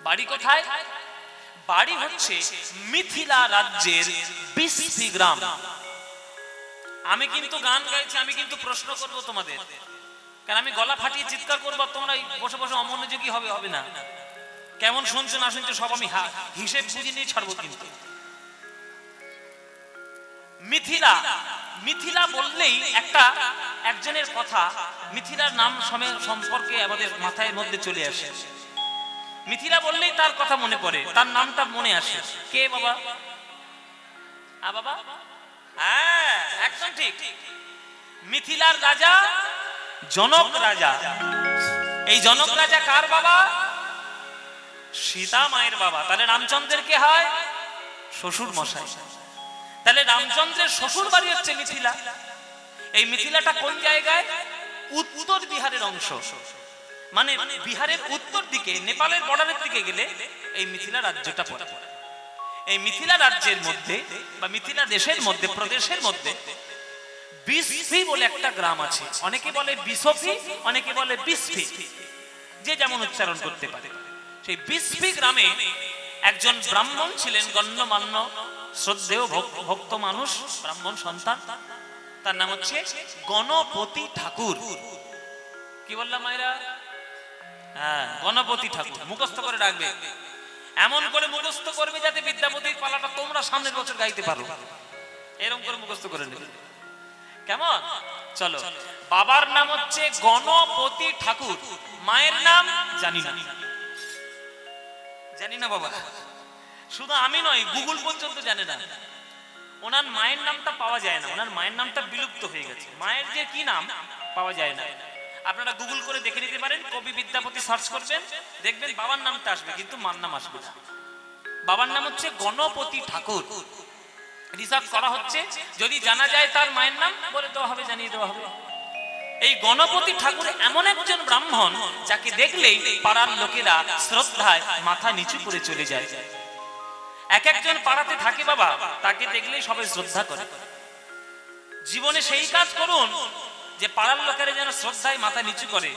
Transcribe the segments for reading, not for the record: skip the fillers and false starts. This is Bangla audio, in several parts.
বাড়ি কোথায়? বাড়ি হচ্ছে মিথিলা রাজ্যের বিসফি গ্রাম। আমি কিন্তু গান গাইছি, আমি কিন্তু প্রশ্ন করব তোমাদের, কারণ আমি গলা ফাটিয়ে চিৎকার করবো, তোমরা বসে বসে অমনোযোগী হবে হবে না। কেমন শুনছো না শুনছো সব আমি হিসেব বুঝে নিয়ে ছাড়বো। কিন্তু মিথিলা, মিথিলা বললেই একজনের কথা, মিথিলার নাম সম্পর্কে আমাদের মাথায় মধ্যে চলে আসে। মিথিলা বললেই তার কথা মনে পড়ে, তার নামটা মনে আসে। কে বাবা? বাবা, হ্যাঁ একদম ঠিক, মিথিলার রাজা জনক রাজা। এই জনক রাজা কার বাবা? সীতা মায়ের বাবা। তাহলে রামচন্দ্রের কে হয়? শ্বশুর মশাই। তাহলে রামচন্দ্রের শ্বশুর বাড়ি হচ্ছে মিথিলা। এই মিথিলাটা কোন জায়গায়? উত্তর বিহারের অংশ, মানে বিহারের উত্তর দিকে, নেপালের বর্ডারের দিকে গেলে এই মিথিলা রাজ্যটা পড়ে। এই মিথিলা রাজ্যের মধ্যে বা মিথিলা দেশের মধ্যে, প্রদেশের মধ্যে বিসফি বলে একটা গ্রাম আছে। অনেকে বলে বিসফি, অনেকে বলে বিসফি, যে যেমন উচ্চারণ করতে পারে। সেই বিসফি গ্রামে একজন ব্রাহ্মণ ছিলেন, গণ্যমান্য শ্রদ্ধেয় ভক্ত মানুষ, ব্রাহ্মণ সন্তান। তার নাম হচ্ছে গণপতি ঠাকুর। কি বললাম মায়েরা? হ্যাঁ, গণপতি ঠাকুর। মুখস্থ করে রাখবে, এমন করে মুখস্থ করবে যাতে বিদ্যাপতির পালাটা তোমরা সামনের বছর গাইতে পারো। এরকম করে মুখস্থ করে নেবে, কেমন? চলো। বাবার নাম হচ্ছে গণপতি ঠাকুর, মায়ের নাম জানি না। জানি না বাবা, শুধু আমি নয়, গুগল পর্যন্ত জানে না। ওনার মায়ের নামটা পাওয়া যায় না, ওনার মায়ের নামটা বিলুপ্ত হয়ে গেছে। মায়ের যে কি নাম পাওয়া যায় না। আপনারা গুগল করে দেখে নিতে পারেন, কবি বিদ্যাপতি সার্চ করবেন, দেখবেন বাবার নামটা আসবে, কিন্তু মার নাম আসবে না। বাবার নাম হচ্ছে গণপতি ঠাকুর। রিসার্চ করা হচ্ছে, যদি জানা যায় তার মায়ের নাম বলে দেওয়া হবে, জানিয়ে দেওয়া হবে। এই গণপতি ঠাকুর এমন একজন ব্রাহ্মণ যাকে দেখলেই পাড়ার লোকেরা শ্রদ্ধায় মাথা নিচু করে চলে যায়। এক একজন পাড়াতে থাকে বাবা, তাকে দেখলেই সবাই শ্রদ্ধা করে। জীবনে সেই কাজ করুন যে পাড়ার লোকেরা যেন শ্রদ্ধায় মাথা নিচু করে।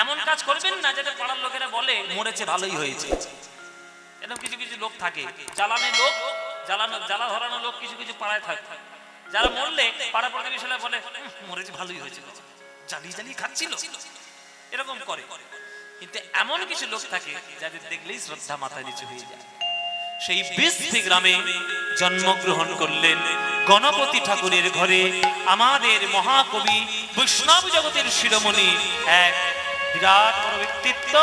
এমন কাজ করবেন না যাতে পাড়ার লোকেরা বলে মরেছে ভালোই হয়েছে। এরকম কিছু কিছু লোক থাকে, জ্বালানো লোক, জ্বালা ধরানো লোক কিছু কিছু পাড়ায় থাকে, যারা মরলে পাড়া প্রতিবেশীরা বলে মরেছে ভালোই হয়েছে, জ্বালিয়ে জ্বালিয়ে খাচ্ছিল, এরকম করে। কিন্তু এমন কিছু লোক থাকে যাদের দেখলেই শ্রদ্ধা মাথা নিচু হয়ে যায়। সেই বিসফি গ্রামে জন্মগ্রহণ করলেন গণপতি ঠাকুরের ঘরে আমাদের মহাকবি, বৈষ্ণব জগতের শিরোমণি, এক বিরাট বড় ব্যক্তিত্ব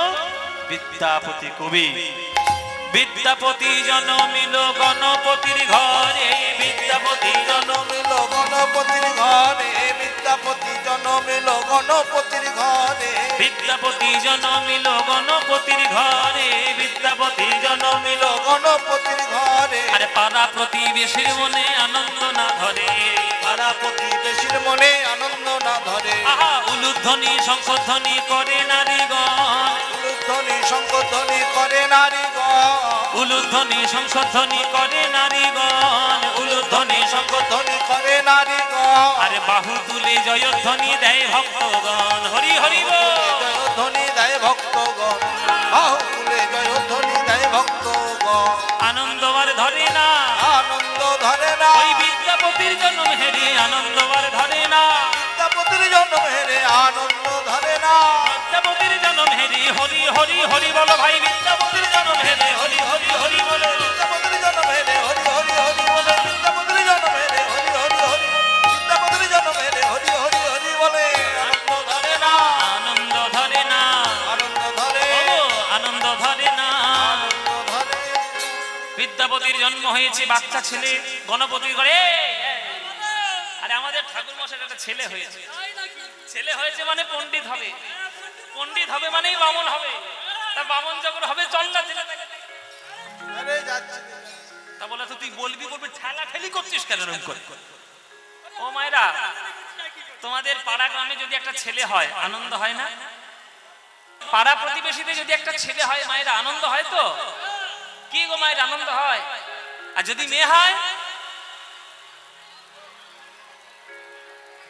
বিদ্যাপতি কবি। বিদ্যাপতি জন্মিল গণপতির ঘরে, বিদ্যাপতি জন্মিল গণপতির ঘরে, বিদ্যাপতি জন্মিল গণপতির ঘরে, বিদ্যাপতি জন্মিল গণপতির ঘরে, বিদ্যাপতি জন্মিল গণপতির ঘরে। আরে পাড়া প্রতিবেশীর মনে আনন্দ না ধরে, পাড়া প্রতিবেশীর মনে আনন্দ না ধরে। আহা, উলুধ্বনি শঙ্খধ্বনি করে নারীগণ, উলুধ্বনি শঙ্খধ্বনি করে নারীগণ, উলুধ্বনি শঙ্খধ্বনি করে নারীগণ, উলুধ্বনি শঙ্খধ্বনি করে নারীগণ। আরে বাহু তুলে জয়ধ্বনি দেয় ভক্তগণ, হরি হরি বল, জয়ধ্বনি দেয় ভক্তগণ, বাহু তুলে জয়ধ্বনি দেয় ভক্তগণ। আনন্দ আর ধরে না, আনন্দ ধরে না, ওই বিদ্যাপতির জন্ম হেরে আনন্দ আর ধরে না, বিদ্যাপতির জন্ম হেরে আনন্দ ধরে না, বিদ্যাপতির জন্ম হেরে হরি হরি হরি বলো ভাই, বিদ্যাপতির জন্ম হেরে হরি হরি হরি বলে, বিদ্যাপতির জন্ম হেরে হরি হরি হরি বলে, বিদ্যাপতির জন্ম হেরে হরি হরি হরি, বিদ্যাপতির জন্ম হেরে হরি হরি হরি বলে। আনন্দ ধরে না, আনন্দ ধরে না, আনন্দ ধরে, আনন্দ ধরে না, আনন্দ ধরে। বিদ্যাপতির জন্ম হয়েছে বাচ্চা ছেলে গণপতির ঘরে। আরে আমাদের ঠাকুর মশাই একটা ছেলে হয়েছে, ছেলে হয়েছে মানে পণ্ডিত হবে, পণ্ডিত হবে মানেই বামন হবে। তা বামন যখন হবে চল না ছেলে, আরে যাচ্ছে তা বলে তো তুই বলবি বলবি, ঠেলা ঠেলি করছিস কেন এরকম করে? ও মায়েরা, তোমাদের পাড়া গ্রামে যদি একটা ছেলে হয় আনন্দ হয় না? পাড়া প্রতিবেশীতে যদি একটা ছেলে হয় মায়েরা আনন্দ হয় তো? কি গো মায়ের আনন্দ হয়? আর যদি মেয়ে হয়?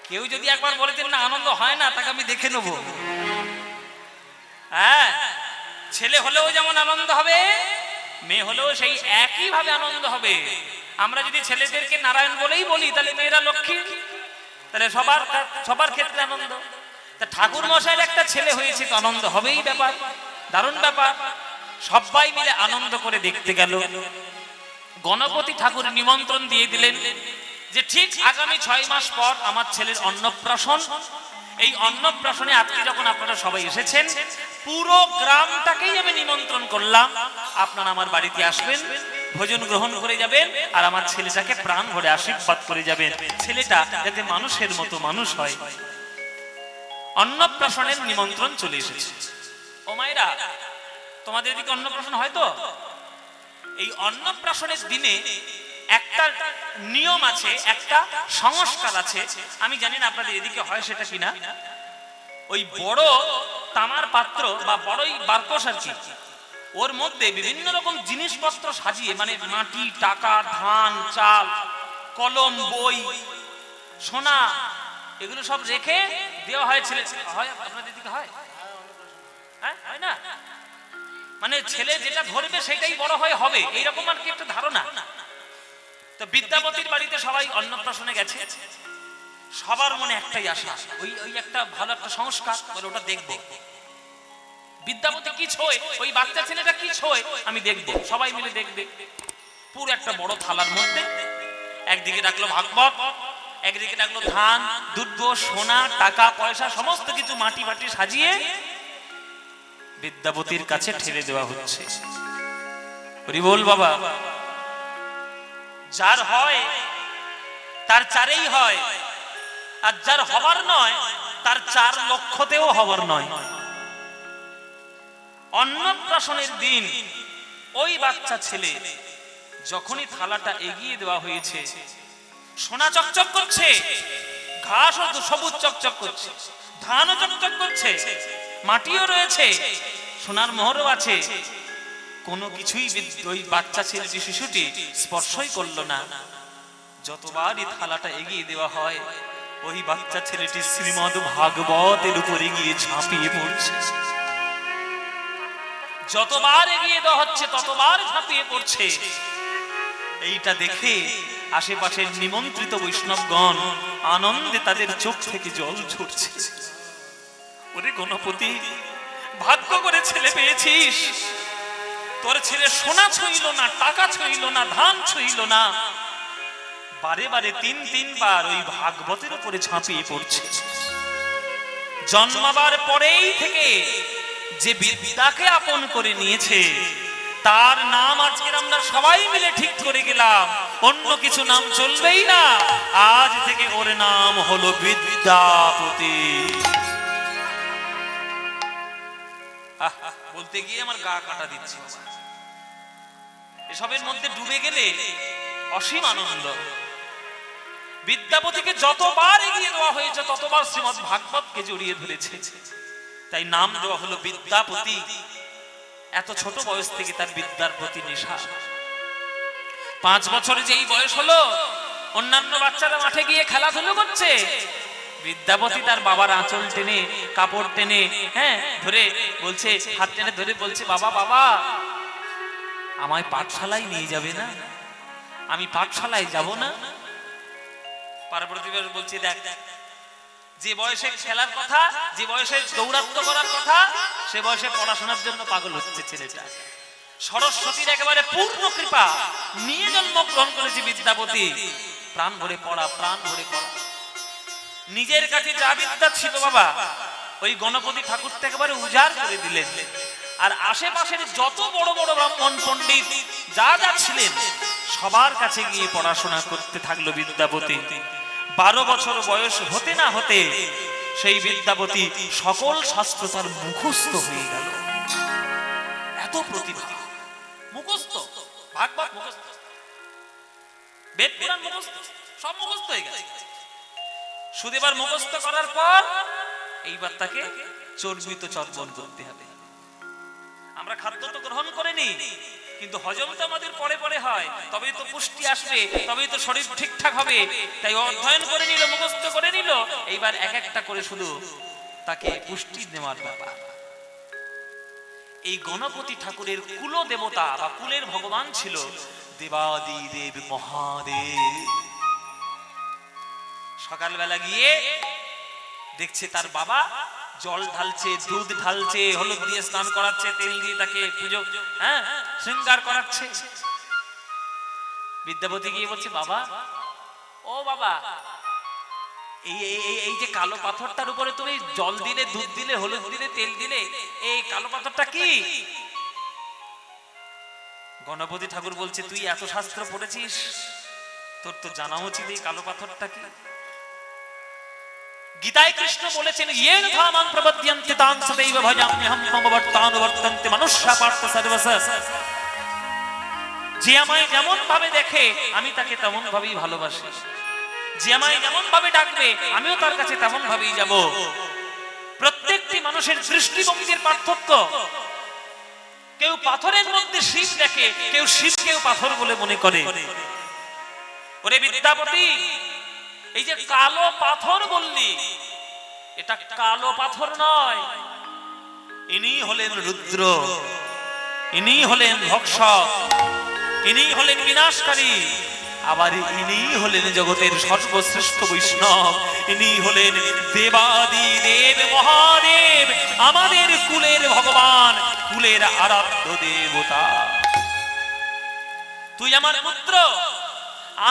কেউ যদি একবার বলে দেন না আনন্দ হয় না, তাকে আমি দেখে নেব। হ্যাঁ, ছেলে হলেও যেমন আনন্দ হবে, মেয়ে হলেও সেই একই ভাবে আনন্দ হবে। আমরা যদি ছেলেদেরকে নারায়ণ বলেই বলি, তাহলে মেয়েরা লক্ষ্মী, তাহলে সবার ক্ষেত্রে আনন্দ। তা ঠাকুর মশাইয়ের একটা ছেলে হয়েছে, তো আনন্দ হবেই, ব্যাপার দারুণ ব্যাপার। সবাই মিলে আনন্দ করে দেখতে গেল। গণপতি ঠাকুর নিমন্ত্রণ দিয়ে দিলেন যে ঠিক আগামী 6 মাস পর আমার ছেলের অন্নপ্রাশন। এই অন্নপ্রাশনে আজকে যখন আপনারা সবাই এসেছেন, পুরো গ্রামটাকেই আমি নিমন্ত্রণ করলাম, আপনারা আমার বাড়িতে আসবেন, ভোজন গ্রহণ করে যাবেন, আর আমার ছেলেটাকে প্রাণ ভরে আশীর্বাদ করে যাবেন, ছেলেটা যাতে মানুষের মতো মানুষ হয়। অন্নপ্রাশনের নিমন্ত্রণ চলে এসেছে। ও মায়েরা, তোমাদের এদিকে অন্নপ্রাশন হয় তো? এই অন্নপ্রাশনের দিনে একটা নিয়ম আছে, একটা সংস্কার আছে, আমি জানি না আপনাদের এদিকে হয় সেটা কিনা। ওই বড় তামার পাত্র বা বড়ই বারকস আর কি, ওর মধ্যে বিভিন্ন রকম জিনিসপত্র সাজিয়ে, মানে মাটি, টাকা, ধান, চাল, কলম, বই, সোনা, এগুলো সব রেখে দেওয়া হয় ছেলে। হয় আপনাদের দিকে হয়? হ্যাঁ, হয় না? মানে ছেলে যেটা ধরবে সেটাই বড় হয়ে হবে, এইরকম আর কি একটা ধারণা। তো বিদ্যাপতির বাড়িতে সবাই অন্নপ্রাশনে গেছে, সবার মনে একটাই আশা, ওই একটা ভালো একটা সংস্কার, বলে ওটা দেখবো। বিদ্যাপতি কি ছোয়, ওই বাচ্চা ছেলেটা কি ছোয় আমি দেখবো, সবাই মিলে দেখবে। পুরো একটা বড় থালার মধ্যে একদিকে রাখলো ভাগবত, একদিকে রাখলো ধান, দুধ, সোনা, টাকা পয়সা, সমস্ত কিছু মাটি মাটি সাজিয়ে বিদ্যাপতির কাছে ঠেলে দেওয়া হচ্ছে। হরি বল বাবা। যার হয় তার চারেই হয়, আর যার হবার নয় তার 4 লক্ষতেও হবার নয়। অন্নপ্রাশনের দিন ওই বাচ্চা ছেলে যখনই থালাটা এগিয়ে দেওয়া হয়েছে, সোনা চকচক করছে, ঘাসও সবুজ চকচক করছে, ধানও চকচক করছে, মাটিও রয়েছে, সোনার মোহরও আছে, কোনো কিছুই ওই বাচ্চা ছেলেটি, শিশুটি স্পর্শই করলো না। যতবারই থালাটা এগিয়ে দেওয়া হয়, ওই বাচ্চা ছেলেটি শ্রীমদ্ ভাগবতের উপরে গিয়ে ঝাঁপিয়ে পড়ছে। যতবার এগিয়ে দেওয়া হচ্ছে ততবার ঝাঁপিয়ে পড়ছে। এইটা দেখে আশেপাশের নিমন্ত্রিত বৈষ্ণবগণ আনন্দে তাদের চোখ থেকে জল ঝরছে। ওরে গণপতি, ভাগ্য করে ছেলে পেয়েছিস, তোর ছেলে সোনা ছুঁইল না, টাকা ছুঁইল না, ধান ছুঁইল না, বারে বারে 3 বার ওই ভাগবতের উপরে ঝাঁপিয়ে পড়ছে। জন্মাবার পরেই থেকে যে বিদ্যাকে আপন করে নিয়েছে, তার নাম আজকে আমরা সবাই মিলে ঠিক করে গেলাম, অন্য কিছু নাম চলবেই না, আজ থেকে ওর নাম হলো বিদ্যাপতি। বলতে গিয়ে আমার গা কাটা দিচ্ছে। এসবের মধ্যে ডুবে গেলে অসীম আনন্দ। বিদ্যাপতিকে যতবার এগিয়ে দেওয়া হয়েছে ততবার শ্রীমদ্ ভাগবতকে জড়িয়ে ধরেছে, তাই নাম দেওয়া হলো বিদ্যাপতি। এত ছোট বয়স থেকে তার বিদ্যার প্রতি নেশা। 5 বছরে যেই বয়স হলো, অন্যান্য বাচ্চারা মাঠে গিয়ে খেলাধুলো করছে, বিদ্যাপতি তার বাবার আঁচল টেনে, কাপড় টেনে, হ্যাঁ ধরে বলছে, হাত টেনে ধরে বলছে, বাবা বাবা আমায় পাঠশালায় নিয়ে যাবে না? আমি পাঠশালায় যাব না। পার্বতীবাস বলছে, দেখ, যে বয়সে খেলার কথা, যে বয়সে দৌরাত্ম্য করার কথা, সে বয়সে পড়াশোনার জন্য পাগল হচ্ছে ছেলেটা। সরস্বতীর একেবারে পূর্ণ কৃপা নিয়ে জন্মগ্রহণ করেছে বিদ্যাপতি। প্রাণ ভরে পড়া, প্রাণ ভরে পড়া। নিজের কাছে যা বিদ্যা ছিল বাবা, ওই গণপতি ঠাকুরটা একেবারে উজাড় করে দিলেন। আর আশেপাশের যত বড় বড় ব্রাহ্মণ পণ্ডিত যা যা ছিলেন, সবার কাছে গিয়ে পড়াশোনা করতে থাকলো বিদ্যাপতি। 12 বছর বয়স হতে না হতে সেই বিদ্যাপতি সকল শাস্ত্র তার মুখস্থ হয়ে গেল। এত প্রতিভা, মুখস্থ, ভাগবত মুখস্থ, বেদ পুরাণ মুখস্থ, সব মুখস্থ হয়ে গেছে। শুধু এবার মুখস্থ করার পর এইবার তাকে চর্বিত চর্বণ করতে হবে। আমরা খাদ্য তো গ্রহণ করে নি, কিন্তু হজম তো আমাদের পরে পরে হয়, তবেই তো পুষ্টি আসবে, তবেই তো শরীর ঠিকঠাক হবে। তাই অধ্যয়ন করে নিল, মুখস্থ করে নিল, এইবার এক একটা করে শুধু তাকে পুষ্টি নেওয়ার ব্যাপার। এই গণপতি ঠাকুরের কুল দেবতা বা কুলের ভগবান ছিল দেবাদিদেব মহাদেব। সকালবেলা গিয়ে দেখছে তার বাবা জল ঢালছে, দুধ ঢালছে, হলুদ দিয়ে স্নান করাচ্ছে, তেল দিয়ে তাকে পুজো শৃঙ্গার করাচ্ছে। বিদ্যাপতি গিয়ে বলছে, বাবা ও বাবা, এই যে কালো পাথরটার উপরে তুমি জল দিলে, দুধ দিলে, হলুদ দিলে, তেল দিলে, এই কালো পাথরটা কি? গণপতি ঠাকুর বলছে, তুই এত শাস্ত্র পড়েছিস, তোর তো জানা উচিত এই কালো পাথরটা কি। গীতায় কৃষ্ণ বলেছেন, ইয়েন ধামাং প্রপদ্যন্তে তাং সদৈব ভজাম্যহম মম বর্তানুবর্তন্তে মনুষ্যা পার্থ সর্বশ। যে আমায় যেমন ভাবে দেখে আমি তাকে তেমন ভাবেই ভালোবাসি, যে আমায় যেমন ভাবে ডাকবে আমিও তার কাছে তেমন ভাবেই যাব। প্রত্যেকটি মানুষের দৃষ্টিভঙ্গির পার্থক্য। কেউ পাথরের মধ্যে শিব দেখে, কেউ শিবকেও পাথর বলে মনে করে। ওরে বিদ্যাপতি, এই যে কালো পাথর বললি, এটা কালো পাথর নয়, ইনি হলেন রুদ্র, ইনি হলেন ভক্ষক, ইনি হলেন বিনাশকারী, আবার ইনি হলেন জগতের সর্বশ্রেষ্ঠ বৈষ্ণব, ইনি হলেন দেবাদিদেব মহাদেব, আমাদের কুলের ভগবান, কুলের আরাধ্য দেবতা। তুই আমার পুত্র,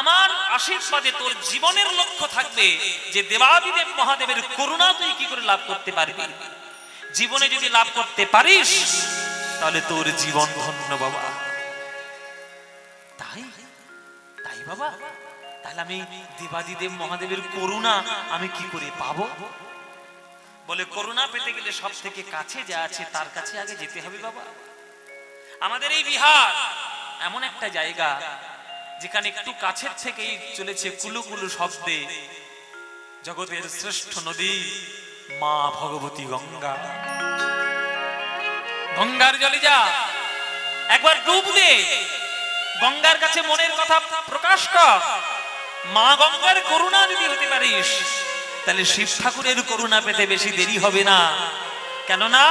আমার আশীর্বাদে তোর জীবনের লক্ষ্য থাকবে যে দেবাদিদেব মহাদেবের করুণা তুই কি করে লাভ করতে পারবি। জীবনে যদি লাভ করতে পারিস তাহলে তোর জীবন ধন্য বাবা। তাই তাই বাবা, তাহলে আমি দেবাদিদেব মহাদেবের করুণা আমি কি করে পাবো? বলে, করুণা পেতে গেলে সব থেকে কাছে যা আছে তার কাছে আগে যেতে হবে বাবা। আমাদের এই বিহার এমন একটা জায়গা যেখানে একটু কাছের থেকেই চলেছে কুলু কুলু শব্দে জগতের শ্রেষ্ঠ নদী মা ভগবতী গঙ্গা। গঙ্গার জলে যা, একবার ডুব দে, গঙ্গার কাছে মনের কথা প্রকাশ কর। মা গঙ্গার করুণা যদি হতে পারিস তাহলে শিব ঠাকুরের করুণা পেতে বেশি দেরি হবে না। কেননা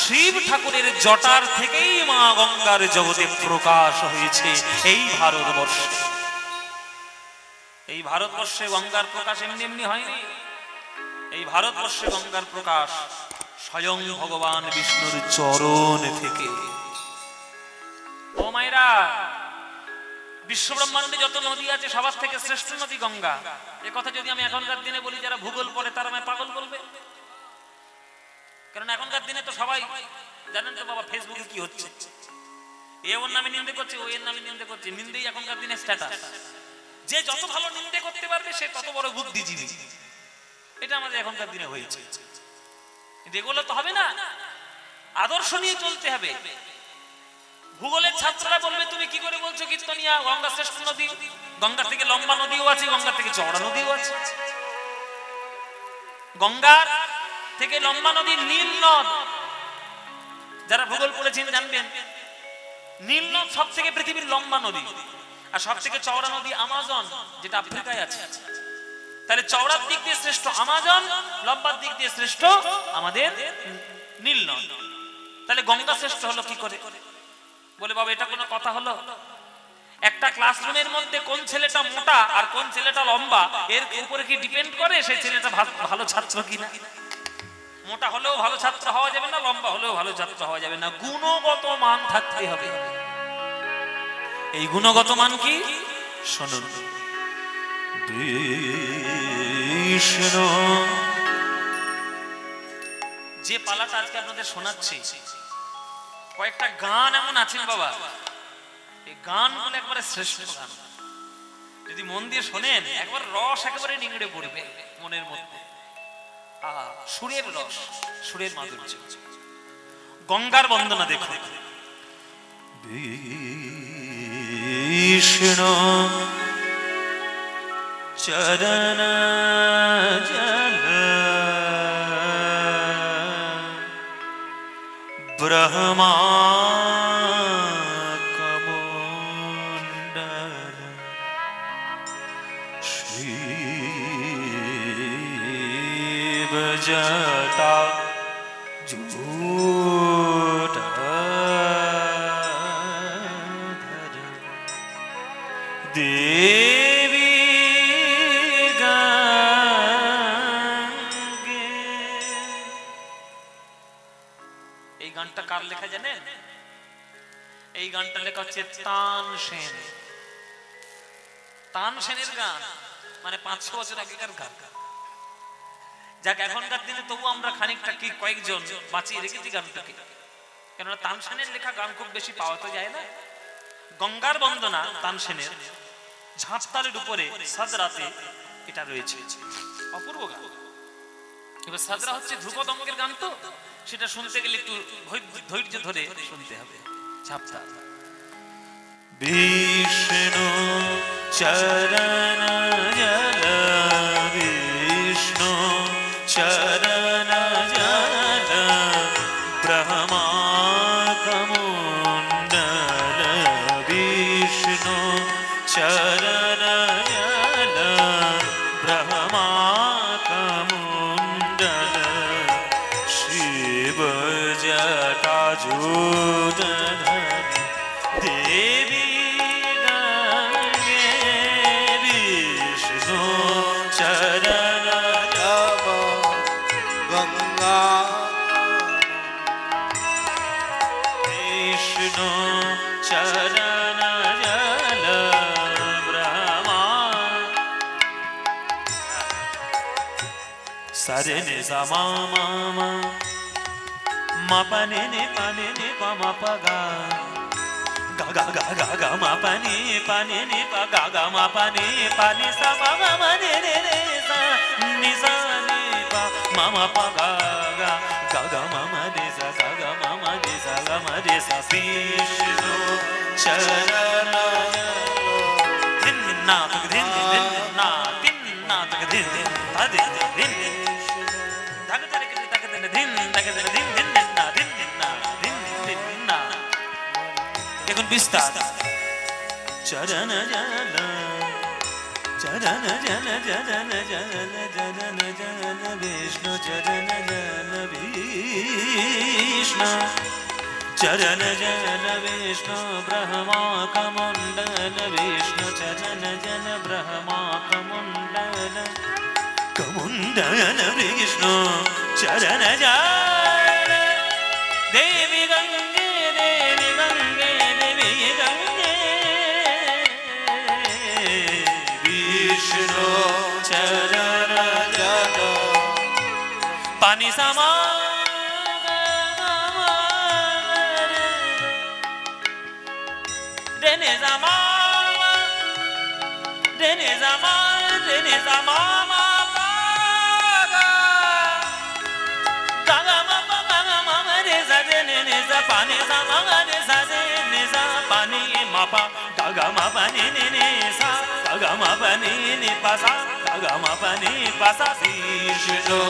শিব ঠাকুরের জটার থেকেই মা গঙ্গার জগতে প্রকাশ হয়েছে এই ভারতবর্ষে। এই ভারতবর্ষে গঙ্গার প্রকাশ এমনি এমনি হয়নি। এই ভারতবর্ষে গঙ্গার প্রকাশ স্বয়ং ভগবান বিষ্ণুর চরণ থেকে। ও মায়েরা, বিশ্ব ব্রহ্মাণ্ডে যত নদী আছে সবার থেকে শ্রেষ্ঠ নদী গঙ্গা। এ কথা যদি আমি এখনকার দিনে বলি, যারা ভূগোল পড়ে তারা আমায় পাগল বলবে। কারণ এখনকার দিনে তো সবাই জানেন তো বাবা, ফেসবুকে কি হচ্ছে, এ ওর নামে নিন্দে করছে, ও এর নামে নিন্দে করছে। নিন্দেই এখনকার দিনে স্ট্যাটাস। যে যত ভালো নিন্দে করতে পারবে সে তত বড় বুদ্ধিজীবী, এটা আমাদের এখনকার দিনে হয়েছে। এগুলো তো হবে না, আদর্শ নিয়ে চলতে হবে। ভূগোলের ছাত্ররা বলবে, তুমি কি করে বলছো কীর্তনিয়া গঙ্গা শ্রেষ্ঠ নদী? গঙ্গার থেকে লম্বা নদীও আছে, গঙ্গার থেকে চওড়া নদীও আছে। গঙ্গার থেকে লম্বা নদী নীল নদ, যারা ভূগোল পড়েছেন জানবেন নীল নদ সব থেকে পৃথিবীর লম্বা নদী, আর সব থেকে চওড়া নদী আমাজন, যেটা আফ্রিকায় আছে। তাহলে চওড়ার দিক দিয়ে শ্রেষ্ঠ আমাজন, লম্বার দিক দিয়ে শ্রেষ্ঠ আমাদের নীল নদ। তাহলে গঙ্গা শ্রেষ্ঠ হলো কি করে? বলে, বাবা এটা কোনো কথা হলো? একটা ক্লাসরুমের মধ্যে কোন ছেলেটা মোটা আর কোন ছেলেটা লম্বা এর উপরে কি ডিপেন্ড করে সেই ছেলেটা ভালো ছাত্র কিনা? মোটা হলেও ভালো ছাত্র হওয়া যাবে না, লম্বা হলেও ভালো ছাত্র হওয়া যাবে না, গুণগত মান থাকতে হবে। এই গুণগত মান কি? শুনুন, বিষ্ণু যে পালাটা আজকে আপনাদের শোনাচ্ছি, কয়েকটা গান এমন আছেন বাবা, এই গানগুলো একবারে শ্রেষ্ঠ গান। যদি মন দিয়ে শোনেন একবার রস একেবারে নিংড়ে পড়বে মনের মধ্যে। সুরের রস, সুরের মাধুর্য। গঙ্গার বন্দনা দেখো, বিষ্ণু চরণ জল ব্রহ্মা কমণ্ডল শিব জটা জুট দেবী গঙ্গে। এই গানটা কার লেখা জানেন? এই গানটা লেখা হচ্ছে তানসেন। তানসেনের গান, মানে 500 বছর আগেকার গান। যাক, এখনকার দিনে তবু আমরা খানিকটা কি কয়েকজন বাঁচিয়ে রেখেছি গানটাকে, কেননা তানসেনের লেখা গান খুব বেশি পাওয়া তো যায় না। গঙ্গার বন্দনা তানসেনের, ঝাঁপতালের উপরে সাদরাতে এটা রয়েছে, অপূর্ব গান। এবার সাদরা হচ্ছে ধ্রুপদঙ্গের গান, তো সেটা শুনতে গেলে একটু ধৈর্য ধরে শুনতে হবে। ঝাঁপতাল। বিষ্ণু চরণ জল, বিষ্ণু চরণ জল, ব্রহ্মা কমণ্ডল, বিষ্ণু চরণ জল, ব্রহ্মা কমণ্ডল, শিব জটাজূটধর, দেবী গঙ্গে, বিষ্ণু চরণ জল, গঙ্গা, বিষ্ণু চরণ জল, ব্রহ্মা। সারে নে সা মা মা মা, মা পা নে নে পা নে নে পা মা পা গা, গা গা গা গা গা মা পা নে পা গা গা মা পা নে সা মা মা মা নে নে নে সা নি সা নে পা মা মা পা গা গা গা গা মা মা নে সা গা গা মা মা নে সা গা মা নে সা। বিষ্ণু চরণ ধিন না তক ধিন ধিন না তিন না তক ধিন ধিন তা ধিন ধিন ধাগ ধাগ ধাগ ধাগ ধিন ধাগ ধাগ ধিন ধিন না ধিন না ধিন ধিন না। দেখুন বিস্তার। চরণ জল, চরণ জল, চরণ জল, চরণ জল, বিষ্ণু চরণ জল, বিষ্ণু চরণ জল, বিষ্ণু ব্রহ্মা কমণ্ডল, বিষ্ণু চরণ জল, ব্রহ্মা কমণ্ডল, কমণ্ডল, বিষ্ণু চরণ জল, দেবী গঙ্গে, দেবী গঙ্গে, দেবী গঙ্গে, বিষ্ণু চরণ জল, পানি সমা রেনে জামা রেনে জামা রেনে জামা মা পা গা গা মা পা গা মা রে সা রে নে সা পানি জামা রে সা রে নে সা পানি মা পা গা মা পানি নে সা গা মা পানি নে পা সা গা মা পানি পা সা। বিষ্ণু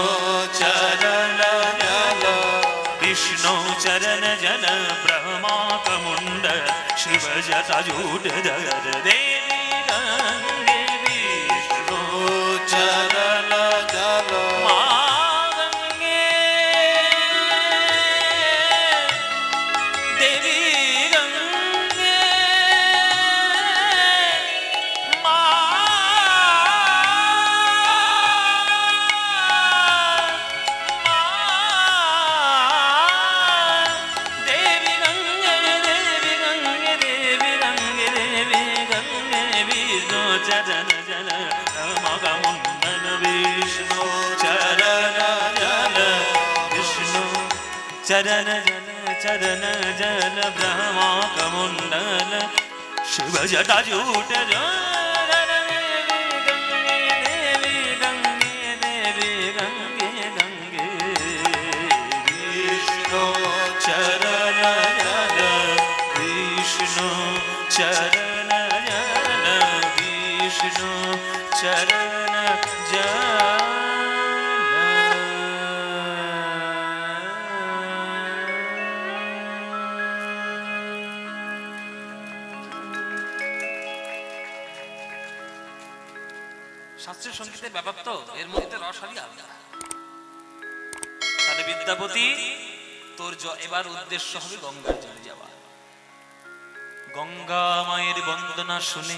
চরণ জল, विष्णु चरण जल, ब्रह्मा कमुंडल, शिव जटाजूटधर, देवी गंगे, विष्णु चरण जल, मां गंगे, देवी गंगे, चरण जल, मगमुंडल, विष्णु चरण जल, विष्णु चरण जल, चरण जल, ब्रह्मा कमुंडल, शिव जटाजूटधर, देवी गंगे, देवी गंगे, गंगे, विष्णु चरण जल, विष्णु चरण जल, विष्णु चरण जल। শাস্ত্রীয় সঙ্গীতের ব্যাপার তো, এর মধ্যে রসালি আলাদা। তাহলে বিদ্যাপতি, তোর এবার উদ্দেশ্য হবে গঙ্গার জলে যাওয়া। গঙ্গা মায়ের বন্দনা শুনে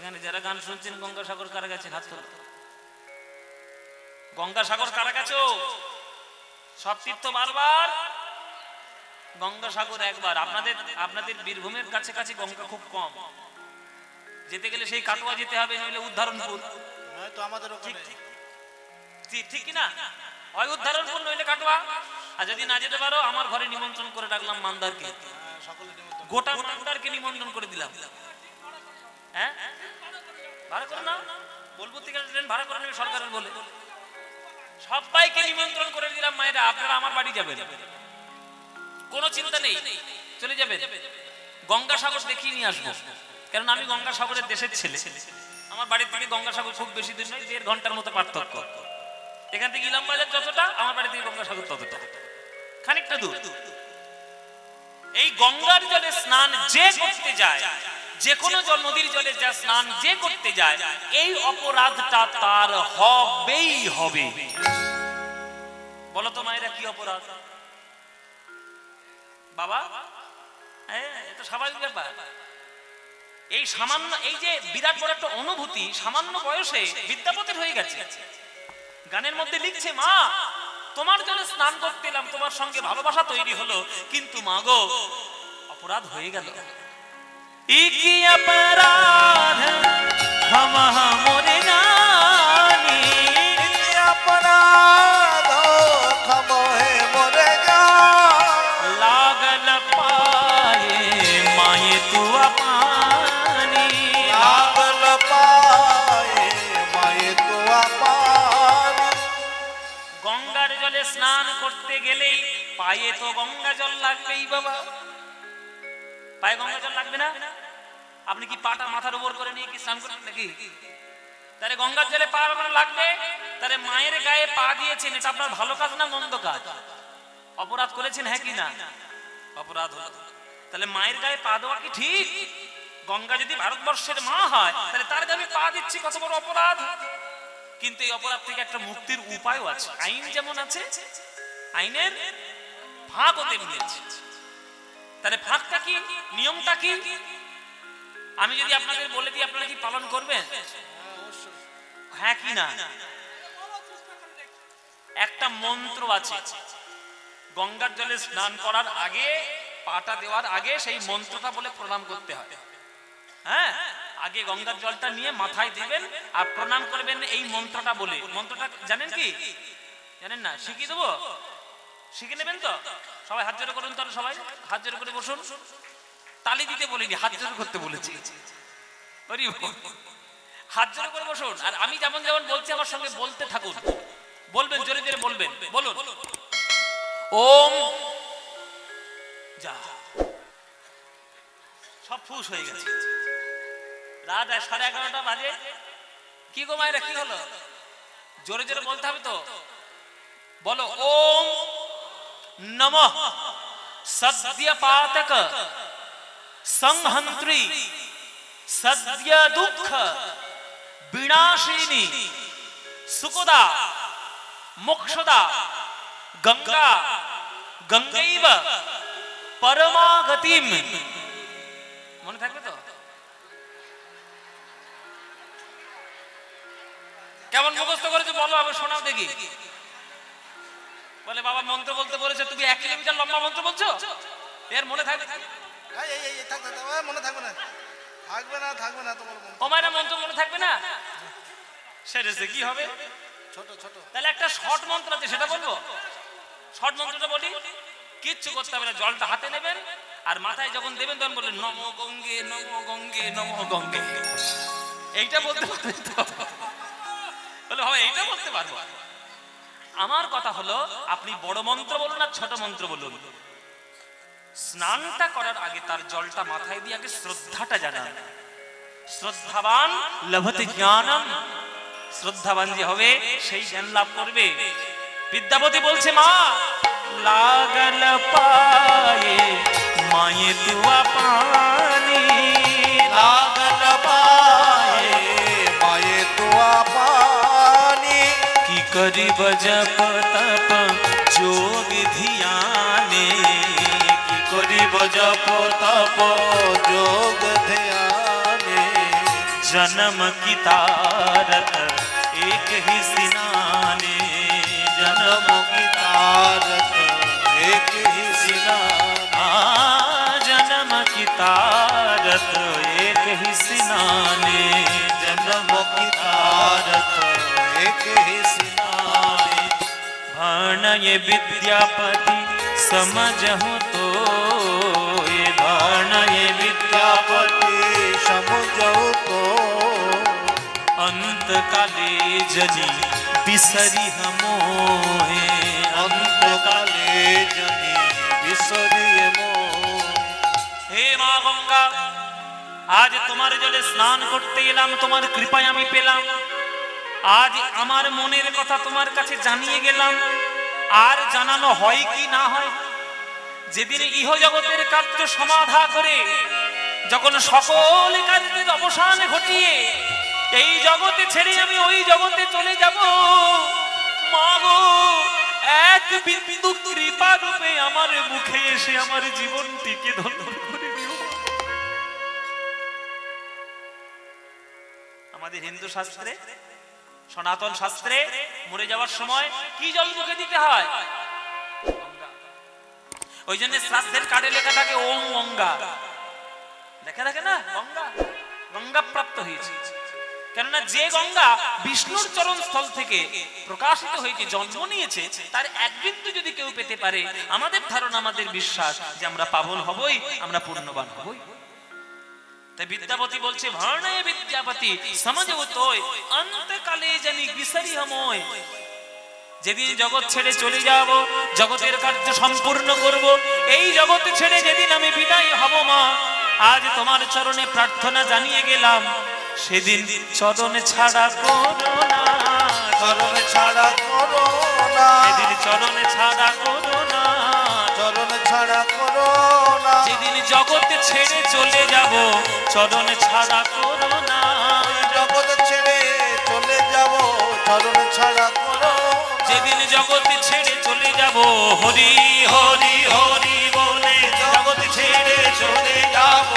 এখানে যারা গান শুনছেন গঙ্গাসাগর কারা গেছেন হাত তোলো। গঙ্গাসাগর কারা গেছো? সব তীর্থ বারবার, গঙ্গাসাগর একবার। আপনাদের বীরভূমের কাছে কাছে গঙ্গা খুব কম, যেতে গেলে সেই কাটোয়া যেতে হবে, নইলে উদ্ধারণপুর। তো আমাদের ঠিক কি না? হয় উদ্ধারণপুর নইলে কাটোয়া। আর যদি না যেতে পারো আমার ঘরে নিমন্ত্রণ করে ডাকলাম মান্দারকে, গোটা মান্দারকে নিমন্ত্রণ করে দিলাম। হ্যাঁ ভাড়া করে না, বোলপুর থেকে ট্রেন ভাড়া করে নেবে সরকারের বলে, সবাইকে নিমন্ত্রণ করে দিলাম। মায়েরা আপনারা আমার বাড়ি যাবেন, কোনো চিন্তা নেই, চলে যাবেন। গঙ্গাসাগর দেখিয়ে নিয়ে আসবো, কারণ আমি গঙ্গাসাগরের দেশের ছেলে। আমার বাড়ি থেকে গঙ্গাসাগর খুব বেশি দূর নয়, 1.5 ঘন্টার মতো পার্থক্য। এখান থেকে ইলাম বাজার যতটা, আমার বাড়ি থেকে গঙ্গাসাগর ততটা, খানিকটা দূর। এই গঙ্গার জলে স্নান যে করতে যায়, যে কোনো নদীর জলে যা স্নান যে করতে যায়, এই অপরাধটা তার হবেই হবে। বলো তো মায়েরা কি অপরাধ? বাবা এটা স্বাভাবিক ব্যাপার। এই সামান্য, এই যে বিরাট বড় একটা অনুভূতি, সামান্য বয়সে বিদ্যাপতির হয়ে গেছে। গানের মধ্যে লিখছে, মা তোমার জন্য স্নান করতে এলাম, তোমার সঙ্গে ভালোবাসা তৈরি হলো, কিন্তু মা গো অপরাধ হয়ে গেল। কি অপরাধ ক্ষমা মোরে জানি, অপরাধ ক্ষমা মোরে জানি, লাগল পায়ে মায়ে তু পানি, লাগল পায়ে মায়ে তু পানি। গঙ্গার জলে স্নান করতে গেলেই পায়ে তো গঙ্গা জল লাগবেই বাবা। পায়ে গঙ্গা জল লাগবে না? আপনি কি পাটা মাথার উপর করে নিয়ে কি স্নান করবেন নাকি? তাহলে গঙ্গার জলে পা লাগবে। তাহলে মায়ের গায়ে পা দিয়েছেন, এটা আপনার ভালো কাজ না মন্দ কাজ? অপরাধ করেছেন, হ্যাঁ কি না? অপরাধ হলো। তাহলে মায়ের গায়ে পা দেওয়া কি ঠিক? গঙ্গা যদি ভারতবর্ষের মা হয়, তাহলে তার গায়ে পা দিচ্ছি, কত বড় অপরাধ। কিন্তু এই অপরাধ থেকে একটা মুক্তির উপায়ও আছে। আইন যেমন আছে, আইনের ভাগও তেমনি আছে। তাহলে ভাগটা কি, নিয়মটা কি? আমি যদি আপনাদের বলে দিই, আপনারা কি পালন করবেন? হ্যাঁ কি না? একটা মন্ত্র আছে, গঙ্গার জলে স্নান করার আগে, পাটা দেওয়ার আগে সেই মন্ত্রটা বলে প্রণাম করতে হয়। হ্যাঁ, আগে গঙ্গার জলটা নিয়ে মাথায় দিবেন আর প্রণাম করবেন এই মন্ত্রটা বলে। মন্ত্রটা জানেন কি? জানেন না? শিখিয়ে দেবো, শিখে নেবেন তো? সবাই হাত জোড় করুন, তাহলে সবাই হাত জোড় করে বসুন। তালি দিতে বলিনি, হাত জোড় করতে বলেছি। হাত জোড় করে বসুন, আর আমি যেমন যেমন বলছি আমার সঙ্গে বলতে থাকুন। বলবেন, জোরে জোরে বলবেন। বলুন, ওম। যা, সব ফুস হয়ে গেছে। রাত 11:30 বাজে। কি গো মায়েরা, কি হলো? জোরে জোরে বলতে হবে তো। বলো, ওম নমঃ সদ্য পাতক সংহন্ত্রী সদ্য দুঃখ বিনাশিনী সুখদা মোক্ষদা গঙ্গা গঙ্গৈব পরমাগতিম। মনে থাকবে তো? কেমন মুখস্থ করেছো বলো, আমি শোনাও দেখি। বলে বাবা মন্ত্র বলতে বলেছে, তুমি 1 কিলোমিটার লম্বা মন্ত্র বলছো, এর মনে থাকবে? মনে থাকবে না, থাকবে না, থাকবে না তোমার মন্ত্র। ও মায়েরা, মন্ত্র মনে থাকবে না? সেরেছে কি হবে? ছোট ছোট। তাহলে একটা শর্ট মন্ত্র আছে, সেটা বলবো। শর্ট মন্ত্রটা বলি, কিচ্ছু করতে হবে না। জলটা হাতে নেবেন আর মাথায় যখন দেবেন তখন বললেন নমো গঙ্গে নমো গঙ্গে নমো গঙ্গে। এইটা বলতে পারবেন তো? বলে হবে, এইটা বলতে পারবো। আমার কথা হলো, আপনি বড় মন্ত্র বলুন আর ছোট মন্ত্র বলুন, স্নানটা করার আগে তার জলটা মাথায় দিয়ে আগে শ্রদ্ধাটা জানান। শ্রদ্ধাবান লভতে জ্ঞানম। শ্রদ্ধাবান যে হবে সেই জ্ঞান লাভ করবে। বিদ্যাপতি বলছে, মা লাগল পায়ে মায়ে তুয়া পানি, লাগল পায়ে মায়ে তুয়া পানি। কি করিব জপ তপ যোগ ধ্যানে, কি করিব জপ তপ যোগ ধ্যানে। जन्म की तारत एक ही सिनाने, जन्म की तारत एक ही सिनाने, जन्म की तारत एक ही सिनाने, जन्म की तारत एक ही सिनाने। भाण ये विद्यापति समझहु तो, ये भाण ये विद्यापति समझहु तो, अंत काले जनी बिसरी हमोहे, अंत काले जनी बिसरी मोहे। हे মা গঙ্গা, আজ তোমার জলে স্নান করতে এলাম, তোমার কৃপায় আমি পেলাম। আজ আমার মনের কথা তোমার কাছে জানিয়ে গেলাম। আর জানানো হয় কি না হয়, যেদিন ইহ জগতের কার্য সমাধা করে যখন সকল কার্যের অবসান ঘটিয়ে এই জগতে ছেড়ে আমি ওই জগতে চলে যাব, মা গো এক বিন্দু কৃপা রূপে আমার মুখে এসে আমার জীবনটিকে ধন্য করে দিও। আমাদের হিন্দু শাস্ত্রে, সনাতন শাস্ত্রে মরে যাওয়ার সময় কি জল মুখে দিতে হয়? ওই জন্য শ্রাদ্ধের কার্ডে লেখা থাকে ওম গঙ্গা, লেখা থাকে না গঙ্গা, গঙ্গা প্রাপ্ত হয়েছে। কেননা যে গঙ্গা বিষ্ণুর চরণ স্থল থেকে প্রকাশিত হয়েছে, জন্ম নিয়েছে, তার এক বিন্দু যদি কেউ পেতে পারে, আমাদের ধারণা, আমাদের বিশ্বাস যে আমরা পাবন হবই, আমরা পূর্ণবান হবই। তাই বিদ্যাপতি বলছে ভার্ণয়ে বিদ্যাপতি সমঝও তোয়, অন্তকালে জানি বিসরি हमोय। যেদিন জগৎ ছেড়ে চলে যাব, জগতের কার্য সম্পূর্ণ করব, এই জগৎ ছেড়ে যেদিন আমি বিদায় হব মা, আজ তোমার চরণে প্রার্থনা জানিয়ে গেলাম, সেদিন চরণ ছাড়া করো না, চরণ ছাড়া করো না, সেদিন চরণ ছাড়া করো না, চরণ ছাড়া করো না। যেদিন জগৎ ছেড়ে চলে যাব, চরণ ছাড়া করো না, জগৎ ছেড়ে চলে যাব, চরণ ছাড়া করো। যেদিন জগৎ ছেড়ে চলে যাব, হরি হরি হরি বলে জগৎ ছেড়ে চলে যাব,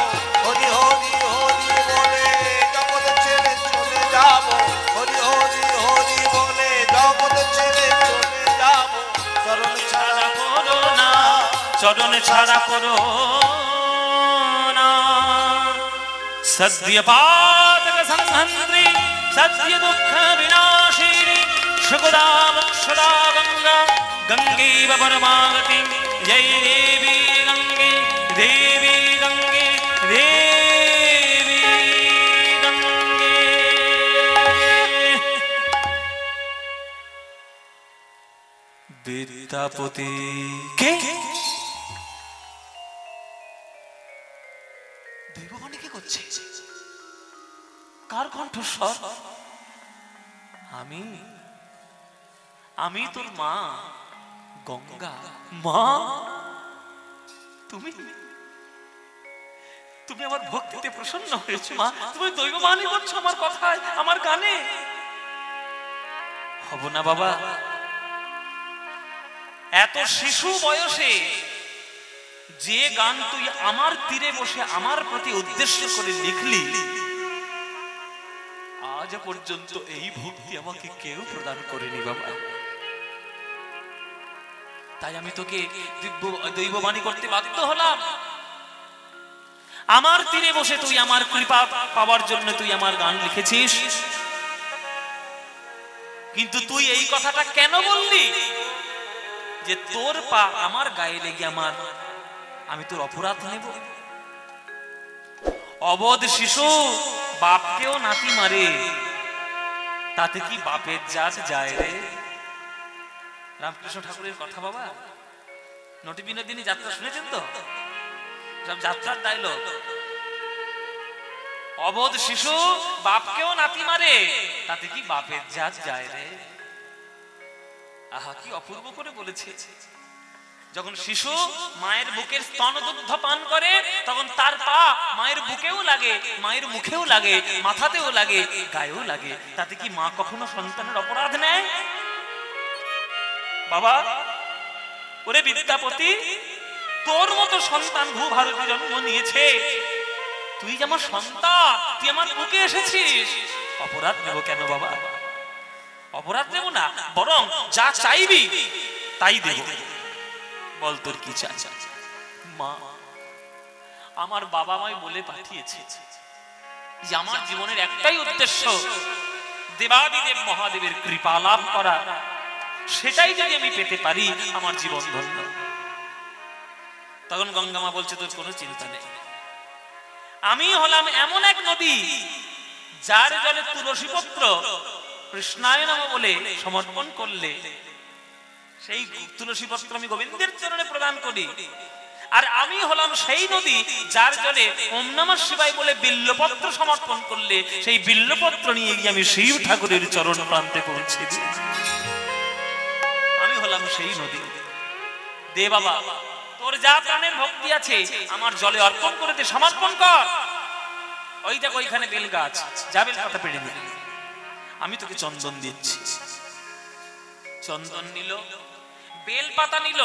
হরি হরি হরি বলে জগৎ ছেড়ে চলে যাব, হরি হরি হরি বলে জগৎ ছেড়ে চলে যাব, চরণ ছাড়া করো না, চরণ ছাড়া করো না। সদ্য পাতক সংহন্ত্রী সদ্য দুঃখ বিনাশিনী সুখদা মোক্ষদা গঙ্গা, গঙ্গৈব পরমাগতি, জয় দেবী গঙ্গে, দেবী গঙ্গে, দেবী গঙ্গে। বিদ্যাপতি কে? দৈববাণী কি করছে? কার কণ্ঠস্বর? আমি তোর মা গঙ্গা। মা, তুমি তুমি আমার ভক্তিতে প্রসন্ন হয়েছো মা, তুমি দৈববাণী করছো আমার কথায়, আমার গানে। হব না বাবা, এত শিশু বয়সে যে গান তুই আমার তীরে বসে আমার প্রতি উদ্দেশ্য করে লিখলি, আজ পর্যন্ত এই ভক্তি আমাকে কেউ প্রদান করেনি বাবা। তাই আমি তোকে দৈববাণী করতে বাধ্য হলাম। আমার তীরে বসে তুই আমার কৃপা পাওয়ার জন্য তুই আমার গান লিখেছিস, কিন্তু তুই এই কথাটা কেন বললি যে তোর পা আমার গায়ে লেগে আমি তোর অপরাধ নেব? অবধ শিশু বাপকেও নাতি মারে, তাতে কি বাপের জাত যায় রে? রামকৃষ্ণ ঠাকুরের কথা বাবা, নটি বিনোদিনী যাত্রা শুনেছেন তো? সব যাত্রার ডায়লগ। অবধ শিশু বাপকেও নাতি মারে, তাতে কি বাপের জাত যায় রে? আহা, কি অপূর্ব করে বলেছে। যখন শিশু মায়ের বুকের স্তনদুগ্ধ পান করে, তখন তার পা মায়ের বুকেও লাগে, মায়ের মুখেও লাগে, মাথাতেও লাগে, গায়েও লাগে। তাতে কি মা কখনো সন্তানের অপরাধ নেয়? বাবা, ওরে বিদ্যাপতি, তোর মতো সন্তান ভূভারতে জন্ম নিয়েছে, তুই যে আমার সন্তান, তুই আমার বুকে এসেছিস, অপরাধ নেব কেন বাবা? অপরাধ নেব না, বরং যা চাইবি তাই দেব। বল তোর কি চাই? মা, আমার বাবা মাই বলে পাঠিয়েছে যে আমার জীবনের একটাই উদ্দেশ্য দেবাদিদেব মহাদেবের কৃপা লাভ করা। সেটাই যদি আমি পেতে পারি আমার জীবন ধন্য। তখন গঙ্গা মা বলছে তোর কোনো চিন্তা নেই, আমি হলাম এমন এক নদী যার জলে তুলসী পত্র কৃষ্ণায় নমঃ বলে সমর্পণ করলে সেই তুলসী পত্র আমি গোবিন্দের চরণে প্রদান করি। আর আমি হলাম সেই নদী যার জলে ওম নমঃ শিবায় বলে বিল্লপত্র সমর্পণ করলে সেই বিল্লপত্র নিয়ে গিয়ে আমি শিব ঠাকুরের চরণ প্রান্তে পৌঁছে দিই। আমি হলাম সেই নদী। দে বাবা, তোর যা প্রাণের ভক্তি আছে আমার জলে অর্পণ করে দে, সমর্পণ কর। ওই দেখ ওইখানে বেল গাছ, যা বেল পাতা পেড়ে নে, আমি তোকে চন্দন দিচ্ছি। চন্দন নিল, বেল পাতা নিল।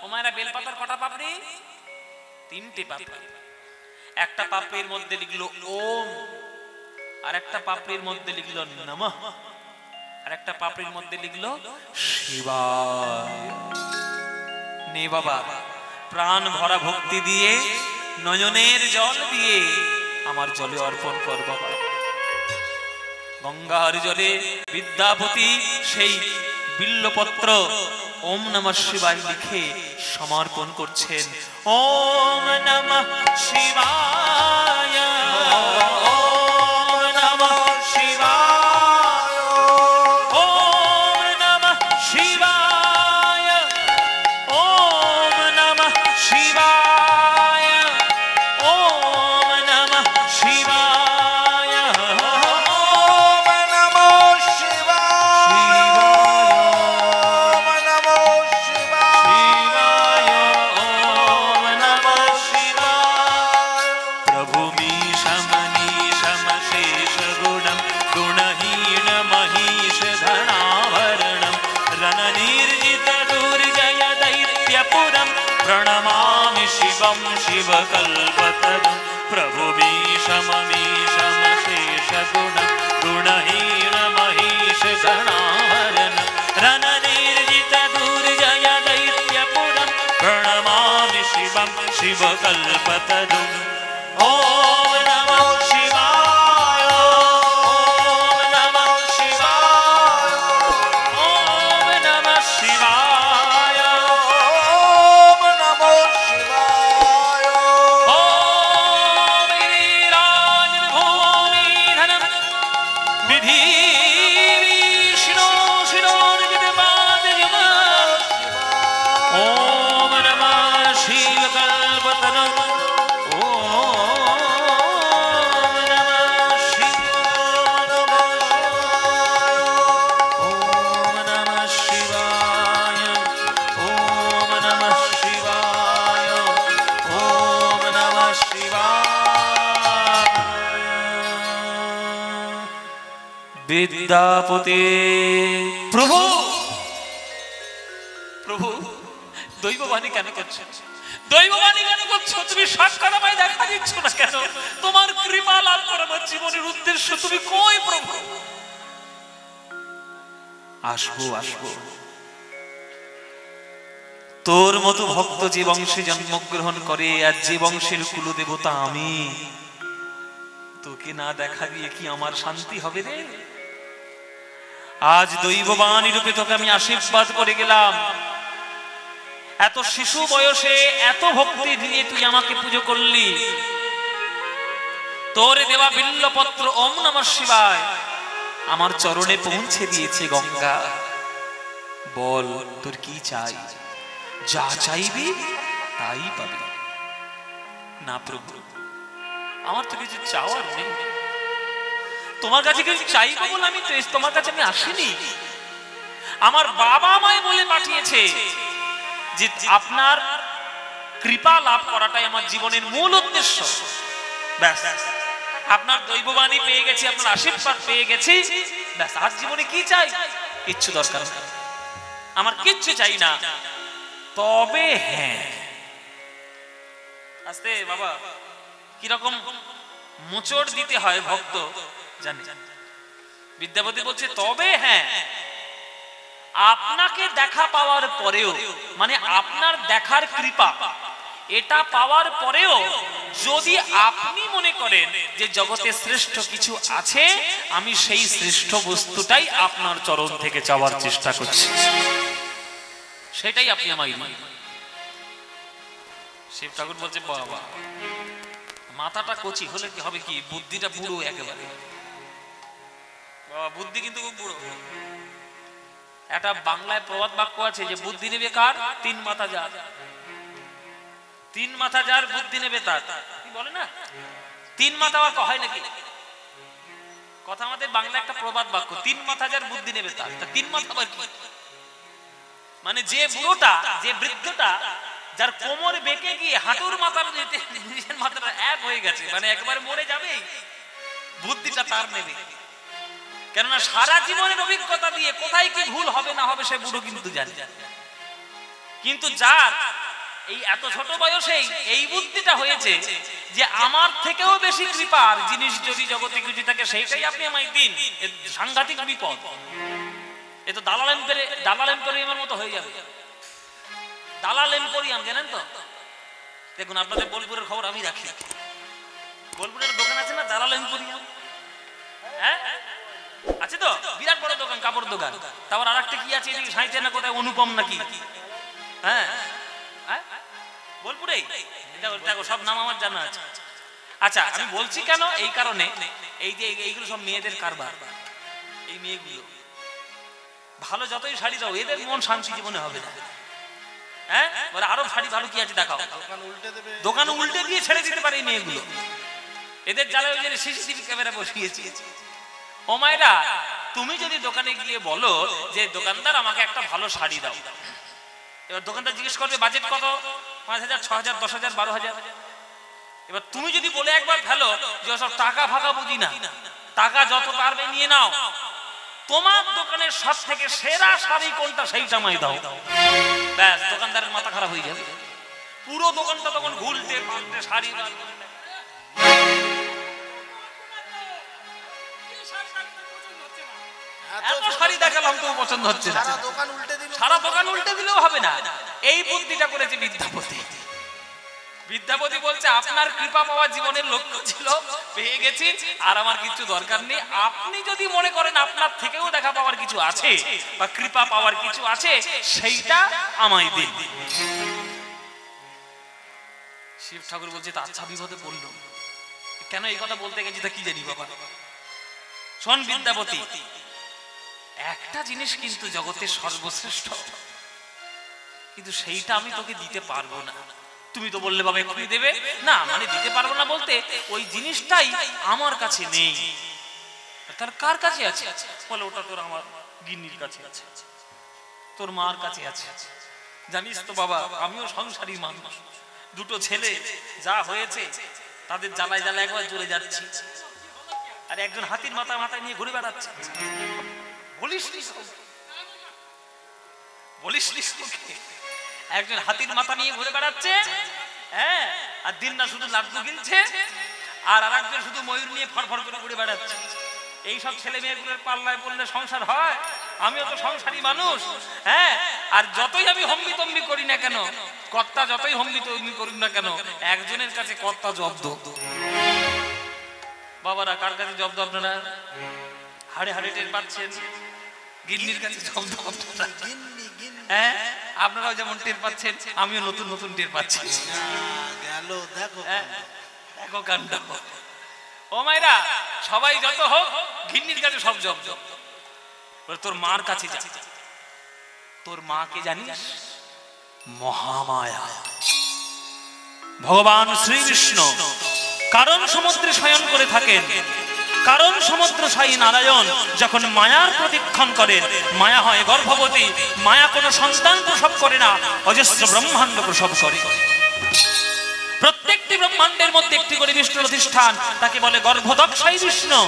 ও মায়েরা, বেল পাতার কটা পাপড়ি? 3টে পাপড়ি। একটা পাপড়ির মধ্যে লিখলো ওম, আর একটা পাপড়ির মধ্যে লিখলো নমঃ, আর একটা পাপড়ির মধ্যে লিখলো শিবায়। নে বাবা, প্রাণ ভরা ভক্তি দিয়ে নয়নের জল দিয়ে আমার জলে অর্পণ কর বাবা। গঙ্গার জলে বিদ্যাপতি সেই বিল্লপত্র ওম নমঃ শিবায় লিখে সমর্পণ করছেন। ওম নমঃ শিবায়, ওম নমঃ শিবায়, ওম নমঃ শিবায়, ওম নমঃ শিবায়, ওম নমঃ শিবায়, ওম নমঃ শিবায়, ওম নমঃ শিবায়, ওম নমঃ শিবায়। প্রভু মীশম নীশম শেষ গুণম গুণহীন মহিষ ধনাভরণম রণনির্জিত দুর্জয় দৈত্যপুরম প্রণমামি শিবম শিবকল্পতরুম। প্রভু মীশম মীশম শেষ গুণম গুণহীন মহিষ ধনাভরণম রণনির্জিত দুর্জয় দৈত্যপুরম প্রণমামি শিবম শিবকল্পতরুম। ওম নমঃ শিবায়, ওম নমঃ শিবায়, ওম নমঃ শিবায়, ওম নমঃ শিবায়। ওম গিরিরাজ ভূমিধরম বিধিবিষ্ণু শিরোর্জিতপাদযুগম। ওম নমঃ শিবকল্পতরুম। ওম নমঃ শিবায়, ওম নমঃ শিবায়, ওম নমঃ শিবায়, ওম নমঃ শিবায়। বিদ্যাপতি প্রভু, প্রভু দৈববাণী কেন করছো? দৈববাণী কেন করছো? তুমি সাক্ষাৎ আমায় দেখা দিচ্ছ না কেন? তোমার কৃপা লাভ করা আমার জীবনের উদ্দেশ্য। তুমি কই প্রভু? আসবো আসবো। তোর মতো ভক্ত যে বংশে জন্মগ্রহণ করে আর যে বংশের কুলদেবতা আমি, তোকে না দেখা দিয়ে কি আমার শান্তি হবে রে? আজ দৈববাণী রূপে তোকে আমি আশীর্বাদ করে গেলাম। এত শিশু বয়সে এত ভক্তি দিয়ে তুই আমাকে পুজো করলি। তোর দেওয়া বিল্লপত্র ওম নমঃ শিবায় আমার চরণে পৌঁছে দিয়েছে গঙ্গা। বল তোর কি চাই? যা চাইবি তাই পাবি। না প্রভু, আমার তো কিছু চাওয়ার নেই। তোমার কাছে কিছু চাইবো বলে আমি তোমার কাছে আমি আসিনি। আমার বাবা মাই বলে পাঠিয়েছে যে আপনার কৃপা লাভ করাটাই আমার জীবনের মূল উদ্দেশ্য। ব্যাস, আপনার দৈববাণী পেয়ে গেছি, আপনার আশীর্বাদ পেয়ে গেছি, ব্যাস। আর জীবনে কি চাই? কিচ্ছু দরকার নেই, আমার কিচ্ছু চাই না। তবে হ্যাঁ, আস্তে বাবা, কিরকম মোচড় দিতে হয় ভক্ত জানে। বিদ্যাপতি বলছে তবে হ্যাঁ, আপনাকে দেখা পাওয়ার পরেও, মানে আপনার দেখার কৃপা এটা পাওয়ার পরেও যদি আপনি মনে করেন যে জগতে শ্রেষ্ঠ কিছু আছে, আমি সেই শ্রেষ্ঠ বস্তুটাই আপনার চরণ থেকে চাওয়ার চেষ্টা করছি, সেটাই আপনি আমায় দিন। শিব ঠাকুর বলছে বাবা, মাথাটা কচি হলে কি হবে, কি বুদ্ধিটা বুড়ো একেবারে। বাবা বুদ্ধি কিন্তু খুব বুড়ো। একটা বাংলায় প্রবাদ বাক্য আছে যে বুদ্ধি নেবে কার, তিন মাথা যার। তিন মাথা যার বুদ্ধি নেবে তার, কি বলে না, তিন মাথা আর হয় নাকি কথা, আমাদের বাংলা একটা প্রবাদ বাক্য, তিন মাথা যার বুদ্ধি নেবে তার। তিন মাথা আবার কি, মানে যে বুড়োটা, যে বৃদ্ধটা, যার কোমর বেঁকে গিয়ে হাঁটুর মাথার নিজের মাথাটা এক হয়ে গেছে, মানে একবারে মরে যাবেই, বুদ্ধিটা তার নেবে। কেননা সারা জীবনের অভিজ্ঞতা দিয়ে কোথায় কি ভুল হবে না হবে সে বুড়ো কিন্তু জানে। কিন্তু যার এই এত ছোট বয়সেই এই বুদ্ধিটা হয়েছে যে আমার থেকেও বেশি কৃপার জিনিস যদি জগতে কিছু থাকে সেইটাই আপনি আমায় দিন, সাংঘাতিক বিপদ। এ তো দালাল এম্পোরিয়ামের মতো হয়ে যাবে। দালাল এম্পোরিয়াম জানেন তো? দেখুন আপনাদের বোলপুরের খবর আমি রাখি, বোলপুরের দোকান আছে না দালাল এম্পোরিয়াম, হ্যাঁ আছে তো, বিরাট বড় দোকান, কাপড় দোকান। তারপর আরেকটা কি আছে এদিকে সাইতে না কোথায়, অনুপম নাকি, হ্যাঁ বোলপুরে, দেখো সব নাম আমার জানা আছে। আচ্ছা আমি বলছি কেন, এই কারণে এই যে এইগুলো সব মেয়েদের কারবার। এই মেয়েগুলো ভালো যতই শাড়ি দাও এদের মন শান্তি জীবনে হবে না। হ্যাঁ বলে আরো শাড়ি ভালো কি আছে দেখাও, দোকান উল্টে দিয়ে ছেড়ে দিতে পারে এই মেয়েগুলো। এদের জ্বালা ওই যে সিসিটিভি ক্যামেরা বসিয়েছে। ও মায়েরা, তুমি যদি দোকানে গিয়ে বলো যে দোকানদার আমাকে একটা ভালো শাড়ি দাও, এবার দোকানদার জিজ্ঞেস করবে বাজেট কত, 5,000, 6,000, 10,000, 12,000। এবার তুমি যদি বলে একবার ফেলো যে সব টাকা ফাঁকা বুঝি না, টাকা যত পারবে নিয়ে নাও, তোমার দোকানের সব থেকে সেরা শাড়ি কোনটা সেইটা আমায় দাও, ব্যাস দোকানদারের মাথা খারাপ হয়ে যাবে। পুরো দোকানটা তখন ঘুরতে পাল্টে শাড়ি, এত শাড়ি দেখালাম তো পছন্দ হচ্ছে না, সারা দোকান উল্টে দিলেও হবে না। এই বুদ্ধিটা করেছে বিদ্যাপতি। বিদ্যাপতি বলছে আপনার কৃপা পাওয়া জীবনের লক্ষ্য ছিল, পেয়ে গেছি, আর আমার কিছু দরকার নেই। আপনি যদি মনে করেন আপনার থেকেও দেখা পাওয়ার কিছু আছে বা কৃপা পাওয়ার কিছু আছে, সেইটা আমায় দিন। শিব ঠাকুর বলছে তা আচ্ছা বিপদে পড়লো কেন, এই কথা বলতে গেছি তা কি জানি বাবা। শোন বিদ্যাপতি, একটা জিনিস কিন্তু জগতের সর্বশ্রেষ্ঠ, কিন্তু সেইটা আমি তোকে দিতে পারবো না। তুমি তো বললে বাবা এক্ষুনি দেবে না, মানে দিতে পারবো না বলতে ওই জিনিসটাই আমার কাছে নেই। তার কার কাছে আছে? বলে ওটা তোর আমার গিন্নির কাছে আছে, তোর মার কাছে আছে। জানিস তো বাবা আমিও সংসারী মানুষ, দুটো ছেলে যা হয়েছে তাদের জ্বালায় জ্বালায় একবার চলে যাচ্ছি, আর একজন হাতির মাথা মাথায় নিয়ে ঘুরে বেড়াচ্ছে। একজন হাতির মাথা নিয়ে ঘুরে বেড়াচ্ছে, হ্যাঁ, আর দিন না শুধু লাড্ডু গিলছে, আর আরেকজন শুধু ময়ূর নিয়ে ফরফর করে ঘুরে বেড়াচ্ছে। এইসব ছেলে মেয়েগুলোর পাল্লায় পড়লে সংসার হয়? আমিও তো সংসারী মানুষ, হ্যাঁ, আর যতই আমি হম্বি তম্বি করি না কেন, কর্তা যতই হম্বি তম্বি করি না কেন, একজনের কাছে কর্তা জব্দ। বাবারা কার কাছে জব্দ আপনারা? হাড়ে হাড়ে টের পাচ্ছেন, গিন্নির কাছে জব্দ আপনারা। হ্যাঁ আপনারাও যেমন টের পাচ্ছেন, আমিও নতুন নতুন টের পাচ্ছি। দেখো কাণ্ড। ও মায়েরা, সবাই যত হোক গিন্নির কাছে সব জব্দ। তোর মার কাছে যা, তোর মাকে জানিস মহামায়া। ভগবান শ্রীকৃষ্ণ কারণ সমুদ্রে শয়ন করে থাকেন, কারণ সমুদ্র সাই নারায়ণ যখন মায়ার প্রতিক্ষণ করেন, মায়া হয় গর্ভবতী। মায়া কোনো সন্তান প্রসব করে না, অজস্র ব্রহ্মাণ্ড প্রসব করে। প্রত্যেকটি ব্রহ্মাণ্ডের মধ্যে একটি করে বিষ্ণুর অধিষ্ঠান, তাকে বলে গর্ভদক্ষাই বিষ্ণু।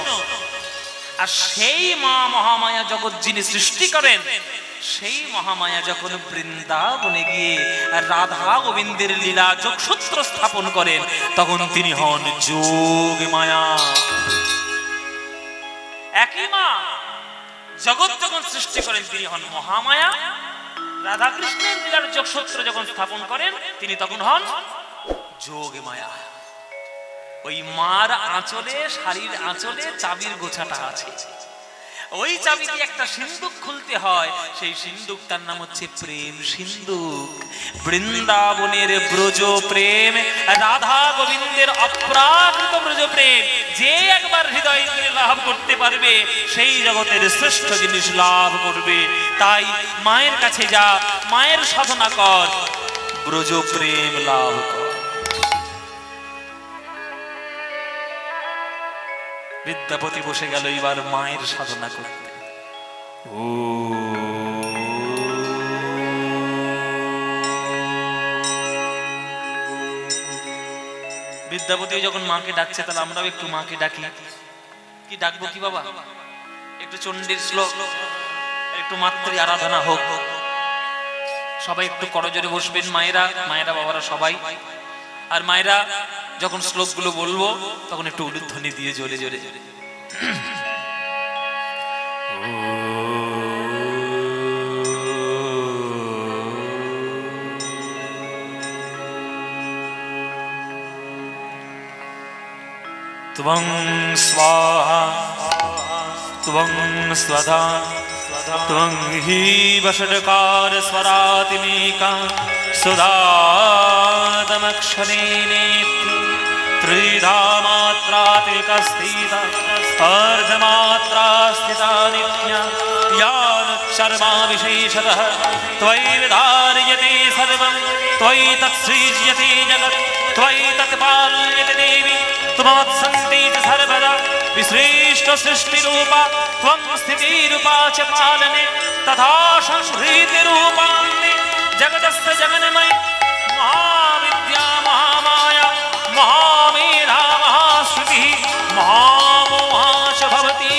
আর সেই মা মহামায়া জগৎ যিনি সৃষ্টি করেন, সেই মহামায়া যখন বৃন্দাবনে গিয়ে রাধা গোবিন্দের লীলা যোগসূত্র স্থাপন করেন, তখন তিনি হন যোগ মায়া। একই মা জগৎ যখন সৃষ্টি করেন তিনি হন মহামায়া, রাধা কৃষ্ণের লীলার যোগসূত্র যখন স্থাপন করেন তিনি তখন হন যোগ মায়া। ওই মার আঁচলে, শাড়ির আঁচলে চাবির গোছাটা আছে, ওই চাবি দিয়ে একটা সিন্ধুক খুলতে হয়, সেই সিন্ধুকটার নাম হচ্ছে প্রেম সিন্ধুক। বৃন্দাবনের ব্রজ প্রেম, রাধা গোবিন্দের অপ্রাকৃত ব্রজ প্রেম যে একবার হৃদয় করে লাভ করতে পারবে সেই জগতের শ্রেষ্ঠ জিনিস লাভ করবে। তাই মায়ের কাছে যা, মায়ের সাধনা কর, ব্রজ প্রেম লাভ কর। বিদ্যাপতি বসে গেল এবার মায়ের সাধনা করতে। বিদ্যাপতি যখন মাকে ডাকছে, তাহলে আমরাও একটু মাকে ডাকি। কি ডাকবো কি বাবা? একটু চণ্ডীর শ্লোক, একটু মাতৃ আরাধনা হোক। সবাই একটু করজোরে বসবেন, মায়েরা, মায়েরা বাবারা সবাই। আর মায়েরা যখন শ্লোকগুলো বলবো তখন একটু উলুধ্বনি দিয়ে জোরে জোরে त्वं स्वाहा त्वं स्वधा त्वं हि वषट्कार स्वरातिमेका सुधातमक्षरेणेति त्रिधा मात्रातिका स्थिता अर्धमात्रा स्थिता नित्या यानुच्चर्मा विशेषतः त्वयि विधार्यते सर्वं त्वयि तत्सृज्यते जगत् त्वयि तत्पाल्यते देवी त्वमत्सन्ति च सर्वदा विश्रेष्ठ सृष्टिरूपा त्वं स्थितिरूपा च पालने तथा संहृतिरूपान्ते जगतस्य जगन्मयि महाविद्या महामाया महामेधा महाश्रुतिः महामोहा च भवति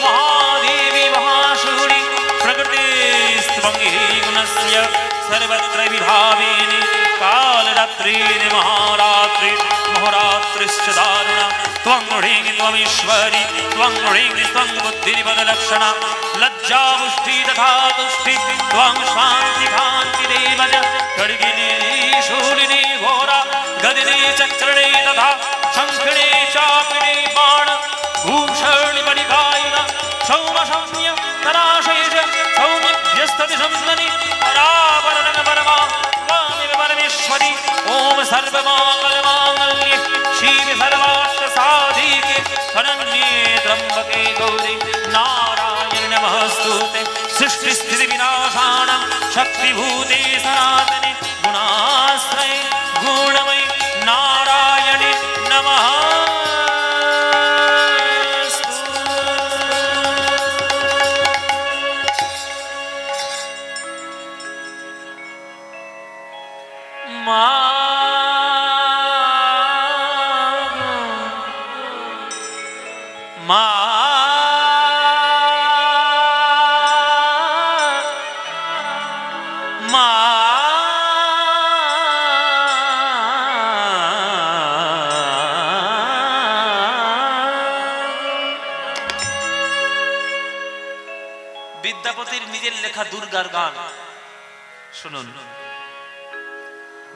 महादेवी महाशूरि प्रकृतिस्त्वं हि गुणस्य सर्वत्र विभावेनि कालरात्रिर् महारात्रि महोरात्रिश्च दारुणा त्वं ह्रीं त्वमीश्वरी त्वं ह्रीं त्वं बुद्धिर्बलक्षणा लज्जा पुष्टि तथा तुष्टि त्वं शान्ति कान्तिदेवज खड्गिनी शूलिनी घोरा गदिनी चक्रणे तथा शङ्खिणे चापिणे बाण भूषणि परिकायुना सौमशम्य तराशेष सौम्यभ्यस्तदिशंस्मनि परावरणं परमा त्वामेव परमेश्वरी ॐ सर्वमाङ्गल्ये शिवे सर्वार्थ साधिके शरण्ये त्र्यम्बके गौरी नारायण नमस्तुते सृष्टिस्थिति विनाशानां शक्तिभूते सनातने गुणाश्रये गुणमयि नारायणे नमः। বিদ্যাপতির নিজের লেখা দুর্গার গান শুনুন।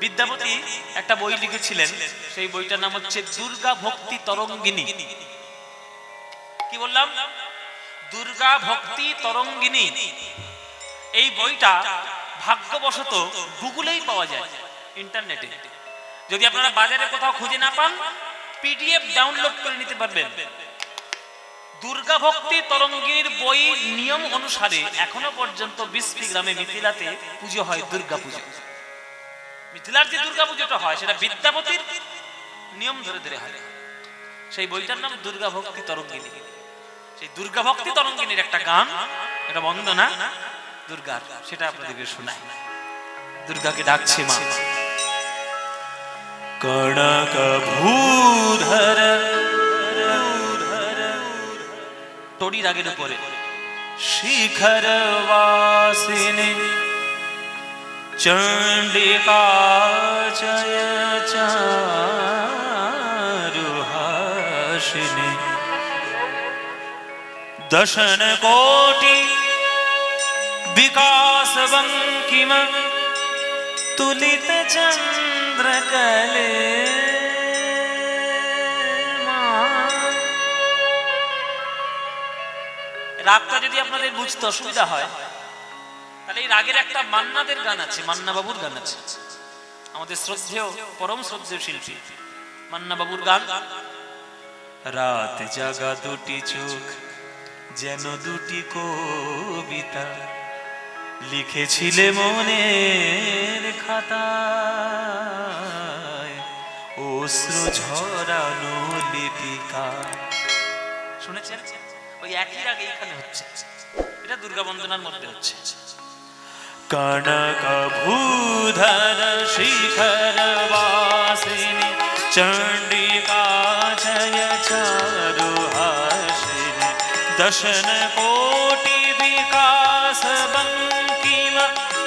বিদ্যাপতি একটা বই লিখেছিলেন, সেই বইটার নাম হচ্ছে দুর্গা ভক্তি তরঙ্গিনী। কি বললাম? দুর্গা ভক্তি তরঙ্গিনী। এই বইটা ভাগ্যবশত গুগলেই পাওয়া যায়, ইন্টারনেটে। যদি আপনারা বাজারে কোথাও খুঁজে না পান, পিডিএফ ডাউনলোড করে নিতে পারবেন। দুর্গা ভক্তি তরঙ্গিনীর বই নিয়ম অনুসারে এখনো পর্যন্ত 20 গ্রামে মিথিলাতে পুজো হয় দুর্গা পুজো। মিথিলার যে দুর্গা পুজোটা হয় সেটা বিদ্যাপতির নিয়ম ধরে ধরে হয়। সেই বইটার নাম দুর্গা ভক্তি তরঙ্গিনী। সেই দুর্গা ভক্তি তরঙ্গিনীর একটা গান, এটা বন্দনা দুর্গার, সেটা আপনাদেরকে শোনাই। দুর্গাকে ডাকছে মা। কনক ভূধর তড়ির আগের উপরে शिखरवासिनि चण्डिका जय चारुहासिनि दशन कोटि विकास बंकिम तुलित चंद्रकले রাগটা যদি আপনাদের বুঝতে অসুবিধা হয় তাহলে এই রাগের একটা মান্নাদের গান আছে, মান্না বাবুর গান আছে, আমাদের শ্রদ্ধেয় পরম শ্রদ্ধেয় শিল্পী মান্না বাবুর গান। রাত জাগা দুটি চোখ যেন দুটি কবিতা লিখেছিলে মনের খাতায় অশ্রু ঝরানো লিপিকা। শুনেছেন? ওই একই রাগ এইখানে হচ্ছে, এটা দুর্গা বন্দনার মধ্যে হচ্ছে। কনক ভূধর শিখর বাসিনী চণ্ডিকা জয় চারুহাসিনী দशन कोटि विकास बंकिम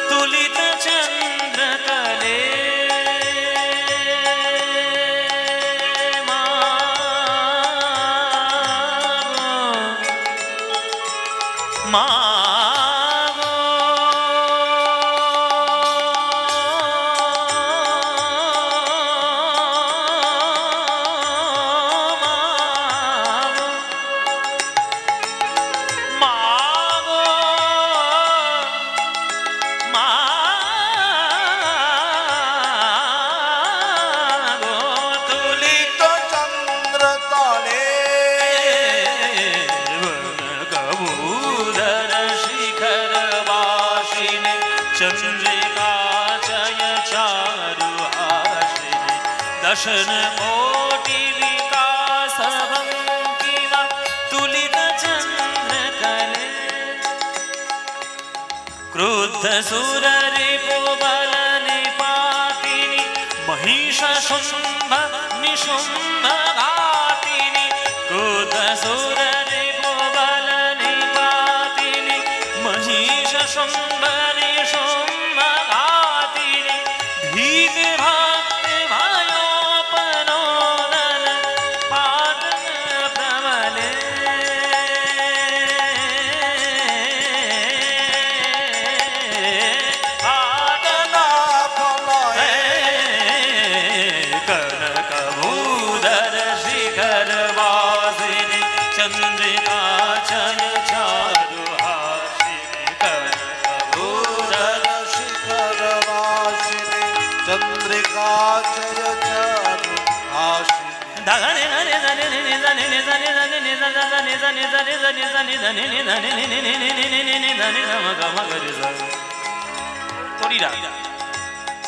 तुलित चंद्रकले दशन कोटि विकास बंकिम तुलित चंद्रकले क्रुद्ध सुर रिपु बल निपातिनी महिष शुंभ निशुंभ घातिनी क्रुद्ध सुर रिपु बल निपातिनी महिष शुंभ निशुंभ घातिनी भीत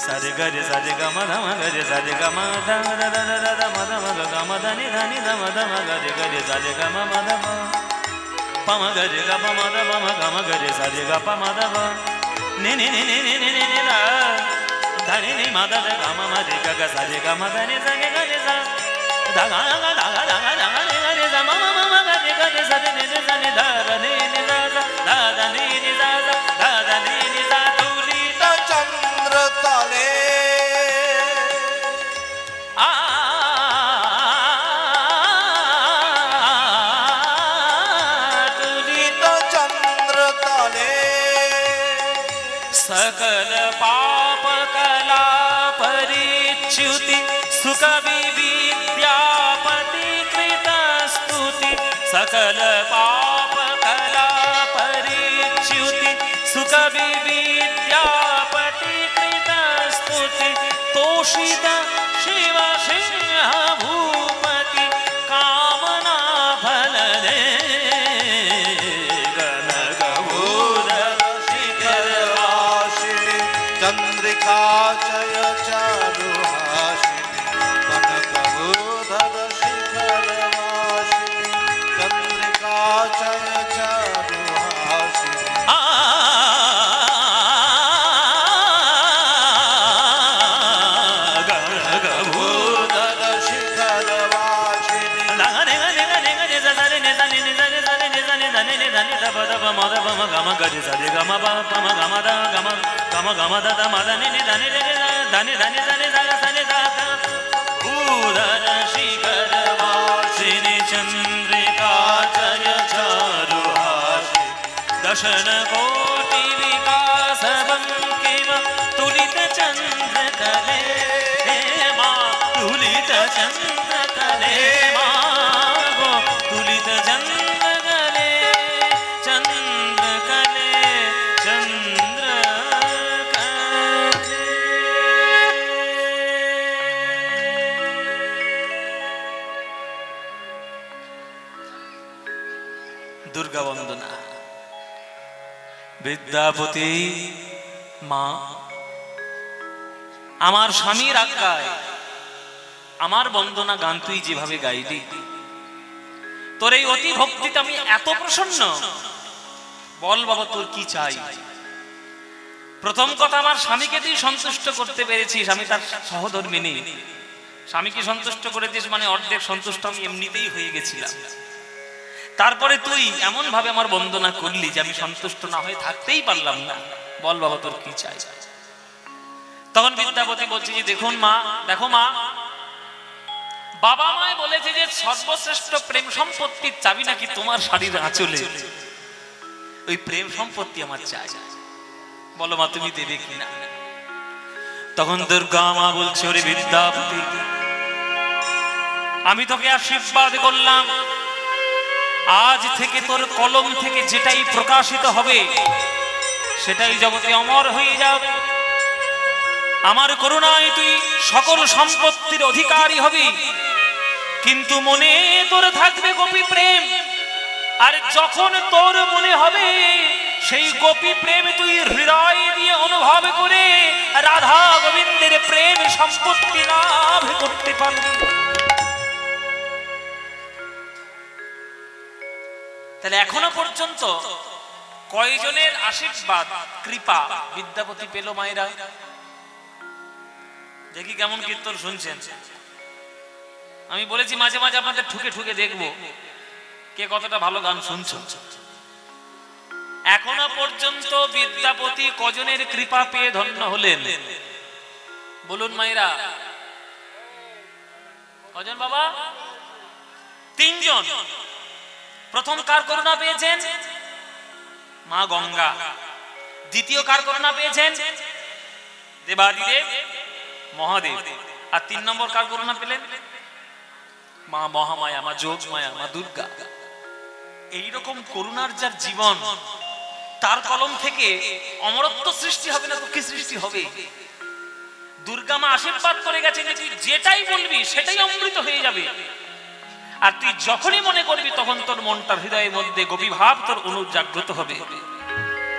सारे गरे सारे गम धम गरे सारे गम धम ध ध ध ध म धम ग गम धनि धनि धम धम गरे गरे सारे गम म ध पम गरे ग पम ध पम गम गरे सारे ग पम ध नि नि नि नि नि नि नि नि धनि नि म ध ध गम म रे ग ग सारे गम धनि धनि गरे सा ध ग ग ध ग ध ग ध ग नि गरे सा म म म गरे गरे सारे नि नि धनि ध र नि नि ध ध ध ध नि नि ध ध ध ध नि नि ध तुलित चंद्रतले तुलित चंद्रतले सकल पाप कला परिच्युति सुख विद्यापति कृत स्तुति सकल पाप कला परिच्युति सुख विद्यापति कृत स्तुति तोषित शिव सिंह भूपति कामना फल दे गनक भूधर शिखर वासिनी चंद्रिका जय चारुहासिनी कनक भूधर शिखर वासिनी चंद्रिका దని దబ దబ మద బమ గమ గరి సరి గమ బ పమ గమ ద గమ గమ గమ ద ద మద ని ని దని ని దని దని దని ద సని ద ఉదర శిఖర వాసిని చంద్రికా జయ చారుహాసి దశన కోటి వికాస బంకిమ తులిత చంద్ర తలే మా తులిత చంద్ర తలే మా గో తులిత చంద్ర కలే చంద్ర కలే చంద్ర కలే দুর্গা বন্দনা বিদ্যাপতি মা আমার স্বামীর আজ্ঞায় আমার বন্দনা গান তুই যেভাবে গাইলি তোর এই অতি ভক্তিতে আমি এত প্রসন্ন বল বাবা তোর কি চাই প্রথম কথা আমার স্বামীকে তুই সন্তুষ্ট করতে পেরেছিস আমি তার সহধর্মিনী স্বামীকে সন্তুষ্ট করেছিস মানে অর্ধেক সন্তুষ্ট আমি এমনিতেই হয়ে গেছিলাম তারপরে তুই এমন ভাবে আমার বন্দনা করলি যে আমি সন্তুষ্ট না হয়ে থাকতেই পারলাম না বল বাবা তোর কি চাই তখন বিদ্যাপতি বলছে যে দেখুন মা দেখো মা বাবা মায় বলেছে যে সর্বশ্রেষ্ঠ প্রেম সম্পত্তির চাবি নাকি তোমার শাড়ির আঁচলে ওই প্রেম সম্পত্তি আমার চাই বলো মা তুমি দেবে কিনা তখন দুর্গা মা বলছে ওরে বিদ্যাপতি আমি তোকে আশীর্বাদ করলাম আজ থেকে তোর কলম থেকে যেটাই প্রকাশিত হবে সেটাই জগতে অমর হয়ে যাবে আমার করুণায় তুই সকল সম্পত্তির অধিকারী হবি কিন্তু মনে তোর থাকবে গোপী প্রেম আর যখন তোর মনে হবে সেই গোপী প্রেম তুই হৃদয় দিয়ে অনুভব করে রাধা গোবিন্দের প্রেম সম্পত্তি লাভ করতে পারবি তাহলে এখনো পর্যন্ত কয়জনের আশীর্বাদ কৃপা বিদ্যাপতি পেল মায়েরা দেখি কেমন কীর্তন শুনছেন আমি বলেছি মাঝে মাঝে আপনাদের ঠুকে ঠুকে দেখবো কে কতটা ভালো গান শুনছো এখনো পর্যন্ত বিদ্যাপতি কজনের কৃপা পেয়ে ধন্য হলেন বলুন মায়েরা কজন বাবা তিনজন প্রথম কার করুণা পেয়েছেন মা গঙ্গা দ্বিতীয় কার করুণা পেয়েছেন দেবাদিদেব মহাদেব আর তিন নম্বর কার করুণা পেলেন মা মহামায়া মা যোগমায়া মা দুর্গা এইরকম করুণার যার জীবন তার কলম থেকে অমরত্ব সৃষ্টি হবে না তো কি সৃষ্টি হবে দুর্গা মা আশীর্বাদ করে গেছে যে তুই যেটাই বলবি সেটাই অমৃত হয়ে যাবে আর তুই যখনই মনে করবি তখন তোর মনটা হৃদয়ের মধ্যে গোপী ভাব তোর অনুজাগ্রত হবে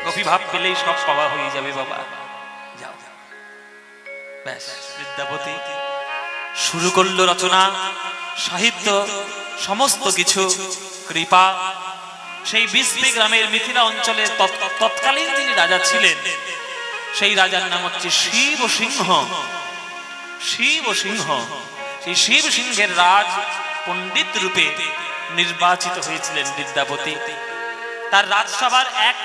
গোপী ভাব পেলেই সব পাওয়া হয়ে যাবে বাবা যাও ব্যাস বিদ্যাপতি শুরু করলো রচনা সাহিত্য সমস্ত কিছু কৃপা সেই বিসপি গ্রামের মিথিলা অঞ্চলে তৎকালীন যিনি রাজা ছিলেন সেই রাজার নাম হচ্ছে শিব সিংহ শিব সিংহ সেই শিব সিংহের রাজ পণ্ডিত রূপে নির্বাচিত হয়েছিলেন বিদ্যাপতি তার রাজসভার এক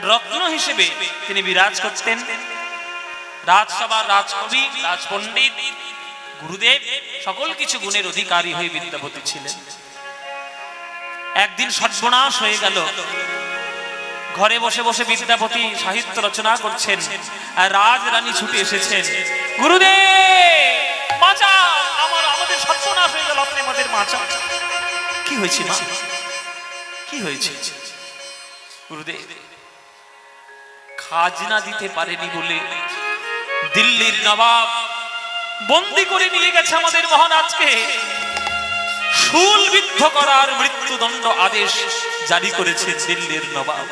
রত্ন হিসেবে তিনি বিরাজ করতেন রাজসভার রাজকবি রাজপণ্ডিত গুরুদেব সকল কিছু গুণের অধিকারী হয়ে বিদ্যাপতি ছিলেন একদিন সর্বনাশ হয়ে গেল ঘরে বসে বসে বিদ্যাপতি সাহিত্য রচনা করছেন আর রাজরানী ছুটে এসেছেন গুরুদেব বাঁচা আমাদের সর্বনাশ হয়ে গেল আপনি আমাদের বাঁচা কি হয়েছে মা কি হয়েছে গুরুদেব খাজনা দিতে পারেনি বলে দিল্লির নবাব বন্দী করে নিয়ে গেছে আমাদের মহারাজকে শুলবিদ্ধ করার মৃত্যুদণ্ড আদেশ জারি করেছে দিল্লির নবাব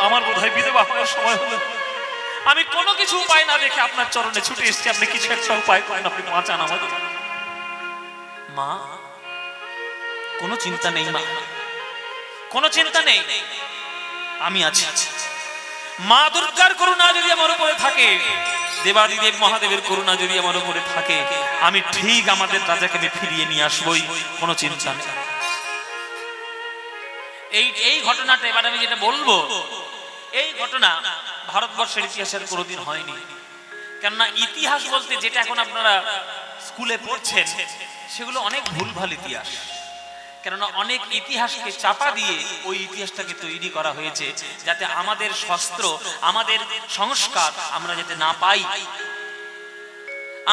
আমার বোধহয় বিধবা হওয়ার সময় হলো আমি কোনো কিছু উপায় না দেখে আপনার চরণে ছুটে এসেছি আপনি কিছু একটা উপায় করেন আপনি বাঁচান আমাদের মা কোনো চিন্তা নেই মা কোনো চিন্তা নেই আমি আছি মা দুর্গার করুণা যদি আমার উপরে থাকে দেবাদিদেব মহাদেবের করুণা যদি আমার উপরে থাকে আমি ঠিক আমাদের রাজাকে আমি ফিরিয়ে নিয়ে আসবই কোনো চিন্তা নেই এই ঘটনাটা এবার আমি যেটা বলবো, এই ঘটনা ভারতবর্ষের ইতিহাসের কোনোদিন হয়নি। কেননা ইতিহাস বলতে যেটা এখন আপনারা স্কুলে পড়ছেন সেগুলো অনেক ভুলভাল ইতিহাস। কেননা অনেক ইতিহাসকে চাপা দিয়ে ওই ইতিহাসটাকে তৈরি করা হয়েছে যাতে আমাদের শাস্ত্র, আমাদের সংস্কার আমরা যাতে না পাই।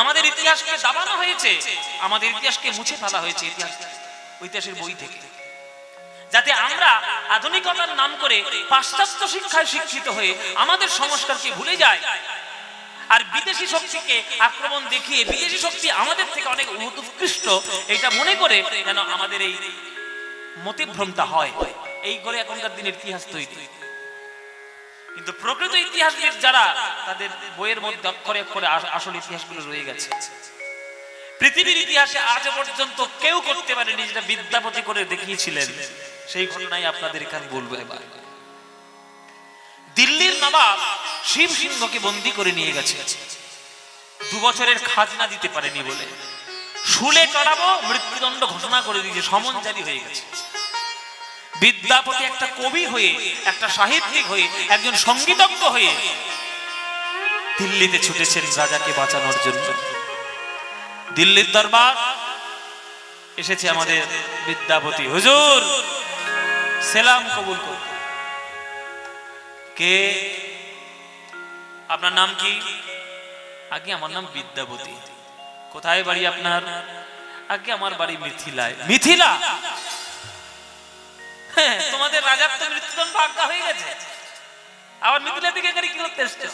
আমাদের ইতিহাসকে দাবানো হয়েছে, আমাদের ইতিহাসকে মুছে ফেলা হয়েছে ইতিহাসের বই থেকে, যাতে আমরা আধুনিকতার নাম করে পাশ্চাত্য শিক্ষায় শিক্ষিত হয়ে আমাদের সংস্কারকে ভুলে যাই, আর বিদেশি শক্তিকে আক্রমণ দেখিয়ে বিদেশি শক্তি আমাদের থেকে অনেক উৎকৃষ্ট এটা মনে করে যেন আমাদের এই মতিভ্রমটা হয়। এই করে এখনকার দিনের ইতিহাস তৈরি। কিন্তু প্রকৃত ইতিহাসবিদ যারা, তাদের বইয়ের মধ্যে অক্ষরে অক্ষরে আসল ইতিহাসগুলো রয়ে গেছে। পৃথিবীর ইতিহাসে আজ পর্যন্ত কেউ করতে পারেনি যেটা বিদ্যাপতি করে দেখিয়েছিলেন, সেই ঘটনাই আপনাদের এখানে বলবো। এবার দিল্লির নবাব শিব সিংহকে বন্দী করে নিয়ে গেছে 2 বছরের খাজনা দিতে পারেনি বলে। শুলে চড়াবো, মৃত্যুদণ্ড ঘোষণা করে দিয়েছে, সমন জারি হয়ে গেছে। বিদ্যাপতি একটা কবি হয়ে, একটা সাহিত্যিক হয়ে, একজন সঙ্গীতজ্ঞ হয়ে দিল্লিতে ছুটেছেন রাজাকে বাঁচানোর জন্য। দিল্লির দরবার এসেছে আমাদের বিদ্যাপতি, হুজুর সালাম কবুল করুন। কে? আপনার নাম কি? আগে আমার নাম বিদ্যাপতি। কোথায় বাড়ি আপনার? আগে আমার বাড়ি মিথিলায়। মিথিলা? হ্যাঁ, তোমাদের রাজার তো মৃত্যুদণ্ড আজ্ঞা হয়ে গেছে, আবার মিথিলা থেকে এখানে কি করতে এসছো?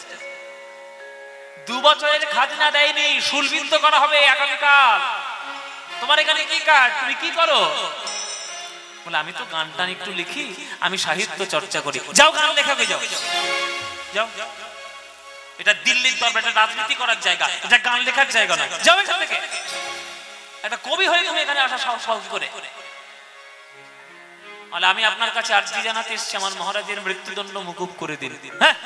2 বছরের খাজনা দেয়নি, শুলবিদ্ধ করা হবে আগামীকাল। তোমার এখানে কি কাজ? তুমি কি করো? বলে আমি তো গান টান একটু লিখি, আমি সাহিত্য চর্চা করি। যাও গান লেখাবে, যাও যাও। এটা দিল্লির দরবার, এটা রাজনীতি করার জায়গা, এটা গান লেখার জায়গা না। যাও এখান থেকে। একটা কবি হয়ে তুমি এখানে আসা সাহস করে? বলে আমি আপনার কাছে আর্জি জানাতে এসেছি, আমার মহারাজের মৃত্যুদণ্ড মুকুব করে দিন। হ্যাঁ,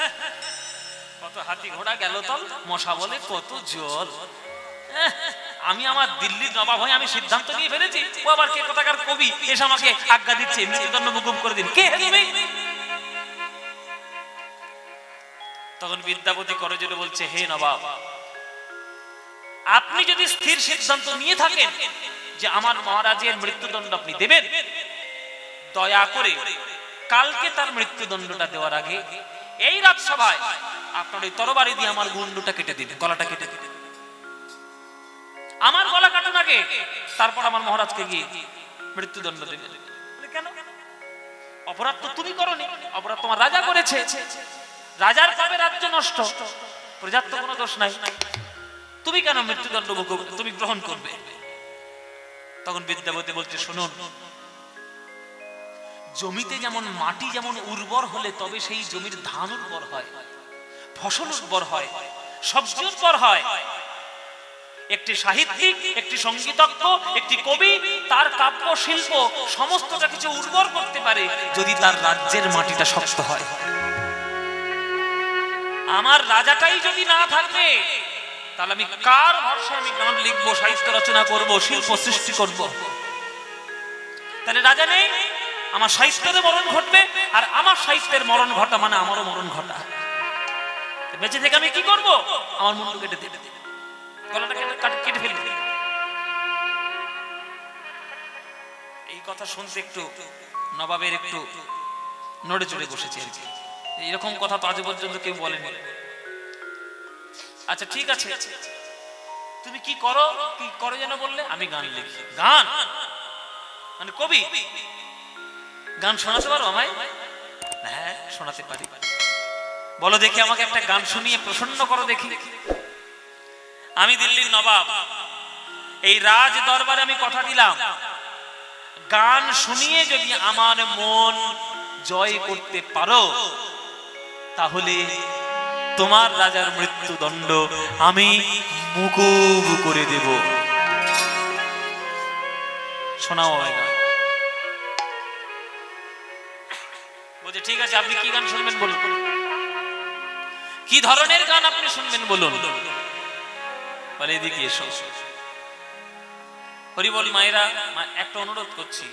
কত হাতি ঘোড়া গেল তল, মশা বলে কত জল। আমি আমার দিল্লির নবাব হয়ে আমি সিদ্ধান্ত নিয়ে ফেলেছি, ও আবার কে কোথাকার কবি এসে আমাকে আজ্ঞা দিচ্ছে মৃত্যুদণ্ড মুকুব করে দিন। কে তুমি? তখন বিদ্যাপতি করজোড়ে বলছে, হে নবাব, আপনি যদি স্থির সিদ্ধান্ত নিয়ে থাকেন যে আমার মহারাজের মৃত্যুদণ্ড আপনি দেবেন, দয়া করে কালকে তার মৃত্যুদণ্ডটা দেওয়ার আগে এই রাজসভায় আপনার ওই তরবারি দিয়ে আমার গুন্ডুটা কেটে দিন, গলাটা কেটে দিন। আমার গলা কাটুন আগে, তারপর আমার মহারাজকে গিয়ে মৃত্যুদণ্ড দেবেন। কেন? অপরাধ তো তুমি করনি, অপরাধ তোমার রাজা করেছে। রাজার পাবে রাজ্য নষ্ট, প্রজার তো কোনো দোষ নাই। তুমি কেন মৃত্যুদণ্ড তুমি গ্রহণ করবে? তখন বিদ্যাপতি বলছে, শুনুন, জমিতে যেমন মাটি যেমন উর্বর হলে তবে সেই জমির ধান উর্বর হয়, ফসল উর্বর হয়, সবজি উর্বর হয়। একটি সাহিত্যিক, একটি সঙ্গীতজ্ঞ, একটি কবি তার কাব্য শিল্প সমস্তটা কিছু উর্বর করতে পারে যদি তার রাজ্যের মাটিটা শক্ত হয়। আমার রাজাটাই যদি না থাকবে, তাহলে আমি কার ভরসায় আমি গান লিখবো, সাহিত্য রচনা করব, শিল্প সৃষ্টি করব? তাহলে রাজা নেই, আমার সাহিত্যের মরণ ঘটবে, আর আমার সাহিত্যের মরণ ঘটা মানে আমারও মরণ ঘটা। বেঁচে থেকে আমি কি করব? আমার মুন্ডু কেটে দেবে, গলাটা কেটে ফেলবে। এই কথা শুনতে একটু নবাবের একটু নড়ে চড়ে বসেছে আর কি। এরকম কথা তো আজ পর্যন্ত কেউ বলেনি। আচ্ছা ঠিক আছে, তুমি কি করো? কি করো যেন বললে? আমি গান লিখি। গান মানে কবি? গান শোনাতে পারো আমায়? হ্যাঁ, শোনাতে পারি। বলো দেখি, আমাকে একটা গান শুনিয়ে প্রসন্ন করো দেখি। আমি দিল্লির নবাব, এই রাজ দরবারে আমি কথা দিলাম, গান শুনিয়ে যদি আমার মন জয় করতে পারো, তাহলে তোমার রাজার মৃত্যুদণ্ড আমি মুকুব করে দেব। শোনাও আমায় গান। বলছে ঠিক আছে, আপনি কি গান শুনবেন বলুন, কি ধরনের গান আপনি শুনবেন বলুন। বলে এদিকে এসো। হরিবল মায়েরা, একটা অনুরোধ করছি,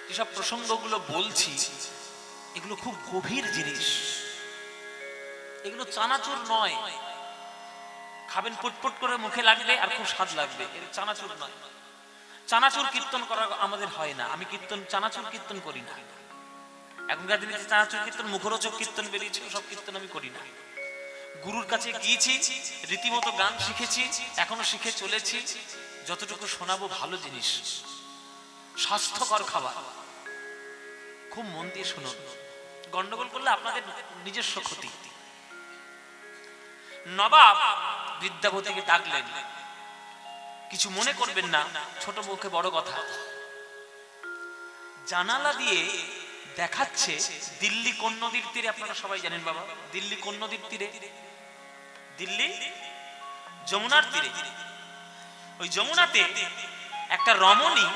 যেসব প্রসঙ্গগুলো বলছি এগুলো খুব গভীর জিনিস, এগুলো চানাচুর নয়। খাবেন পুটপুট করে মুখে লাগবে আর খুব স্বাদ লাগবে, এর চানাচুর নয়। চানাচুর কীর্তন করা আমাদের হয় না, আমি চানাচুর কীর্তন করি না। এখনকার দিনে যে চানাচুর কীর্তন, মুখরোচক কীর্তন বেরিয়েছে, সব কীর্তন আমি করি না। গুরুর কাছে গিয়েছি, রীতিমতো গান শিখেছি, এখনো শিখে চলেছি। যতটুকু শোনাবো ভালো জিনিস, স্বাস্থ্যকর খাবার, খুব মন দিয়ে শুনুন। গন্ডগোল করলে আপনাদের নিজস্ব ক্ষতি। নবাব বিদ্যাপতিকে ডাকলেন, কিছু মনে করবেন না, ছোট মুখে বড় কথা। জানালা দিয়ে দেখাচ্ছে দিল্লি কোন নদীর তীরে, আপনারা সবাই জানেন বাবা, দিল্লি কোন নদীর তীরে? দিল্লি যমুনার তীরে। ওই যমুনাতে একটা রমণী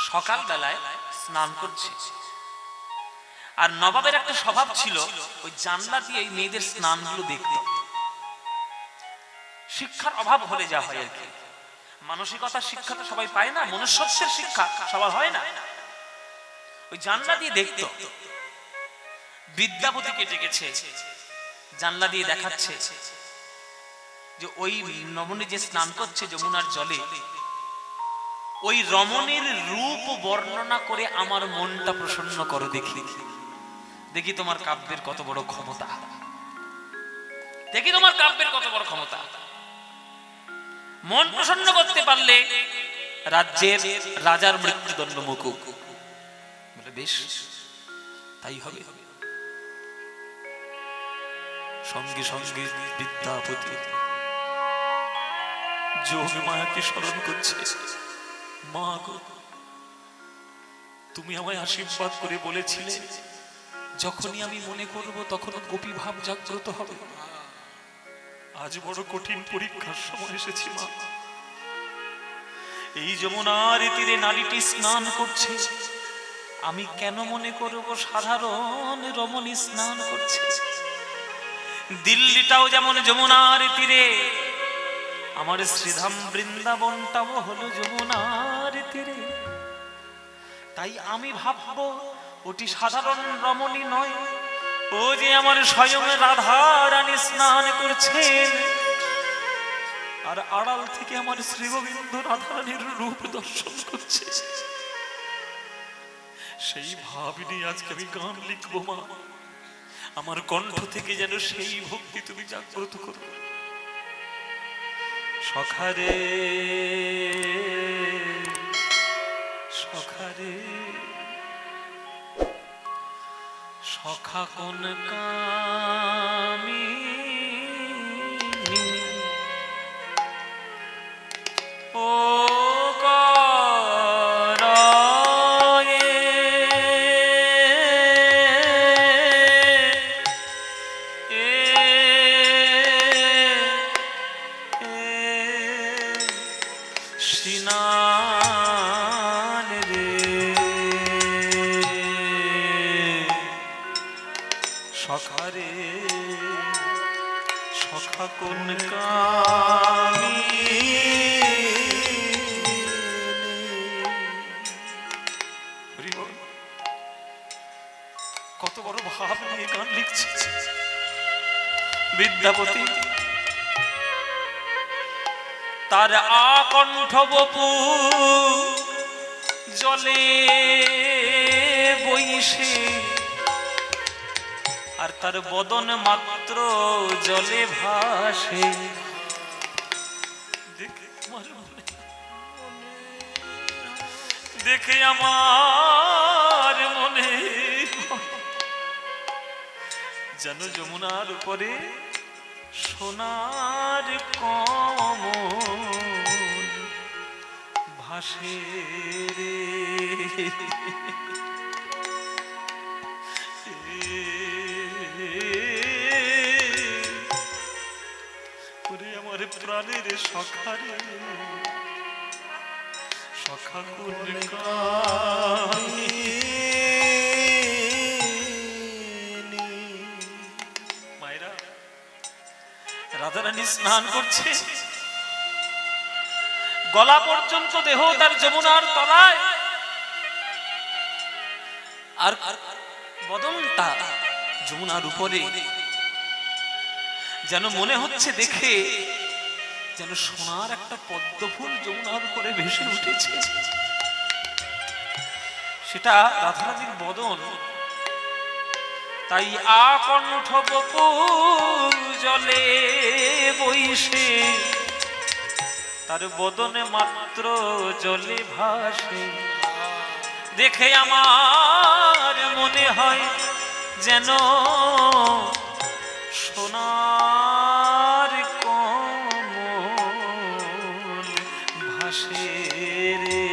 সকাল বেলায় স্নান করছে। আর নবাবের একটা স্বভাব ছিল, ওই জানলা দিয়ে এই মেয়েদের স্নানগুলো দেখত। শিক্ষার অভাব হলে যা হয় আর কি, মানসিকতার শিক্ষা তো সবাই পায় না, মনুষ্যত্বের শিক্ষা সবার হয় না। ওই জানলা দিয়ে দেখত। বিদ্যাপতিকে ডেকেছে, জানলা দিয়ে দেখাচ্ছে যে ওই রমণী যে স্নান করছে যমুনার জলে, ওই রমণীর রূপ বর্ণনা করে আমার মনটা প্রসন্ন করো দেখি। দেখি তোমার কাব্যের কত বড় ক্ষমতা, দেখি তোমার কাব্যের কত বড় ক্ষমতা। মন প্রসন্ন করতে পারলে রাজ্যের রাজার মৃত্যুদণ্ড মুকুব। বলে বেশ, তাই হবে। সঙ্গে সঙ্গে বিদ্যাপতি যোগী মায়াকে স্মরণ করছে, মা গো, তুমি আমায় আশীর্বাদ করে বলেছিলে যখনই আমি মনে করব তখন গোপী ভাব জাগ্রত হবে। আজ বড় কঠিন পরীক্ষার সময় এসেছি মা। এই যমুনার তীরে নারীটি স্নান করছে, আমি কেন মনে করব সাধারণ রমণী স্নান করছে? দিল্লিটাও যেমন যমুনার তীরে, আমার শ্রীধাম বৃন্দাবনটাও হলো যমুনার তীরে। তাই আমি ভাববো ওটি সাধারণ রমণী নয়, ও যে আমার স্বয়ং রাধা রানী স্নান করছেন, আর আড়াল থেকে আমার শ্রী গোবিন্দ রাধা রানীর রূপ দর্শন করছে। সেই ভাব নিয়ে আজকে আমি গান লিখবো মা, আমার কণ্ঠ থেকে যেন সেই ভক্তি তুমি জাগ্রত করো। সখারে সখারে সখা কোন কামিনী, ও সখারে সখা কোন কামিনী। কত বড় ভাব নিয়ে গান লিখছে বিদ্যাপতি। তার আকণ্ঠ বপু জলে বইসে, আর তার বদন মাত্র জলে ভাসে। দেখে আমার মনে যেন যমুনার উপরে সোনার কমল ভাসে রে। আমার প্রাণের সখারে সখা কোন মায়েরা, রাধারানী স্নান করছে, গলা পর্যন্ত দেহ তার যমুনার তলায়। আর বদনটা যমুনার উপরে, যেন মনে হচ্ছে দেখে যেন সোনার একটা পদ্ম ফুল যমুনার উপরে ভেসে উঠেছে। সেটা রাধারানীর বদন। তাই আকণ্ঠ বপু জলে বইসে, তার বদনে মাত্র জলে ভাসে। দেখে আমার মনে হয় যেন সোনার কমল ভাসে রে।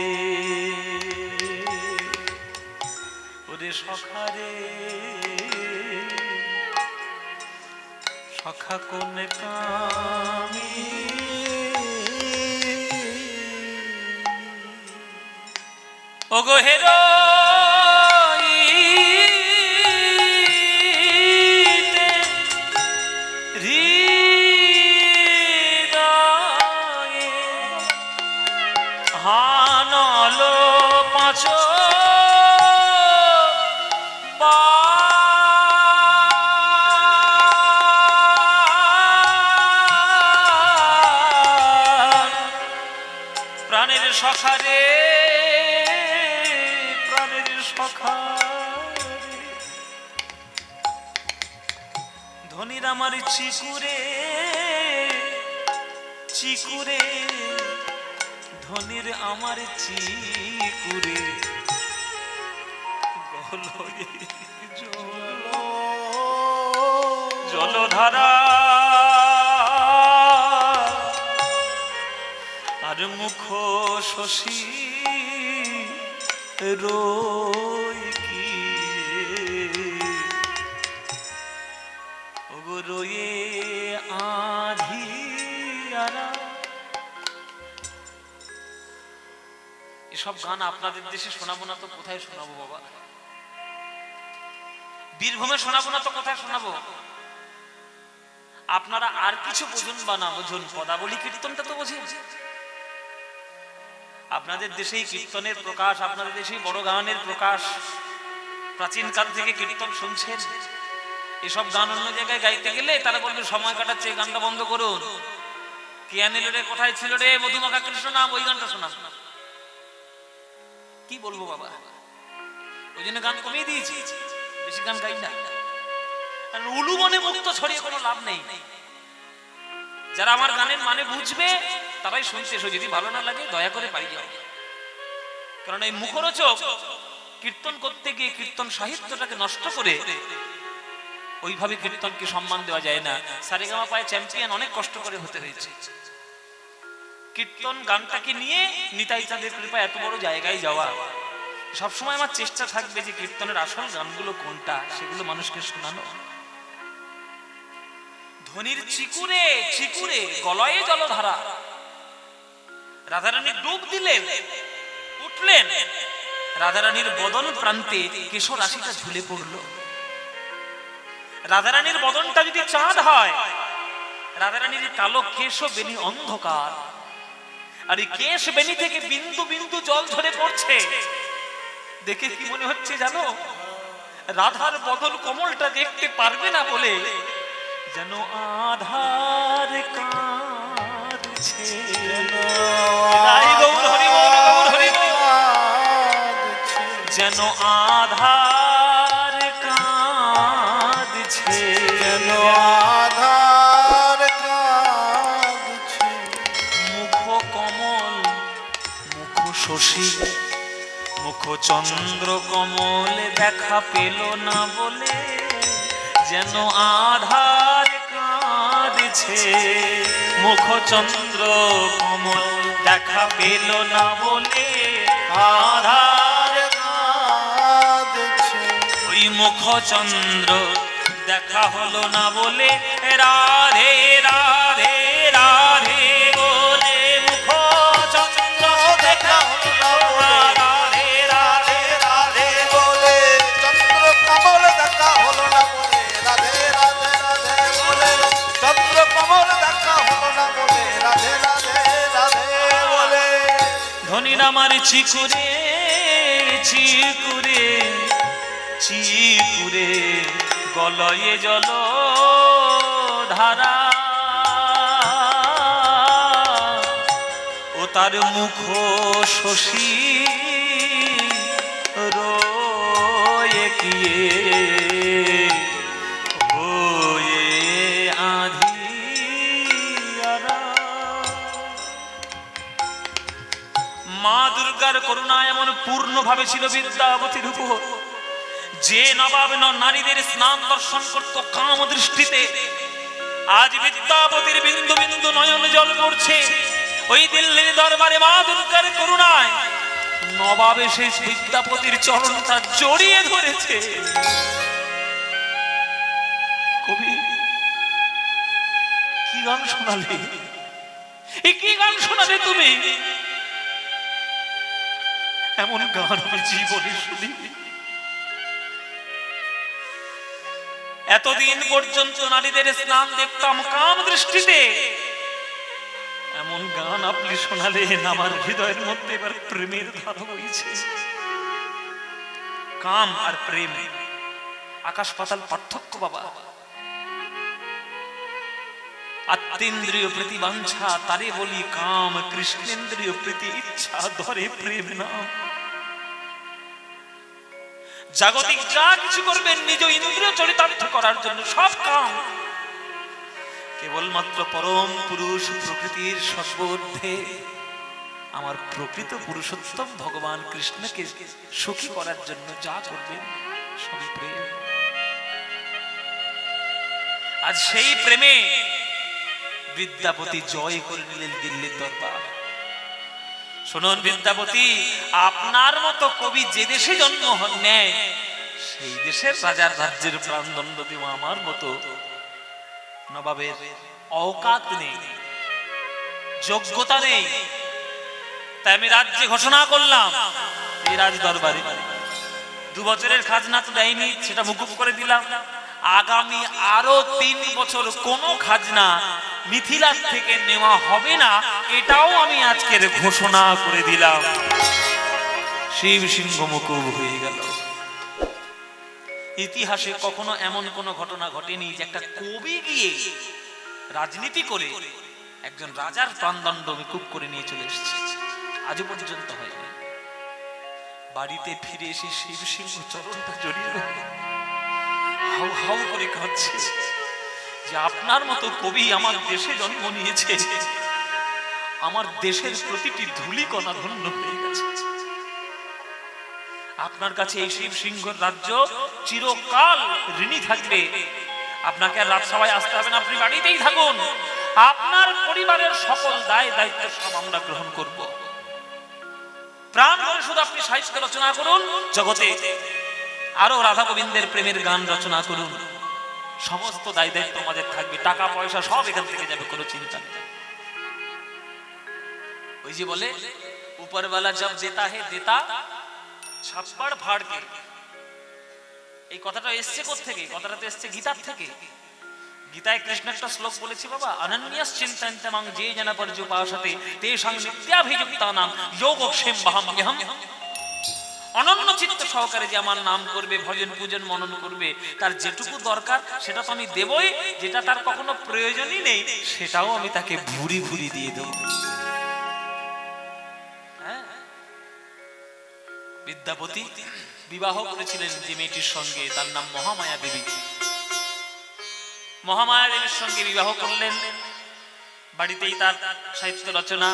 ওরে সখারে সখা কোন কামি, ওগো হেরো হানলো পাঁচ প্রাণের সখারে, প্রাণের সখা ধনির আমার চিকুরে, চিকুরে ধনির আমার চিকুরে গলয়ে জলধারা আর মুখ শশী রই কি ওগো রয়ে আধিয়ারা। এসব গান আপনাদের দেশে শোনাবো না তো কোথায় শোনাবো বাবা? বীরভূমে শোনাবো না তো কোথায় শোনাবো? আপনারা আর কিছু বুঝুন বা না বুঝুন, পদাবলী কীর্তনটা তো বোঝেন। আপনাদের দেশেই কীর্তনের প্রকাশ, আপনাদের দেশেই বড় গানের প্রকাশ। প্রাচীন কাল থেকে কীর্তন শুনছেন। এসব গান অন্য জায়গায় গাইতে গেলে তারা বলবে সময় কাটাচ্ছে, গানটা বন্ধ করুন। কে আনিল রে, কোথায় ছিল রে, মধুমাখা কৃষ্ণ নাম, ওই গানটা শোনা। কি বলবো বাবা, ওই জন্য গান কমিয়ে দিয়েছি, বেশি গান গাই না। উলু মনে মুক্ত ছড়িয়ে কোনো লাভ নেই। যারা আমার গানের মানে বুঝবে তারাই শুনতে এসো, যদি ভালো না লাগে দয়া করে বাড়ি যাও। কারণ এই মুখরোচক কীর্তন করতে গিয়ে কীর্তন সাহিত্যটাকে নষ্ট করে ওইভাবে কীর্তনকে সম্মান দেওয়া যায় না। সারেগামা পায় চ্যাম্পিয়ন অনেক কষ্ট করে হতে হয়েছে। কীর্তন গানটাকে নিয়ে নিতাই চাঁদের কৃপায় এত বড় জায়গায় যাওয়া। সবসময় আমার চেষ্টা থাকবে যে কীর্তনের আসল গানগুলো কোনটা সেগুলো মানুষকে শোনানো। ধনির চিকুরে, চিকুরে গলয়ে জলধারা। রাধারানী ডুব দিলেন, উঠলেন, রাধারানীর বদন প্রান্তে কেশর রাশিটা ঝুলে পড়ল। রাধারানীর বদনটা যদি চাঁদ হয়, রাধারানীর কালো কেশ বেনি অন্ধকার, আর এই কেশ বেনি থেকে বিন্দু বিন্দু জল ঝরে পড়ছে। দেখে কি মনে হচ্ছে জানো? রাধার বদন কমলটা দেখতে পারবে না বলে যেন আধার কাঁদছে। যেন আধার কাঁদছে, যেন আধার কাঁদছে। মুখ কমল, মুখ শশী, মুখ চন্দ্র কমল দেখা পেল না বলে যেন আধার কাঁদছে। মুখ চন্দ্র কমল দেখা পেল না বলে আধার কাঁদছে। ওই মুখ চন্দ্র দেখা হলো না বলে রাধে রাধে রাধে বলে মুখ চন্দ্র দেখা হলো না বলে রাধে রাধে রাধে বলে চন্দ্র কমল দেখা হলো না বলে রাধে রাধে রাধে বলে চন্দ্র কমল দেখা হলো না বলে রাধে রাধে রাধে বলে। ধনির আমার চিকুরে, চিকুরে চিকুরে গলয়ে জল ধারা ও তার মুখ শশী রয়ে কিয়ে হয়ে আঁধিয়ারা। মা দুর্গার করুণা এমন পূর্ণভাবে ছিল বিদ্যাপতির উপর, যে নবাব নারীদের স্নান দর্শন করত কাম দৃষ্টিতে, আজ বিদ্যাপতির বিন্দু বিন্দু নয়ন জল পড়ছে ওই দিল্লির দরবারে মা দুর্গার করুণায়। নবাব এসে বিদ্যাপতির চরণটা জড়িয়ে ধরেছে। কবি কি গান শোনালে, কি গান শোনালে তুমি? এমন গান আমি জীবনে শুনিনি। এতদিন পর্যন্ত নারীদের স্নান দেখতাম কাম দৃষ্টিতে, এমন গান আপনি শোনালেন আমার হৃদয়ের মধ্যে এবার প্রেমের ধারা বইছে। কাম আর প্রেম আকাশ পাতাল পার্থক্য বাবা। আত্মেন্দ্রিয় প্রীতি বাঞ্ছা তারে বলি কাম, কৃষ্ণেন্দ্রিয় প্রীতি ইচ্ছা ধরে প্রেম নাম। জাগতিক যা কিছু করবেন নিজ ইন্দ্রিয় চরিতার্থ করার জন্য সব কাম। কেবলমাত্র পরম পুরুষ প্রকৃতির সর্বঊর্ধ্বে আমার প্রকৃত পুরুষোত্তম ভগবান কৃষ্ণকে সুখী করার জন্য যা করবেন সবই প্রেম। আজ সেই প্রেমে বিদ্যাপতি জয় করে নিলেন দিল্লির দরবার। শুনুন বিদ্যাপতি, আপনার মতো কবি যে দেশে জন্ম নেয় সেই দেশের রাজার রাজ্যের প্রাণদণ্ড দিব আমার মতো নবাবের অকাত নেই, যোগ্যতা নেই। তাই আমি রাজ্যে ঘোষণা করলাম এই রাজ দরবারে 2 বছরের খাজনা তো দেয়নি, সেটা মুকুব করে দিলাম। আগামী আরো 3 বছর কোনো খাজনা মিথিলার থেকে নেওয়া হবে না, এটাও আমি আজকের ঘোষণা করে দিলাম। শিব সিংহ মুকুব হয়ে গেল। ইতিহাসে কখনো এমন কোন ঘটনা ঘটেনি যে একটা কবি গিয়ে রাজনীতি করে একজন রাজার প্রাণদণ্ড মুকুব করে নিয়ে চলে এসেছে, আজও পর্যন্ত হয়নি। বাড়িতে ফিরে এসে শিব সিংহ চরণটা জড়িয়ে হাউ হাউ করে কাঁদছে যে আপনার মতো কবি আমার দেশে জন্ম নিয়েছে, আমার দেশের প্রতিটি ধূলিকণা ধন্য হয়ে গেছে। আপনার কাছে এই শিব সিংহর রাজ্য চিরকাল ঋণী থাকবে। আপনাকে আর রাজসভায় আসতে হবে না, আপনি বাড়িতেই থাকুন। আপনার পরিবারের সকল দায় দায়িত্ব সব আমরা গ্রহণ করব। প্রাণ ভরে শুধু আপনি সাহিত্য রচনা করুন, জগতে আরো রাধা গোবিন্দের প্রেমের গান রচনা করুন, সমস্ত দায় দায়িত্ব আমাদের থাকবে। টাকা পয়সা সব এখান থেকে যাবে, কোনো চিন্তা নেই। ওই যে বলে উপরওয়ালা জব দেতা হে দেতা ছাপ্পাড় ফাড়কে, এই কথাটা এসছে কোত্থেকে? কথাটা তো এসছে গীতার থেকে। গীতায় কৃষ্ণ একটা শ্লোক বলেছে বাবা, অনন্যাস চিন্তয়ন্তমাং যে জন পর্যুপাসতে তেষাং নিত্যাভিযুক্তানাং যোগক্ষেম বহাম্যহম। অনন্য চিত্ত সহকারে যে আমার নাম করবে, ভজন পূজন মনন করবে, তার যেটুকু দরকার সেটা তো আমি দেবই, যেটা তার কখনো প্রয়োজনই নেই সেটাও আমি তাকে ভুরি ভুরি দিয়ে দেব। বিদ্যাপতি বিবাহ করেছিলেন যে মেয়েটির সঙ্গে, তার নাম মহামায়া দেবী। মহামায়া দেবীর সঙ্গে বিবাহ করলেন। বাড়িতেই তার সাহিত্য রচনা,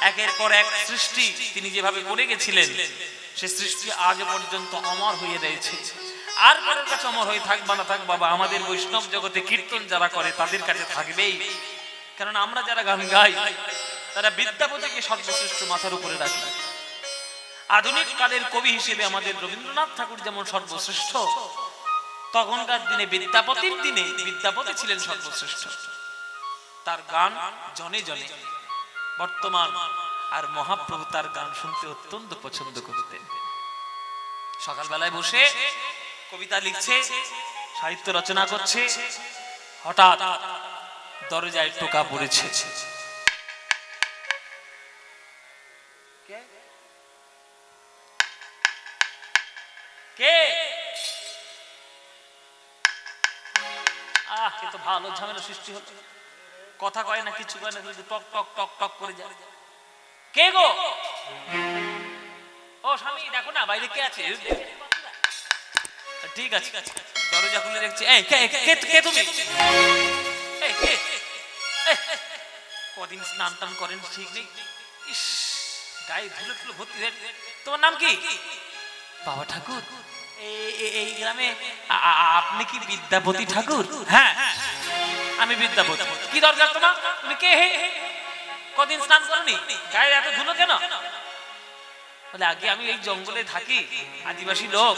একের পর এক সৃষ্টি তিনি যেভাবে করে গেছিলেন সে সৃষ্টি আজ পর্যন্ত অমর হয়ে রয়েছে। আর কারোর কাছে অমর হয়ে থাক বা না থাক বাবা, আমাদের বৈষ্ণব জগতে কীর্তন যারা করে তাদের কাছে থাকবেই। কারণ আমরা যারা গান গাই তারা বিদ্যাপতিকে সর্বশ্রেষ্ঠ মাথার উপরে রাখি। আধুনিক কালের কবি হিসেবে আমাদের রবীন্দ্রনাথ ঠাকুর যেমন সর্বশ্রেষ্ঠ, তখনকার দিনে বিদ্যাপতির দিনে বিদ্যাপতি ছিলেন সর্বশ্রেষ্ঠ। তার গান জনে জনে বর্তমান আর মহাপ্রভু তার গান শুনতে অত্যন্ত পছন্দ করতেন। সকালবেলায় বসে কবিতা লিখছে, সাহিত্য রচনা করছে, হঠাৎ দরজায় টোকা পড়েছে। কে? এ তো ভালো ঝামেলা সৃষ্টি হলো, কথা কয় না, কিছু কয় না, শুধু টক টক টক টক করে যায়। কে গো? ও স্বামী, দেখো না বাইরে কে আছে। ঠিক আছে, দরজা খুলে দেখছি। এই কে তুমি? এই কে? কদিন স্নান টান করেন ঠিক নেই, ইস গায়ে ধুলো ধুলো ভর্তি হয়ে। তোমার নাম কি? বাবা ঠাকুর। এই গ্রামে আপনি কি বিদ্যাপতি ঠাকুর? হ্যাঁ আমি বিদ্যাপতি। কি দরকার তোমার? তুমি কে হে? কদিন স্নান করনি, গায়ে এত ধুলো কেন? বলে আগে আমি এই জঙ্গলে থাকি, আদিবাসী লোক,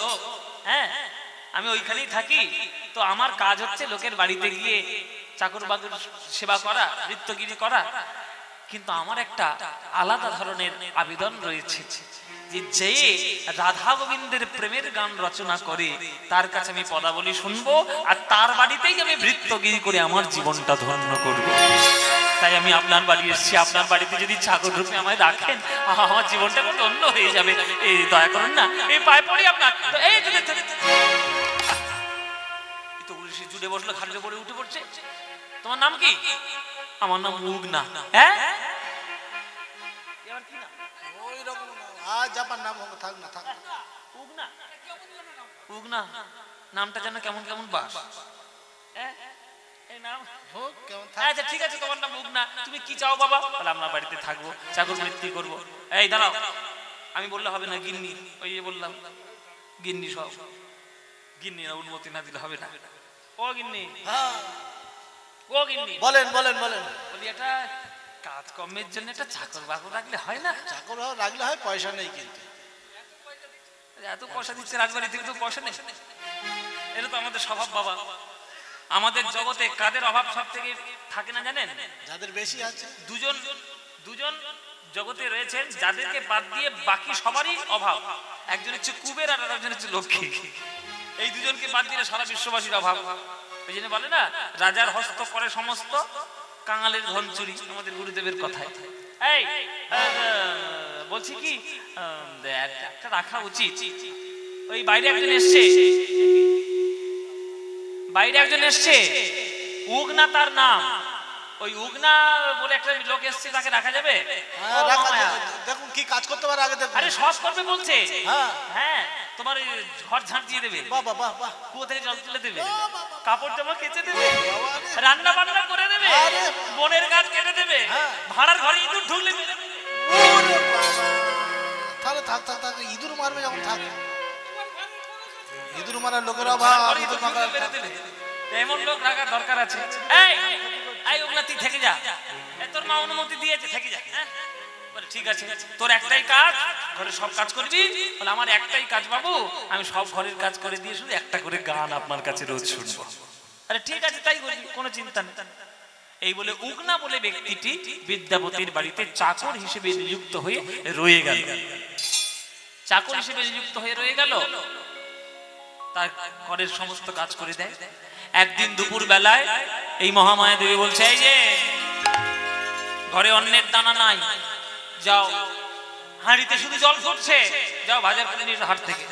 হ্যাঁ আমি ওইখানেই থাকি। তো আমার কাজ হচ্ছে লোকের বাড়িতে গিয়ে চাকর বাকর সেবা করা, নৃত্যগিরি করা। কিন্তু আমার একটা আলাদা ধরনের আবেদন রয়েছে, যে রাধা গোবিন্দের প্রেমের গান রচনা করে তার কাছে আমি পদাবলী শুনবো, আর তার বাড়িতেই আমি নৃত্যগিরি করে আমার জীবনটা ধন্য করব। তাই আমি আপনার বাড়ি এসেছি। আপনার বাড়িতে যদি চাকর রূপে আমায় রাখেন, আমার জীবনটা ধন্য হয়ে যাবে। এই দয়া করুন না, এই পায়ে পড়ি আপনার। এই তো উড়িষ্যা জুড়ে বসলো, খাটে পড়ে উঠে পড়ছে। তোমার নাম কি? আমার নাম মুগনা। হ্যাঁ উগনা নামটা যেন কেমন কেমন বাস। আচ্ছা ঠিক আছে, তোমার নাম উগনা। তুমি কি চাও বাবা? তাহলে আপনার বাড়িতে থাকবো, চাকর বৃত্তি করবো। এই দাঁড়াও, আমি বললে হবে না, গিন্নি। ওই যে বললাম গিন্নি, সব গিন্নি না, অনুমতি না দিলে হবে না। ও গিন্নি, ও গিন্নি, বলেন বলেন বলেন। বলি এটা কাজ কর্মের জন্য একটা চাকর বাকর রাখলে হয় না? চাকর রাখলে হয়, পয়সা নেই কিন্তু। এত পয়সা দিচ্ছে রাজবাড়ি থেকে, তো পয়সা নেই। এটা তো আমাদের স্বভাব বাবা। আমাদের জগতে কাদের অভাব সব থেকে থাকে না জানেন? যাদের বেশি আছে। দুজন জগতে রয়েছেন যাদেরকে বাদ দিয়ে বাকি সবারই অভাব। একজন হচ্ছে কুবের আর একজন হচ্ছে লক্ষ্মী। এই দুজনকে বাদ দিলে সারা বিশ্ববাসীর অভাব। ওই জন্য বলে না, রাজার হস্ত করে সমস্ত, কাঙালের ধন চুরি, আমাদের গুরুদেবের কথায়। এই বলছি কি, একটা রাখা উচিত। ওই বাইরে একজন এসছে, উগনা তার নাম। ওই উগনা বলে একটা লোক এসছে, তাকে রাখা যাবে? দেখুন কি কাজ করতে পারে আগে দেখুন। আরে সব করবে বলছে। হ্যাঁ হ্যাঁ, তোমার ঘর ঝাঁট দিয়ে দেবে, কুয়ো থেকে জল তুলে দেবে, কাপড় জামা কেচে দেবে, রান্না বান্না করে দেবে, বনের গাছ কেটে দেবে, ভাড়ার ঘরে ইঁদুর ঢুকলে তাহলে থাক থাক থাক, ইঁদুর মারবে যখন থাক। ইঁদুর মারার লোকের অভাব, ইঁদুর মারা এমন লোক রাখার দরকার আছে। এই ওগুলা তুই থেকে যা, তোর মা অনুমতি দিয়েছে, থেকে যা। বলে ঠিক আছে, তোর একটাই কাজ, ঘরে সব কাজ করবি। বলে আমার একটাই কাজ বাবু, আমি সব ঘরের কাজ করে দিয়ে শুধু একটা করে গান আপনার কাছে রোজ শুনবো। আরে ঠিক আছে, তাই বলি, কোনো চিন্তা নেই। এই বলে উগনা বলে ব্যক্তিটি বিদ্যাপতির বাড়িতে চাকর হিসেবে নিযুক্ত হয়ে রয়ে গেল। চাকর হিসেবে নিযুক্ত হয়ে রয়ে গেল, তার ঘরের সমস্ত কাজ করে দেয়। একদিন দুপুর বেলায় এই মহামায়া দেবী বলছে, এই যে ঘরে অন্নের দানা নাই, যাও হাঁড়িতে শুধু জল ফুটছে, যাও বাজার করে নিয়ে এসো হাট থেকে।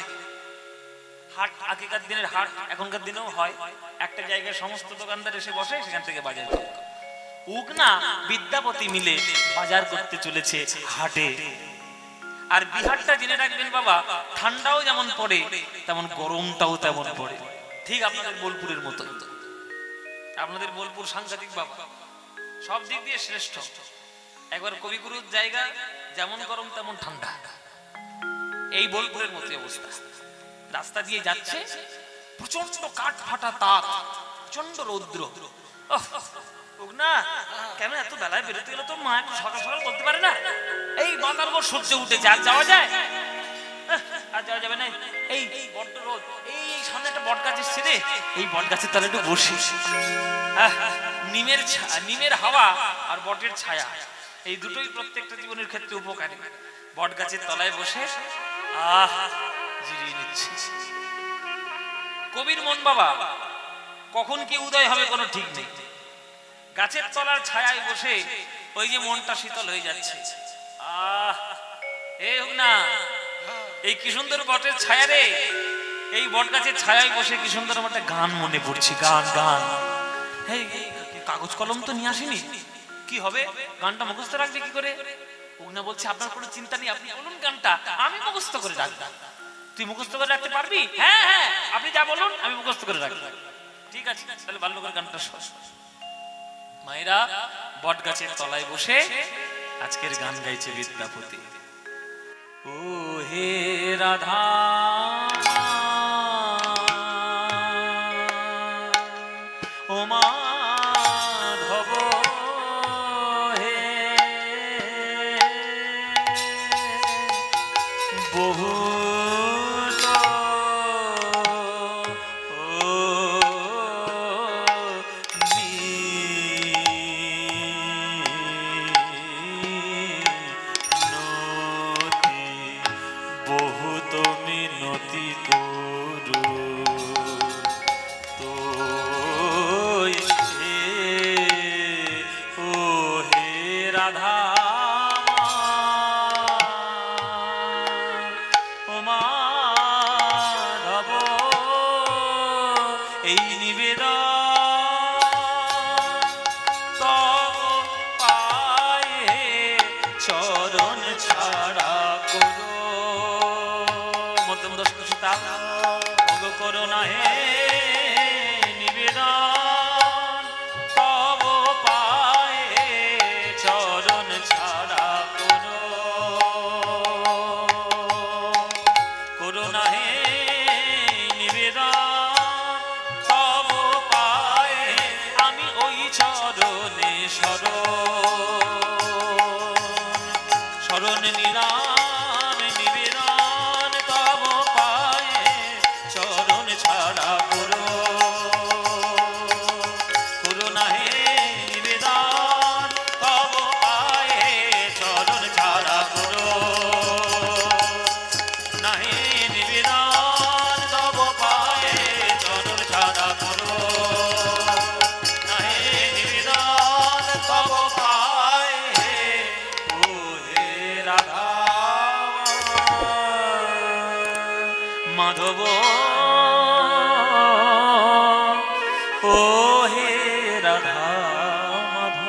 হাট আগেকার দিনের হাট এখনকার দিনেও হয়, একটা জায়গায় সমস্ত দোকানদার এসে বসে, সেখান থেকে বাজার করে। উগনা বিদ্যাপতি মিলে বাজার করতে চলেছে হাটে। আর বিহারটা জেনে রাখবেন বাবা, ঠান্ডাও যেমন পড়ে তেমন গরমটাও তেমন পড়ে, ঠিক আপনাদের বোলপুরের মতো। আপনাদের বোলপুর সাংঘাতিক বাবা, সব দিক দিয়ে শ্রেষ্ঠ। একবার কবিগুরুর জায়গা, যেমন গরম তেমন ঠান্ডা। এই বোলপুরের মতো অবস্থা। রাস্তা দিয়ে যাচ্ছে, প্রচন্ড কাঠ ফাটা তাপ, প্রচন্ড রৌদ্র। না কেন এত বেলায় বেরোতে গেলে তো মা একটু সকাল সকাল বলতে পারে না? এই বাতার উপর সূর্য উঠেছে, আর যাওয়া যায়? আর যাওয়া যাবে না, এই বড্ড রোদ। এই সামনে একটা বট গাছ এসছে রে, এই বট গাছের তলায় একটু বসি। নিমের হাওয়া আর বটের ছায়া, এই দুটোই প্রত্যেকটা জীবনের ক্ষেত্রে উপকারী। বট গাছের তলায় বসে জিরিয়ে নিচ্ছি। কবির মন বাবা, কখন কি উদয় হবে কোনো ঠিক নেই। গাছের তলার ছায়ায় বসে ওই যে মনটা শীতল হয়ে যাচ্ছে। না এই কি সুন্দর বটের ছায়া রে, এই বট গাছের ছায়ায় বসে কি সুন্দর আমার একটা গান মনে পড়ছে। গান গান এই কাগজ কলম তো নিয়ে আসিনি, কি হবে? গানটা মুখস্থ রাখবে কি করে? উগনা বলছে আপনার কোনো চিন্তা নেই, আপনি বলুন গানটা, আমি মুখস্থ করে রাখবো। তুই মুখস্থ করে রাখতে পারবি? হ্যাঁ হ্যাঁ, আপনি যা বলুন আমি মুখস্থ করে রাখবো। ঠিক আছে, তাহলে বাল্যকের গানটা শোন। মায়েরা বট গাছের তলায় বসে আজকের গান গাইছে বিদ্যাপতি। ও হে রাধা ও মাধব হে বহু মাধব ও হে রাধা মাধব।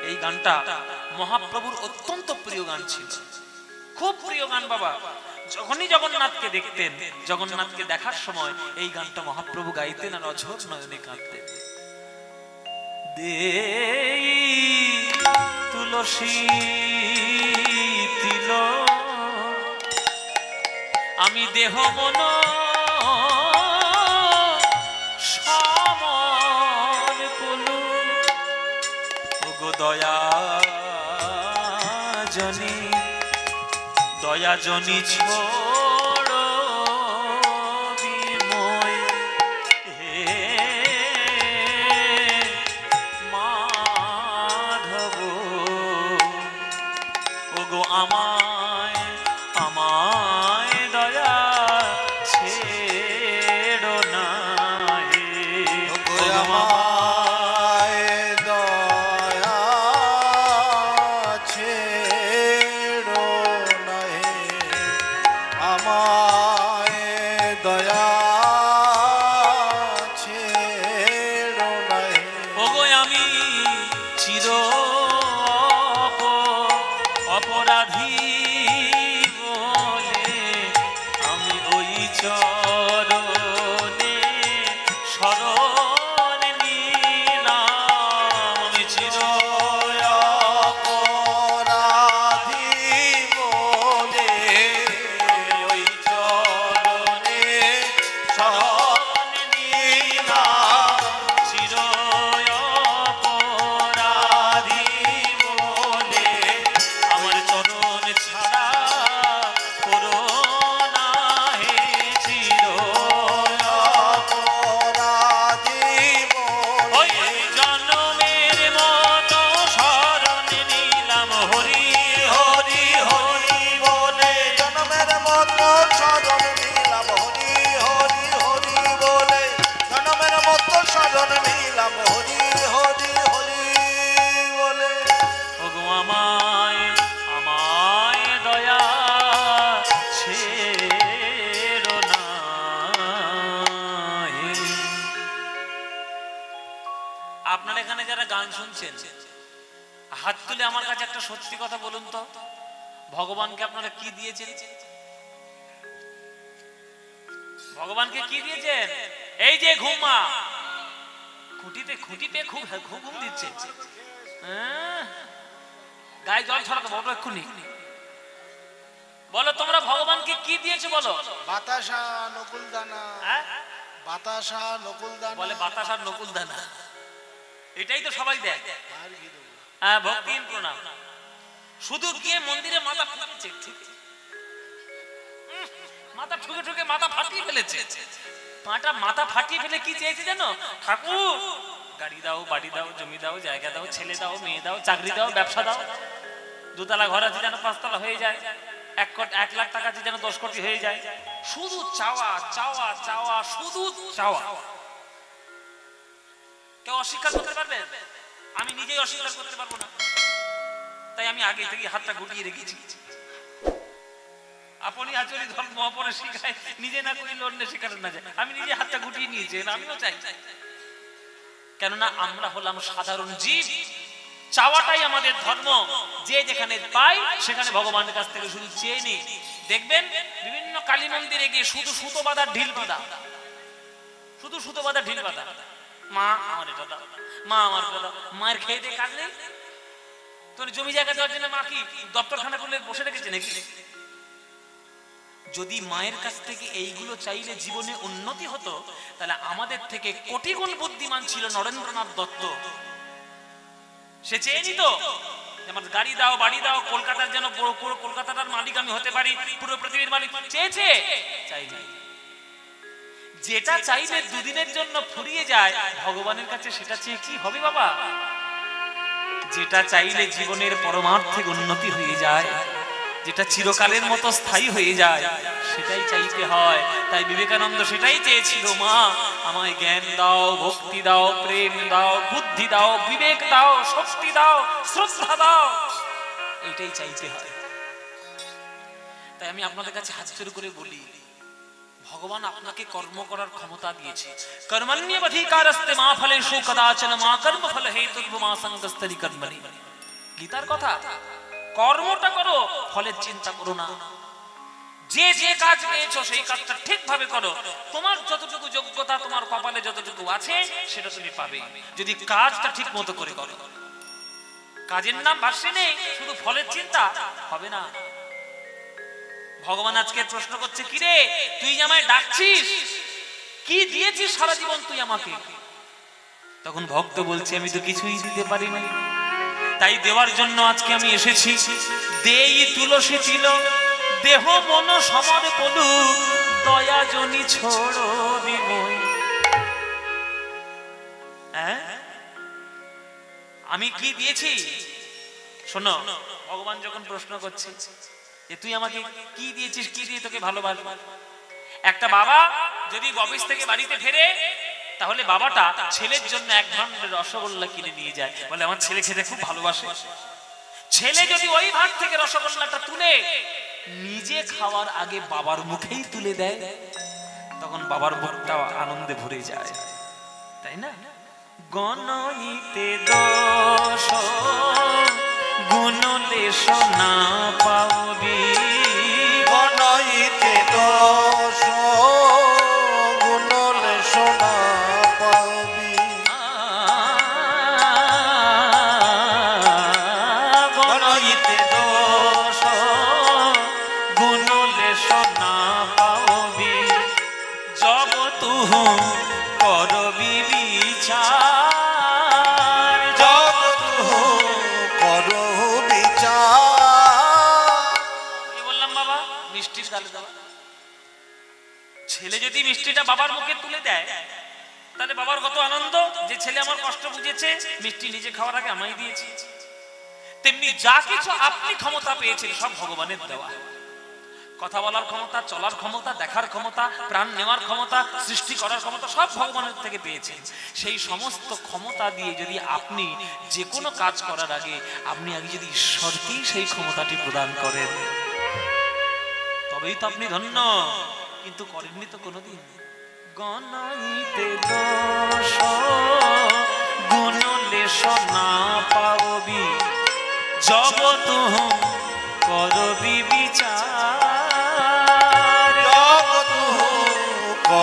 এই গানটা মহাপ্রভুর অত্যন্ত প্রিয় গান ছিল, খুব প্রিয় গান বাবা। যখনই জগন্নাথকে দেখতেন, জগন্নাথকে দেখার সময় এই গানটা মহাপ্রভু গাইতেন আর অঝোর নয়নে কাঁদতেন। দেই তুলসী তিল আমি দেহ মন সমন পলু ওগো দয়া জনি ছোড় বিময় হে মাধব ওগো আমায় আমায় দয়া ছেড়ো না হে ওগো আমায় দয়া ছেড়ো না হে আমায় দয়া ছেড়ো না হে ওগো আমি চির অপরাধী বলে আমি ওই চরণে শরণ নিলাম। আমি চির অপরাধী বলে আমি ওই চরণে শরণ নিলাম। চির অপরাধী বলে আমার চরণ ছাড়া করো না হে চির অপরাধী ওই বলে জন্মের মতো শরণ নিলাম হরি হরি হরি বলে জন্মের মতো শরণ নিলাম হরি হরি হরি গান শুনছেন, হাত তুলে আমার কাছে একটা সত্যি কথা বলুন তো, ভগবানকে আপনারা কি দিয়েছেন? ভগবানকে কি দিয়েছেন? এই যে ঘুমা খুঁটিতে খুঁটি পেয়ে খুব ঘুম দিচ্ছে, গায়ে জল ছড়াতো বলো এক্ষুনি। বলো তোমরা ভগবানকে কি দিয়েছো বলো? বাতাসা নকুল দানা। বাতাসা নকুল দানা। বলে বাতাসার নকুল দানা, এটাই তো সবাই দেয়। হ্যাঁ, ভক্তিহীন প্রণাম। শুধু গিয়ে মন্দিরে মাথা ঠুকেছে, মাথা ঠুকে ঠুকে মাথা ফাটিয়ে ফেলেছে। পাটা মাথা ফাটিয়ে ফেলে কি চেয়েছে জানো? ঠাকুর গাড়ি দাও, বাড়ি দাও, জমি দাও, জায়গা দাও, ছেলে দাও, মেয়ে দাও, চাকরি দাও, ব্যবসা দাও। দুতলা ঘর আছে যেন 5 তলা হয়ে যায়, 1 লাখ টাকা আছে যেন 10 কোটি হয়ে যায়। শুধু চাওয়া চাওয়া চাওয়া, শুধু চাওয়া। কেউ অস্বীকার করতে পারবে? আমি নিজেই অস্বীকার করতে পারবো না, তাই আমি আগে থেকে হাতটা গুটিয়ে রেখেছি। আপনি আচরি ধর্ম অপরে শিখায়, নিজে না করিলে অন্য শিখাতে না যায়। আমি নিজে হাতটা গুটিয়ে নিয়েছি, আমিও চাই। কেননা আমরা হলাম সাধারণ জীব, চাওয়াটাই আমাদের ধর্ম। যে যেখানে পাই সেখানে ভগবানের কাছ থেকে শুধু চেয়ে নিই। দেখবেন বিভিন্ন কালী মন্দিরে গিয়ে শুধু সুতো বাঁধা ঢিল বাঁধা, শুধু সুতো বাঁধা ঢিল বাঁধা। মা আমার এটা দাও, মা আমার এটা দাও। মায়ের খেয়ে দিয়ে কাজ নেই? তোর জমি জায়গা দেওয়ার জন্য মা কি দপ্তরখানা খুলে বসে রেখেছে নাকি? যদি মায়ের কাছ থেকে এইগুলো চাইলে জীবনে উন্নতি হতো, তাহলে আমাদের থেকে কোটি গুণ বুদ্ধিমান ছিল নরেন্দ্রনাথ দত্ত। সে চেয়ে নিত আমার গাড়ি দাও, বাড়ি দাও, কলকাতার যেন পুরো কলকাতার মালিক আমি হতে পারি, পুরো পৃথিবীর মালিক। চেয়েছে? চাইনি। যেটা চাইলে দুদিনের জন্য ফুরিয়ে যায়, ভগবানের কাছে সেটা চেয়ে কি হবে বাবা? যেটা চাইলে জীবনের পরমার্থিক উন্নতি হয়ে যায়, যেটা চিরকালের মতো স্থায়ী হয়ে যায়, সেটাই চাইতে হয়। তাই বিবেকানন্দ সেটাই চেয়েছিল, মা আমায় জ্ঞান দাও, ভক্তি দাও, প্রেম দাও, বুদ্ধি দাও, বিবেক দাও, শক্তি দাও, শ্রদ্ধা দাও, এটাই চাইতে হয়। তাই আমি আপনাদের কাছে হাত জোড় করে বলি, ভগবান আপনাকে কর্ম করার ক্ষমতা দিয়েছে। কর্মণ্যেবাধিকারস্তে মা ফলেষু কদাচন মা কর্ম ফল হেতুর্ভ মা সঙ্গস্তরি কর্মণি। গীতার কথা। কর্মটা করো, ফলের চিন্তা করো না। যে যে কাজ পেয়েছো সেই কাজটা ঠিকভাবে করো। তোমার যতটুকু যোগ্যতা, তোমার কপালে যতটুকু আছে সেটা তুমি পাবে, যদি কাজটা ঠিক মতো করে করো। কাজের নাম ভাষ্যে নেই, শুধু ফলের চিন্তা হবে না। ভগবান আজকে প্রশ্ন করছে, কি রে তুই আমায় ডাকছিস, কি দিয়েছিস সারা জীবন তুই আমাকে? তখন ভক্ত বলছে, আমি তো কিছুই দিতে পারিনি, তাই দেওয়ার জন্য আজকে আমি এসেছি। দেই তুলসী তিল দেহ মন সমর পলু, দয়া জনি ছোড়ো বিময়। আমি কি দিয়েছি? শোনো, ভগবান যখন প্রশ্ন করছে যে তুই আমাকে কি দিয়েছিস, কি দিয়ে তোকে ভালোবাসবো। একটা বাবা যদি অফিস থেকে বাড়িতে ফেরে, তাহলে বাবাটা ছেলের জন্য 1 ভান্ডার রসগোল্লা কিনে নিয়ে যায়, বলে আমার ছেলে খেতে খুব ভালোবাসে। ছেলে যদি ওই ভাগ থেকে রসগোল্লাটা তুলে নিজে খাওয়ার আগে বাবার মুখেই তুলে দেয়, তখন বাবার মুখটা আনন্দে ভরে যায়, তাই না? গণইতে দোষ গুণলেশ না পাবি, গণইতে দোষ গুণলেশ না পাবি, গণইতে দোষ গুণলেশ না পাবি, জব তুহু করবি বিচার, জব তুহু করো বিচার। কি বললাম বাবা? মিষ্টির গালে দেওয়া। ছেলে যদি মিষ্টিটা বাবার মুখে তুলে দেয়, তাহলে বাবার কত আনন্দ যে ছেলে আমার কষ্ট বুঝেছে, মিষ্টি নিজে খাওয়ার আগে আমায় দিয়েছে। তেমনি যা কিছু আপনি ক্ষমতা পেয়েছেন সব ভগবানের দেওয়া। কথা বলার ক্ষমতা, চলার ক্ষমতা, দেখার ক্ষমতা, প্রাণ নেওয়ার ক্ষমতা, সৃষ্টি করার ক্ষমতা সব ভগবানের থেকে পেয়েছেন। সেই সমস্ত ক্ষমতা দিয়ে যদি আপনি যে কোনো কাজ করার আগে আপনি আগে যদি ঈশ্বরকেই সেই ক্ষমতাটি প্রদান করেন, তবেই তো আপনি ধন্য। কিন্তু করেননি তো কোনোদিন। গণইতে দোষ গুণলেশ না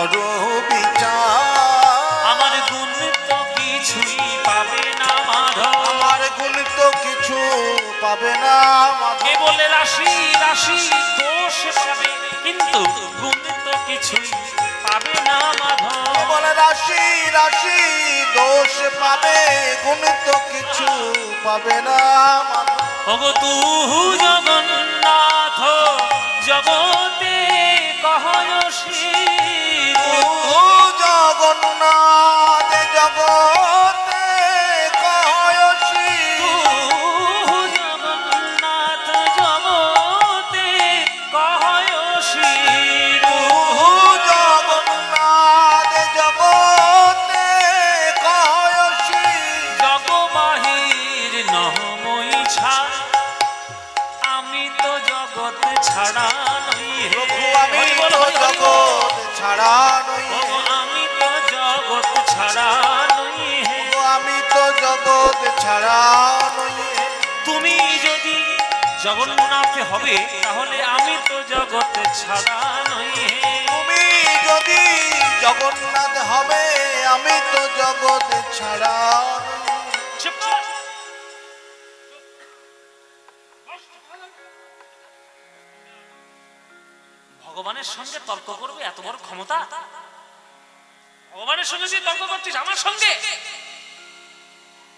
করো বিচার। আমার গুণ তো কিছুই পাবে না মাধব, আমার গুণ তো কিছু পাবে না মাধব। কে বলে রাশি রাশি দোষ পাবে, কিন্তু গুণ তো কিছুই পাবে না মাধব। বলে রাশি রাশি দোষ পাবে, গুণ তো কিছু পাবে না মাধব। ওগো তুহু জগন্নাথ জগতে কহয়সী, ও জগন্নাথ জগতে কহয়সী। তুহু জগন্নাথ জগতে কহয়সী, ও জগন্নাথ জগতে কহয়সী। জগবাহির নহমই ছাড়, আমি তো জগৎ ছাড়া নই হে। প্রভু আমি হরি বল, তো হরি বল। জগৎ ছাড়া নই। ও আমি তো জগৎ ছাড়া নই হে। ও আমি তো জগৎ ছাড়া নই। তুমি যদি জগন্নাথ হবে, তাহলে আমি তো জগৎ ছাড়া নই হে। তুমি যদি জগন্নাথ হবে, আমি তো জগৎ ছাড়া নই। চুপ কর। ভগবানের সঙ্গে তর্ক করবে এত বড় ক্ষমতা? ভগবানের সঙ্গে তুই তর্ক করছিস আমার সঙ্গে?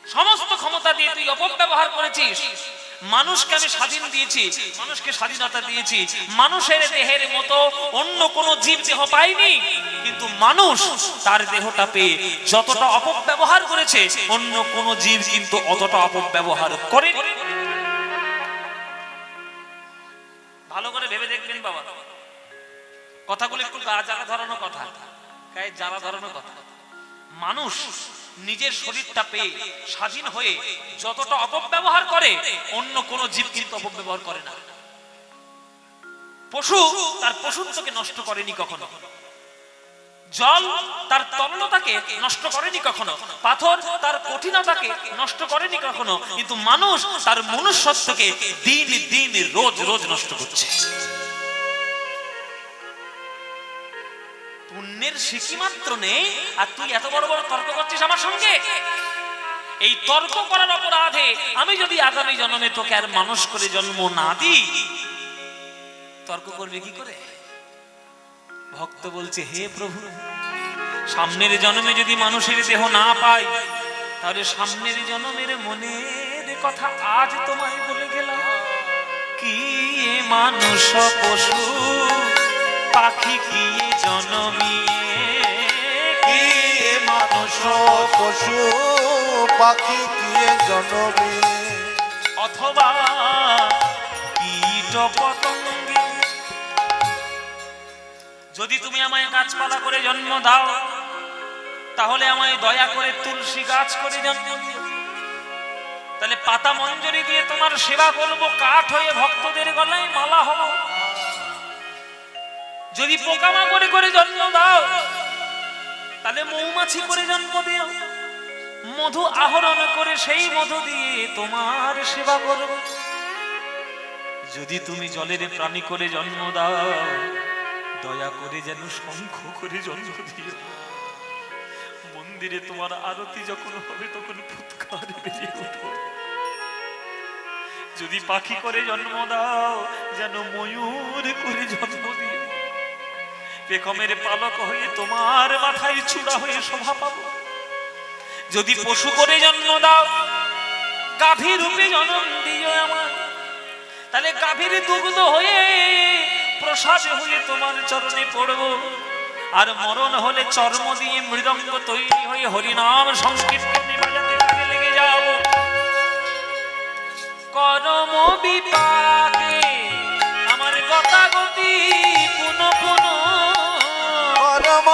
সমস্ত ক্ষমতা দিয়ে তুই অপব্যবহার করেছিস। মানুষকে আমি স্বাধীন দিয়েছি, মানুষকে স্বাধীনতা দিয়েছি, মানুষের দেহের মতো অন্য কোনো জীব দেহ পায়নি, কিন্তু মানুষ তার দেহটা পেয়ে যতটা অপব্যবহার করেছে, অন্য কোনো জীব কিন্তু অতটা অপব্যবহার করে। ভালো করে ভেবে দেখবেন বাবা, কথাগুলো একটু গা জ্বালা ধরানো কথা, গায়ে জ্বালা ধরানো কথা। মানুষ নিজের শরীরটা পেয়ে স্বাধীন হয়ে যতটা অপব্যবহার করে, অন্য কোন জীব কিন্তু অপব্যবহার করে না। পশু তার পশুত্বকে নষ্ট করেনি কখনো, জল তার তরলতাকে নষ্ট করেনি কখনো, পাথর তার কঠিনতাকে নষ্ট করেনি কখনো, কিন্তু মানুষ তার মনুষ্যত্বকে দিন দিন রোজ রোজ নষ্ট করছে। পুণ্যের সিকি মাত্র নেই, আর তুই এত বড় বড় তর্ক করছিস আমার সঙ্গে। এই তর্ক করার অপরাধে আমি যদি আগামী জন্মে তোকে আর মানুষ করে জন্ম না দিই, তর্ক করবে কি করে? ভক্ত বলছে, হে প্রভু, সামনের জন্মে যদি মানুষের দেহ না পাই, তাহলে সামনের জন্মের মনের কথা আজ তোমায় বলে গেলাম। কি মানুষ পশু পাখি কি জনমিয়ে, কি মানুষ পশু পাখি কি জনমে, অথবা কীট পতঙ্গে। যদি তুমি আমায় গাছপালা করে জন্ম দাও, তাহলে আমায় দয়া করে তুলসী গাছ করে জন্ম দিও, তাহলে পাতা মঞ্জরি দিয়ে তোমার সেবা করবো, কাঠ হয়ে ভক্তদের গলায় মালা হব। যদি পোকামাকড়ে করে জন্ম দাও, তাহলে মৌমাছি করে জন্ম দিও, মধু আহরণ করে সেই মধু দিয়ে তোমার সেবা করব। যদি তুমি জলের প্রাণী করে জন্ম দাও, দয়া করে যেন শঙ্খ করে জন্ম দিও। মন্দিরে তোমার আরতি যখন হবে, তখন ফুৎকার বেরিয়ে উঠবে। যদি পাখি করে জন্ম দাও, যেন ময়ূর করে জন্ম দিও। পেখমের পালক হয়ে তোমার মাথায় চূড়া হয়ে শোভা পাবো। যদি পশু করে জন্ম দাও, গাভী রূপে জন্ম দিও আমার, তাহলে গাভীর দুগ্ধ হয়ে প্রসাদ হয়ে তোমার চরণে পড়ব। আর মরণ হলে চর্ম দিয়ে মৃদঙ্গ তৈরি হয়ে হরিনাম সংকীর্তনে বাজাতে কাজে লেগে যাও। কর্ম বিপাকে আমার গতাগতি পুন পুন, কর্ম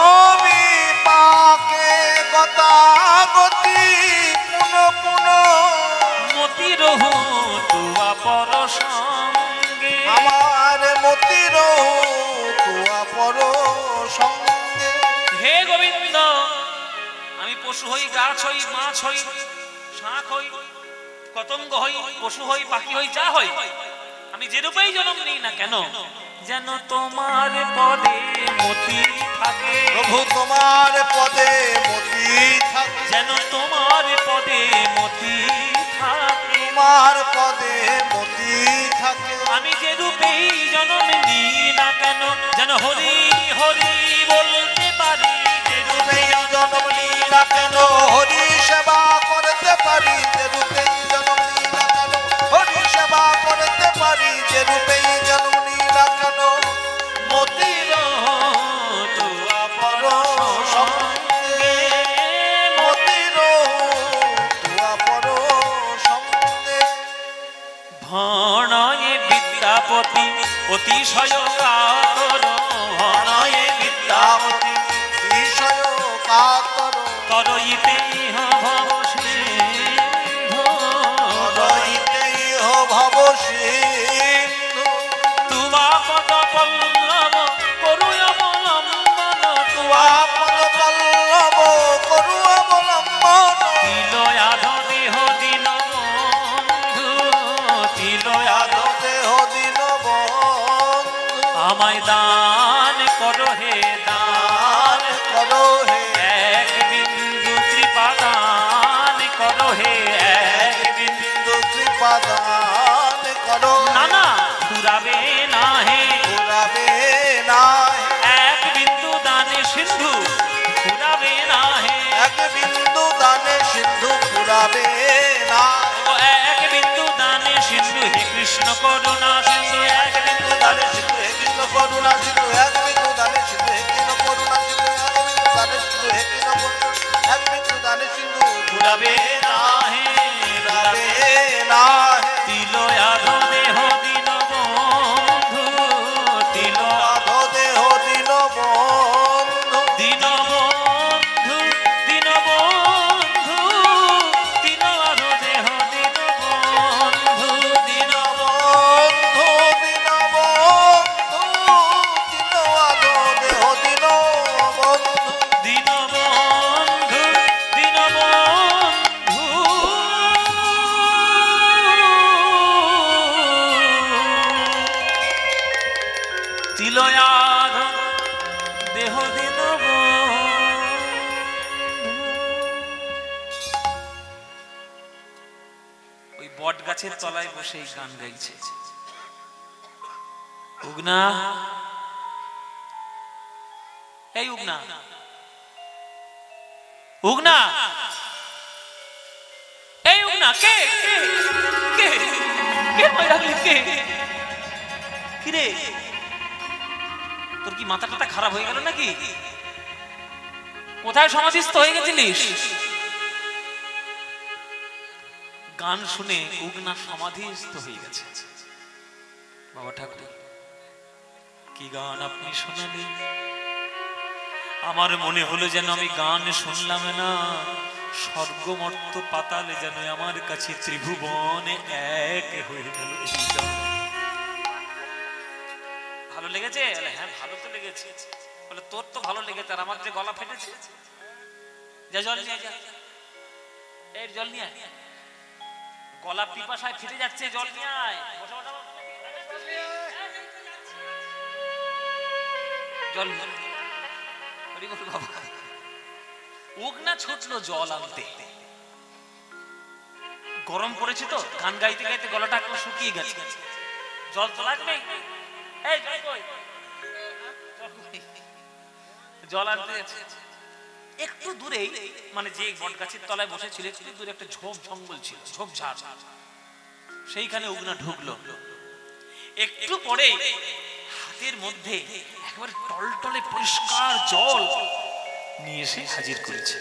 বিপাকে গতাগতি পুন পুন, মতি রহু তুয়া পর সঙ্গে। আমার মতির তুয়া পর সঙ্গে। হে গোবিন্দ, আমি পশু হই, গাছ হই, মাছ হই, শাঁখ হই, পতঙ্গ হই, পশু হই, পাখি হই, যা হই, আমি যেরূপেই জন্ম নিই না কেন, যেন তোমার পদে মতি থাকে, প্রভু তোমার পদে মতি থাকে, যেন তোমার পদে মতি থাকে, তোমার পদে মতি থাকে। আমি যে রূপেই জন্ম নিই না কেন, যেন হরি হরি বলতে পারি, যে রূপেই জন্ম নিই না কেন হরি সেবা করতে পারি, যে রূপেই জন্ম নিই না কেন হরি সেবা করতে পারি, যে রূপেই জন্ম নিই না কেন মতির তুয়া পর সঙ্গে, মতির তুয়া পর সঙ্গে। ভণয়ে বিদ্যাপতি অতিশয় কাতর, ভণয়ে বিদ্যাপতি বিষয় কাতর, করইতে ভব সিন্ধু, রহিতেই ভব সিন্ধু। তুবা পদ পল্লব করু অবলম্বন, তুবা আপন পল্লব করু অবলম্বন, তিলয়াধ দেহ দিন বন্ধু, তিলয়াধ দেহ দিন বন্ধু। আমায় দান করো হে দান, করো হে এক বিন্দু কৃপা দান করো হে, এক বিন্দু কৃপা দান করো। না না ফুরাবে না হে, ফুরাবে না এক বিন্দু দানে সিন্ধু ফুরাবে না হে, এক বিন্দু দানে সিন্ধু ফুরাবে না। ও এক বিন্দু দানে সিন্ধু হে কৃষ্ণ করুণা সিন্ধু, এক বিন্দু দানে সিন্ধু হে কৃষ্ণ করুণা সিন্ধু, এক বিন্দু দানে সিন্ধু হে কৃষ্ণ করুণা সিন্ধু, এক বিন্দু দানে সিন্ধু হে কৃষ্ণ করুণা, এক বিন্দু দানে সিন্ধু ফুরাবে না হে, ফুরাবে না। তিলয়াধ দেহ দিন বন্ধু, তিলয়াধ দেহ দিন বন্ধু, দিন বন্ধু, দিন বন্ধু, তিলয়াধ দেহ দিন বন্ধু, দিন বন্ধু দিন বন্ধু, দিন আদো দেহ দিন বন্ধু। দিন বন্ধু, দিন বন্ধু। তিলয়াধ দেহ দিন ওই বট গাছের তলায় বসে এই গান গাইছে। উগনা, এই উগনা, উগনা, এই উগনা, কে কে কে কে মাইরাগলি, কে কিরে, তোর কি মাথা টাথা খারাপ হয়ে গেল নাকি? কোথায় সমাধিস্থ হয়ে গেছিলিস? গান শুনে উগনা সমাধিস্থ হয়ে গেছে। বাবা ঠাকুর কি গান আপনি শোনালেন, আমার মনে হলো যেন আমি গান শুনলাম না, স্বর্গ মর্ত পাতালে যেন আমার কাছে ত্রিভুবনে এক হয়ে গেল। ভালো লেগেছে? হ্যাঁ ভালো তো লেগেছে। বলে তোর তো ভালো লেগেছে, আর আমার যে গলা ফেটেছে। যা জল নিয়ে যা, এই জল নিয়ে আয়, গলা পিপাসায় ফেটে যাচ্ছে, জল নিয়ে আয়। জল বাবা। উগনা ছুটলো জল আনতে, গরম পড়েছে তো, গান গাইতে গাইতে গলাটা একটু শুকিয়ে গেছে, জল তো লাগবে। জল আনতে একটু দূরেই, মানে যে বট গাছের তলায় বসেছিল একটু দূরে একটা ঝোপ জঙ্গল ছিল, ঝোপঝাড়, সেইখানে উগনা ঢুকলো। একটু পরে হাতের মধ্যে একেবারে টলটলে পরিষ্কার জল নিয়ে এসে হাজির করেছে।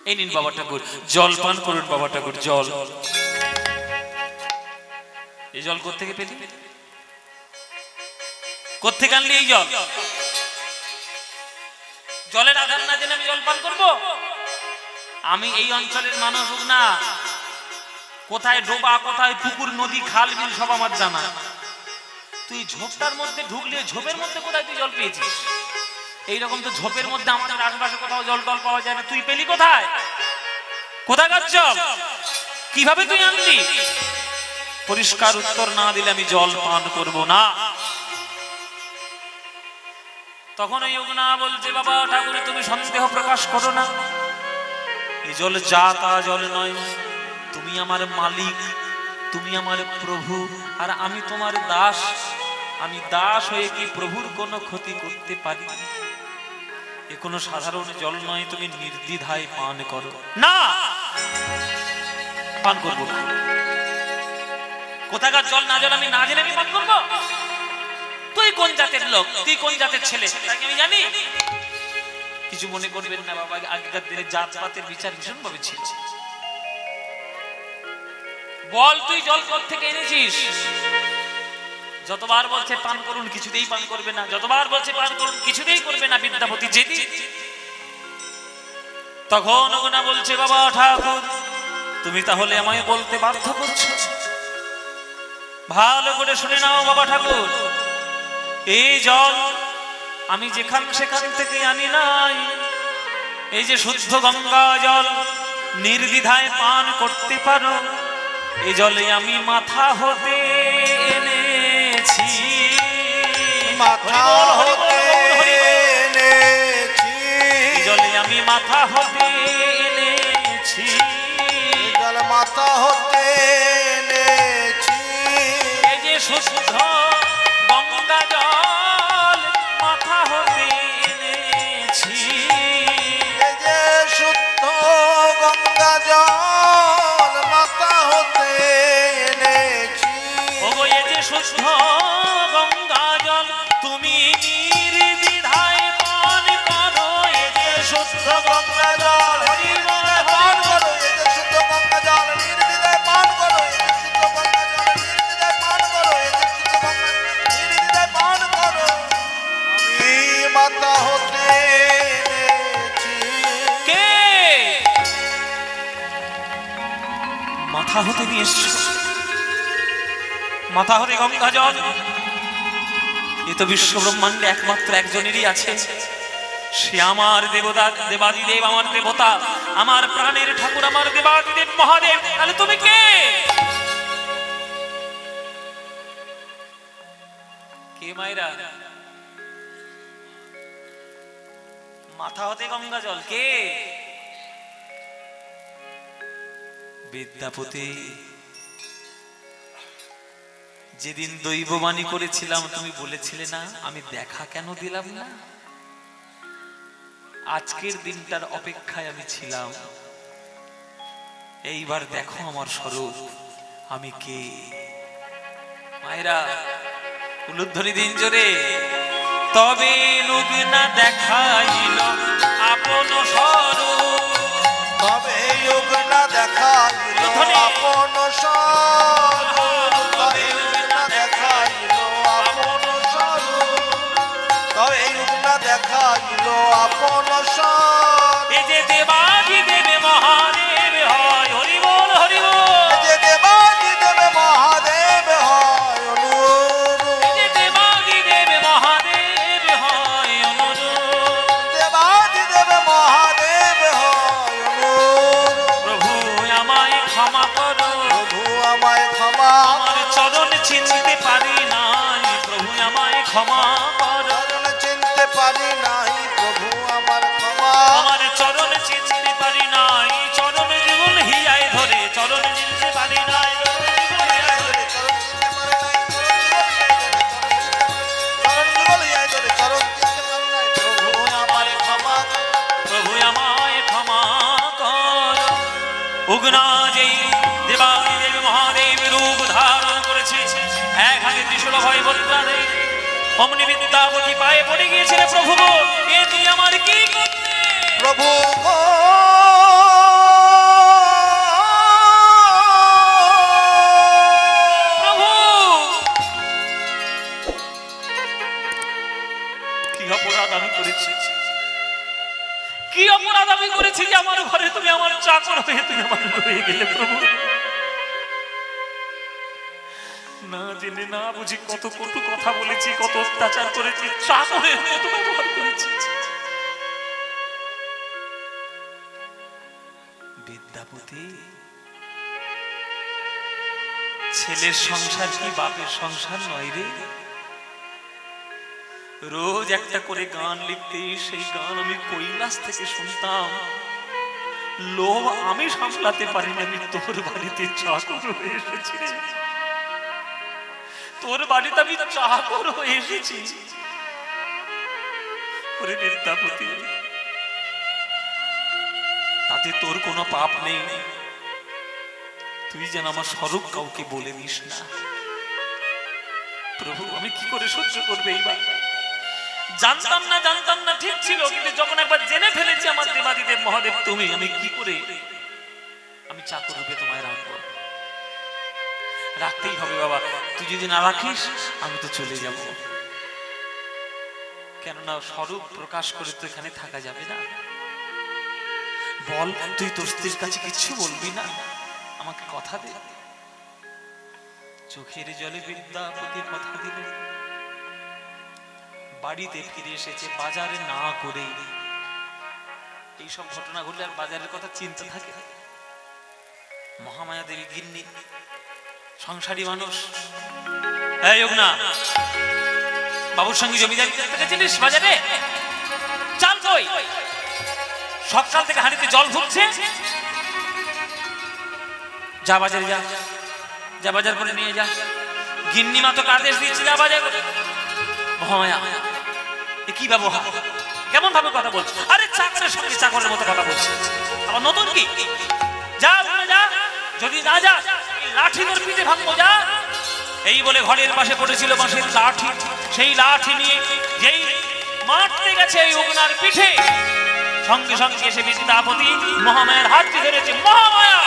এই নিন বাবা ঠাকুর, জল পান করুন বাবা ঠাকুর, জল। এই জল কোত্থেকে পেলি, কোত্থেকে আনলি এই জল? জলের আধার না জেনে আমি জল পান করবো? আমি এই অঞ্চলের মানুষ উগনা, কোথায় ডোবা, কোথায় পুকুর, নদী, খাল, বিল সব আমার জানা। তুই ঝোপটার মধ্যে ঢুকলে ঝোপের মধ্যে কোথায় তুই জল পেয়েছিস? এইরকম তো ঝোপের মধ্যে আমাদের আশেপাশে কোথাও জল টল পাওয়া যায় না, তুই পেলি কোথায়? কোথাকার জল কিভাবে তুই আনলি? পরিষ্কার উত্তর না দিলে আমি জল পান করব না। তখন ওই উগনা বলছে, বাবা ঠাকুর তুমি সন্দেহ প্রকাশ করো না, এই জল যা তা জল নয়, তুমি আমার মালিক, তুমি আমার প্রভু, আর আমি তোমার দাস। আমি দাস হয়ে কি প্রভুর কোনো ক্ষতি করতে পারি? এ কোনো সাধারণ জল নয়, তুমি নির্দ্বিধায় পান করো। না, পান করবো না। কোথাকার জল না জল আমি না জেনে আমি পান করবো? তুই কোন জাতের লোক, তুই কোন জাতের ছেলে তাকে আমি জানি? কিছু মনে করবেন না বাবা, আগেকার দিনে জাতপাতের বিচার ভীষণ ভাবে ছিল। বল তুই জল কোথা থেকে এনেছিস? যতবার বলছে পান করুন, কিছুতেই পান করবে না। যতবার বলছে পান করুন, কিছুতেই করবে না বিদ্যাপতি জেদি। তখন ওগনা বলছে, বাবা ঠাকুর তুমি তাহলে আমায় বলতে বাধ্য করছো। ভালো করে শুনে নাও বাবা ঠাকুর, এই জল আমি যেখান সেখান থেকে আনি নাই। এই যে শুদ্ধ গঙ্গা জল নির্দ্বিধায় পান করতে পারো, এই জলে আমি মাথা হতে এনেছি। মাথা হতে এনেছি, এই জলে আমি মাথা হতে এনেছি। জল মাথা হতে এনেছি, এই যে শুদ্ধ গঙ্গা জল মাথা হতে এনেছি। এই যে শুদ্ধ গঙ্গা জল মাথা হতে এনেছি। ওগো এই যে শুদ্ধ গঙ্গা জল তুমি নির্দ্বিধায় পান করো। এই যে শুদ্ধ গঙ্গা জল হরি বল পান করো, এই যে শুদ্ধ গঙ্গা জল নির্দ্বিধায় পান করো। এই যে শুদ্ধ গঙ্গা জল নির্দ্বিধায় পান করো। এই যে শুদ্ধ গঙ্গা নির্দ্বিধায় পান করো। আমি মাথা হতে এনেছি। কে মাথা হতে নিয়ে এসছো? মাথা হতে গঙ্গা জল? এ তো বিশ্ব ব্রহ্মাণ্ডে একমাত্র একজনেরই আছে, সে আমার দেবতা, দেবাদিদেব, আমার দেবতা, আমার প্রাণের ঠাকুর, আমার দেবাদিদেব মহাদেব। তাহলে তুমি কে? কে মায়েরা? মাথা হতে গঙ্গা জল কে? বিদ্যাপতি। যেদিন দৈববাণী করেছিলাম তুমি বলেছিলে না আমি দেখা কেন দিলাম না? আজকের দিনটার অপেক্ষায় আমি ছিলাম। এইবার দেখো আমার স্বরূপ, আমি কে। মায়েরা উলুধ্বনি দিন জোরে। তবে লোক না দেখাইল আপন স্বরূপ, তবে যুগ না দেখাইল আপন স্বরূপ। তবে যুগ না দেখাইল আপন স্বরূপ। তবে যুগ না দেখাইল আপন স্বরূপ। এই যে দেবাদিদেব মহাদেব হয়, হরি বল হরি বল। যে দেবাদিদেব মহাদেব হয় অনুরূপ। যে দেবাদিদেব মহাদেব হয় অনুরূপ। দেবাদিদেব মহাদেব হয় অনুরূপ। প্রভু আমায় ক্ষমা করো, প্রভু আমায় ক্ষমা আমার চরণ চিনতে পারি নাই, প্রভু আমায় ক্ষমা করো। চরণ চিনতে পারি নাই, প্রভু আমার ক্ষমা। আমার চরণ চিনতে পারি নাই, চরণ যুগল হিয়ায় ধরে, চরণ চিনতে পারি নাই, চরণ যুগল হিয়ায় ধরে। চরণ চিনতে পারি নাই, চরণ যুগল হিয়ায় ধরে, চরণ চিনতে পারি নাই, প্রভু আমার ক্ষমা। প্রভু আমায় ক্ষমা করো। উগ্না যেই দেবাদিদেব মহাদেব রূপ ধারণ করেছে, এক হাতে ত্রিশূল ভয় বদ্রা দেই, অমনি বিদ্যাপতি পায়ে পড়ে গিয়েছিল। প্রভু গো, এ তুমি আমার কি করতে? প্রভু গো, প্রভু কি অপরাধ আমি করেছি, কি অপরাধ আমি করেছি যে আমার ঘরে তুমি আমার চাকর হয়ে তুমি আমার হয়ে গেলে? প্রভু না জেনে না বুঝি কত কটু কথা বলেছি, কত অত্যাচার করেছি, চাকরের মতো ব্যবহার করেছি। বিদ্যাপতি, ছেলের সংসার কি বাপের সংসার নয় রে? রোজ একটা করে গান লিখতে, সেই গান আমি কৈলাস থেকে শুনতাম। লোভ আমি সামলাতে পারিনি, আমি তোর বাড়িতে চাকর হয়ে এসেছি। তোর বাড়িতে আমি চাকর হয়ে এসেছি। ওরে বিদ্যাপতি, তাতে তোর কোনো পাপ নেই। তুই যেন আমার স্বরূপ কাউকে বলে দিস না। প্রভু, আমি কি করে সহ্য করবে এইবার? জানতাম না ঠিক ছিল, কিন্তু যখন একবার জেনে ফেলেছি আমার দেবাদিদেব মহাদেব তুমি, আমি কি করে আমি চাকর রূপে তোমায় রাখবো? রাখতেই হবে বাবা। তুই যদি না রাখিস আমি তো চলে যাব। কেননা স্বরূপ প্রকাশ করে তো এখানে থাকা যাবে না। বল, তুই তোর স্ত্রীর কাছে কিচ্ছু বলবি না? আমাকে কথা দে। চোখের জলে বিদ্যাপতি কথা দিল। বাড়িতে ফিরে এসেছে বাজারে না করে। এইসব ঘটনা ঘটলে আর বাজারের কথা চিন্তা থাকে? মহামায়া দেবী গিন্নি, সংসারী মানুষ। এই না, বাবুর সঙ্গে জমিদারি থেকে চিনিস বাজারে? চাল কই? সকাল থেকে হাঁড়িতে জল ঢুকছে। যা বাজারে যা, যা বাজার করে নিয়ে যা। গিন্নি মা তোকে আদেশ দিয়েছে যা বাজার করে। মহামায়া, এ কি ব্যবহার? কেমন ভাবে কথা বলছো? আরে চাকরের সঙ্গে চাকরের মতো কথা বলছো। আবার নতুন কি? যা যা, যদি না যা লাঠি তোর পিঠে ভাঙবো, যা। এই বলে ঘরের পাশে পড়েছিল বাঁশের লাঠি। সেই লাঠি নিয়ে যেই মারতে গেছে এই উগনার পিঠে, সঙ্গে সঙ্গে এসে বিদ্যাপতি মহামায়ার হাতটি ধরেছে। মহামায়া,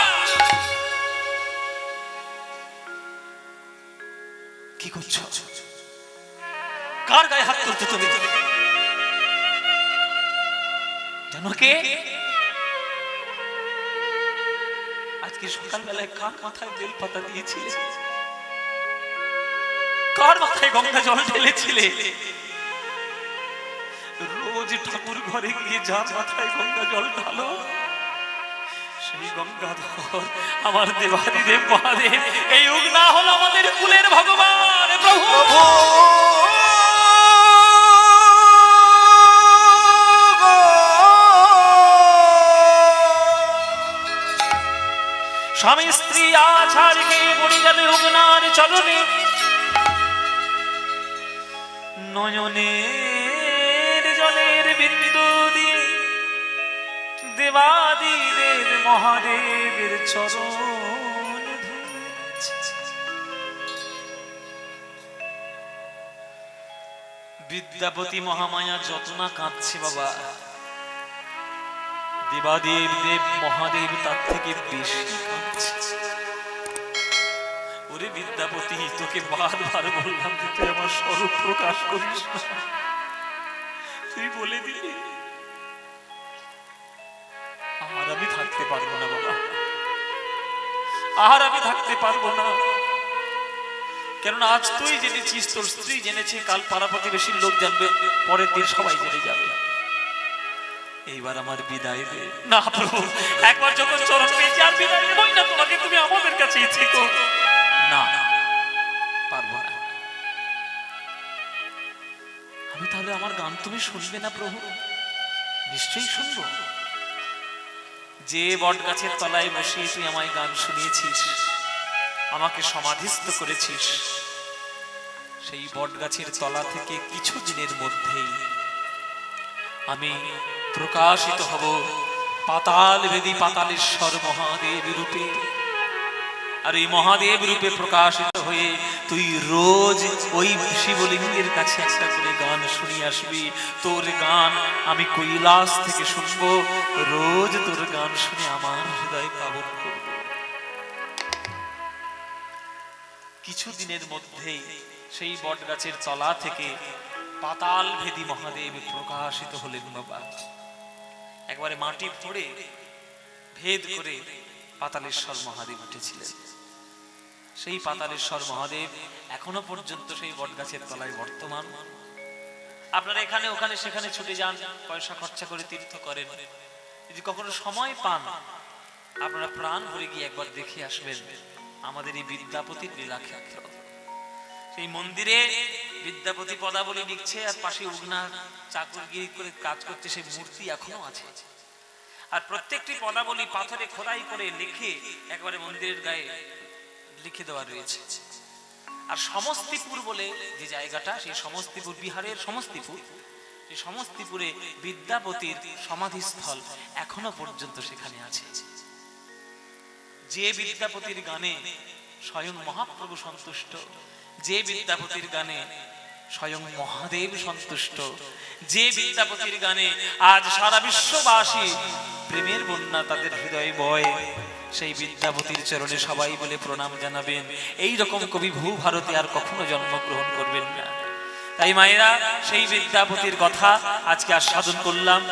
কি করছো? কার গায়ে হাত তুলছো তুমি? জানো কে? আজকে সকালবেলায় কার মাথায় বেল পাতা দিয়েছিলে? কার মাথায় গঙ্গা জল ঢেলেছিলে? রোজ ঠাকুর ঘরে গিয়ে যার মাথায় গঙ্গা জল ঢালো, সেই গঙ্গাধর আমার দেবাদিদেব মহাদেব। এই উগনা হলো আমাদের কুলের ভগবান। প্রভু, স্বামী স্ত্রী আছাড়কে পড়ে গেলে উগনার চরণে, নয়নের জলের বিন্দু দিয়ে দেবাদিদেব মহাদেবের চরণ ধুচ্ছে। বিদ্যাপতি মহামায়া যত না কাঁদছে বাবা, দেবাদেব দেব মহাদেব তার থেকে বেশি কাঁদছে। ওরে বিদ্যাপতি, তোকে বারবার বললাম যে তুই আমার স্বরূপ প্রকাশ করিস না, তুই বলে দিলি। আর আমি থাকতে পারবো না বাবা, আর আমি থাকতে পারবো না। কেননা আজ তুই জেনেছিস, তোর স্ত্রী জেনেছে, কাল পাড়া প্রতিবেশীর লোক জানবে, পরের দিন সবাই জেনে যাবে। এইবার আমার বিদায় দে। না প্রভু, একবার যখন চরণ পেয়েছি আর বিদায় দেবই না তোমাকে, তুমি আমাদের কাছেই থেকো। না, পারবো না। আমি তাহলে আমার গান তুমি শুনবে না প্রভু? নিশ্চয়ই শুনবো। যে বট গাছের তলায় বসে তুই আমায় গান শুনিয়েছিস, আমাকে সমাধিস্থ করেছিস, সেই বট গাছের তলা থেকে কিছু দিনের মধ্যেই আমি প্রকাশিত হব পাতাল বেদী পাতালেশ্বর মহাদেব রূপে। আর এই মহাদেব রূপে প্রকাশিত হয়ে তুই রোজ ওই শিবলিঙ্গের কাছে একটা করে গান শুনিয়ে আসবি। তোর গান আমি কৈলাস থেকে শুনবো, রোজ তোর গান শুনে আমার হৃদয় পাবন করব। কিছুদিনের মধ্যেই সেই বট গাছের তলা থেকে পাতাল ভেদী মহাদেব প্রকাশিত হলেন বাবা। একবারে মাটি ফোড়ে ভেদ করে পাতালেশ্বর মহাদেব উঠেছিলেন। সেই পাতালেশ্বর মহাদেব এখনো পর্যন্ত সেই বটগাছের তলায় বর্তমান। আপনারা এখানে ওখানে সেখানে ছুটে যান, পয়সা খরচা করে তীর্থ করেন, যদি কখনো সময় পান আপনারা প্রাণ ভরে গিয়ে একবার দেখে আসবেন আমাদের এই বিদ্যাপতির লীলাক্ষেত্র। সেই মন্দিরে বিদ্যাপতি পদাবলী লিখছে, আর পাশে উগনা চাকরগিরি করে কাজ করছে, সেই মূর্তি এখনো আছে। আর প্রত্যেকটি পদাবলী পাথরে খোদাই করে লিখে একবারে মন্দিরের গায়ে লিখে দেওয়া রয়েছে। আর সমস্তিপুর বলে যে জায়গাটা, সেই সমস্তিপুর, বিহারের সমস্তিপুর, সেই সমস্তিপুরে বিদ্যাপতির সমাধিস্থল এখনো পর্যন্ত সেখানে আছে। যে বিদ্যাপতির গানে স্বয়ং মহাপ্রভু সন্তুষ্ট, যে বিদ্যাপতির গানে স্বয়ং মহাদেব সন্তুষ্ট, যে বিদ্যাপতির গানে আজ সারা বিশ্ববাসী প্রেমের বন্যা তাদের হৃদয়ে বয়, সেই বিদ্যাপতির চরণে সবাই বলে প্রণাম জানাবেন। এই রকম কবি ভূভারতে আর কখনো জন্মগ্রহণ করবেন না। তাই মায়েরা, সেই বিদ্যাপতির কথা আজকে আস্বাদন করলাম।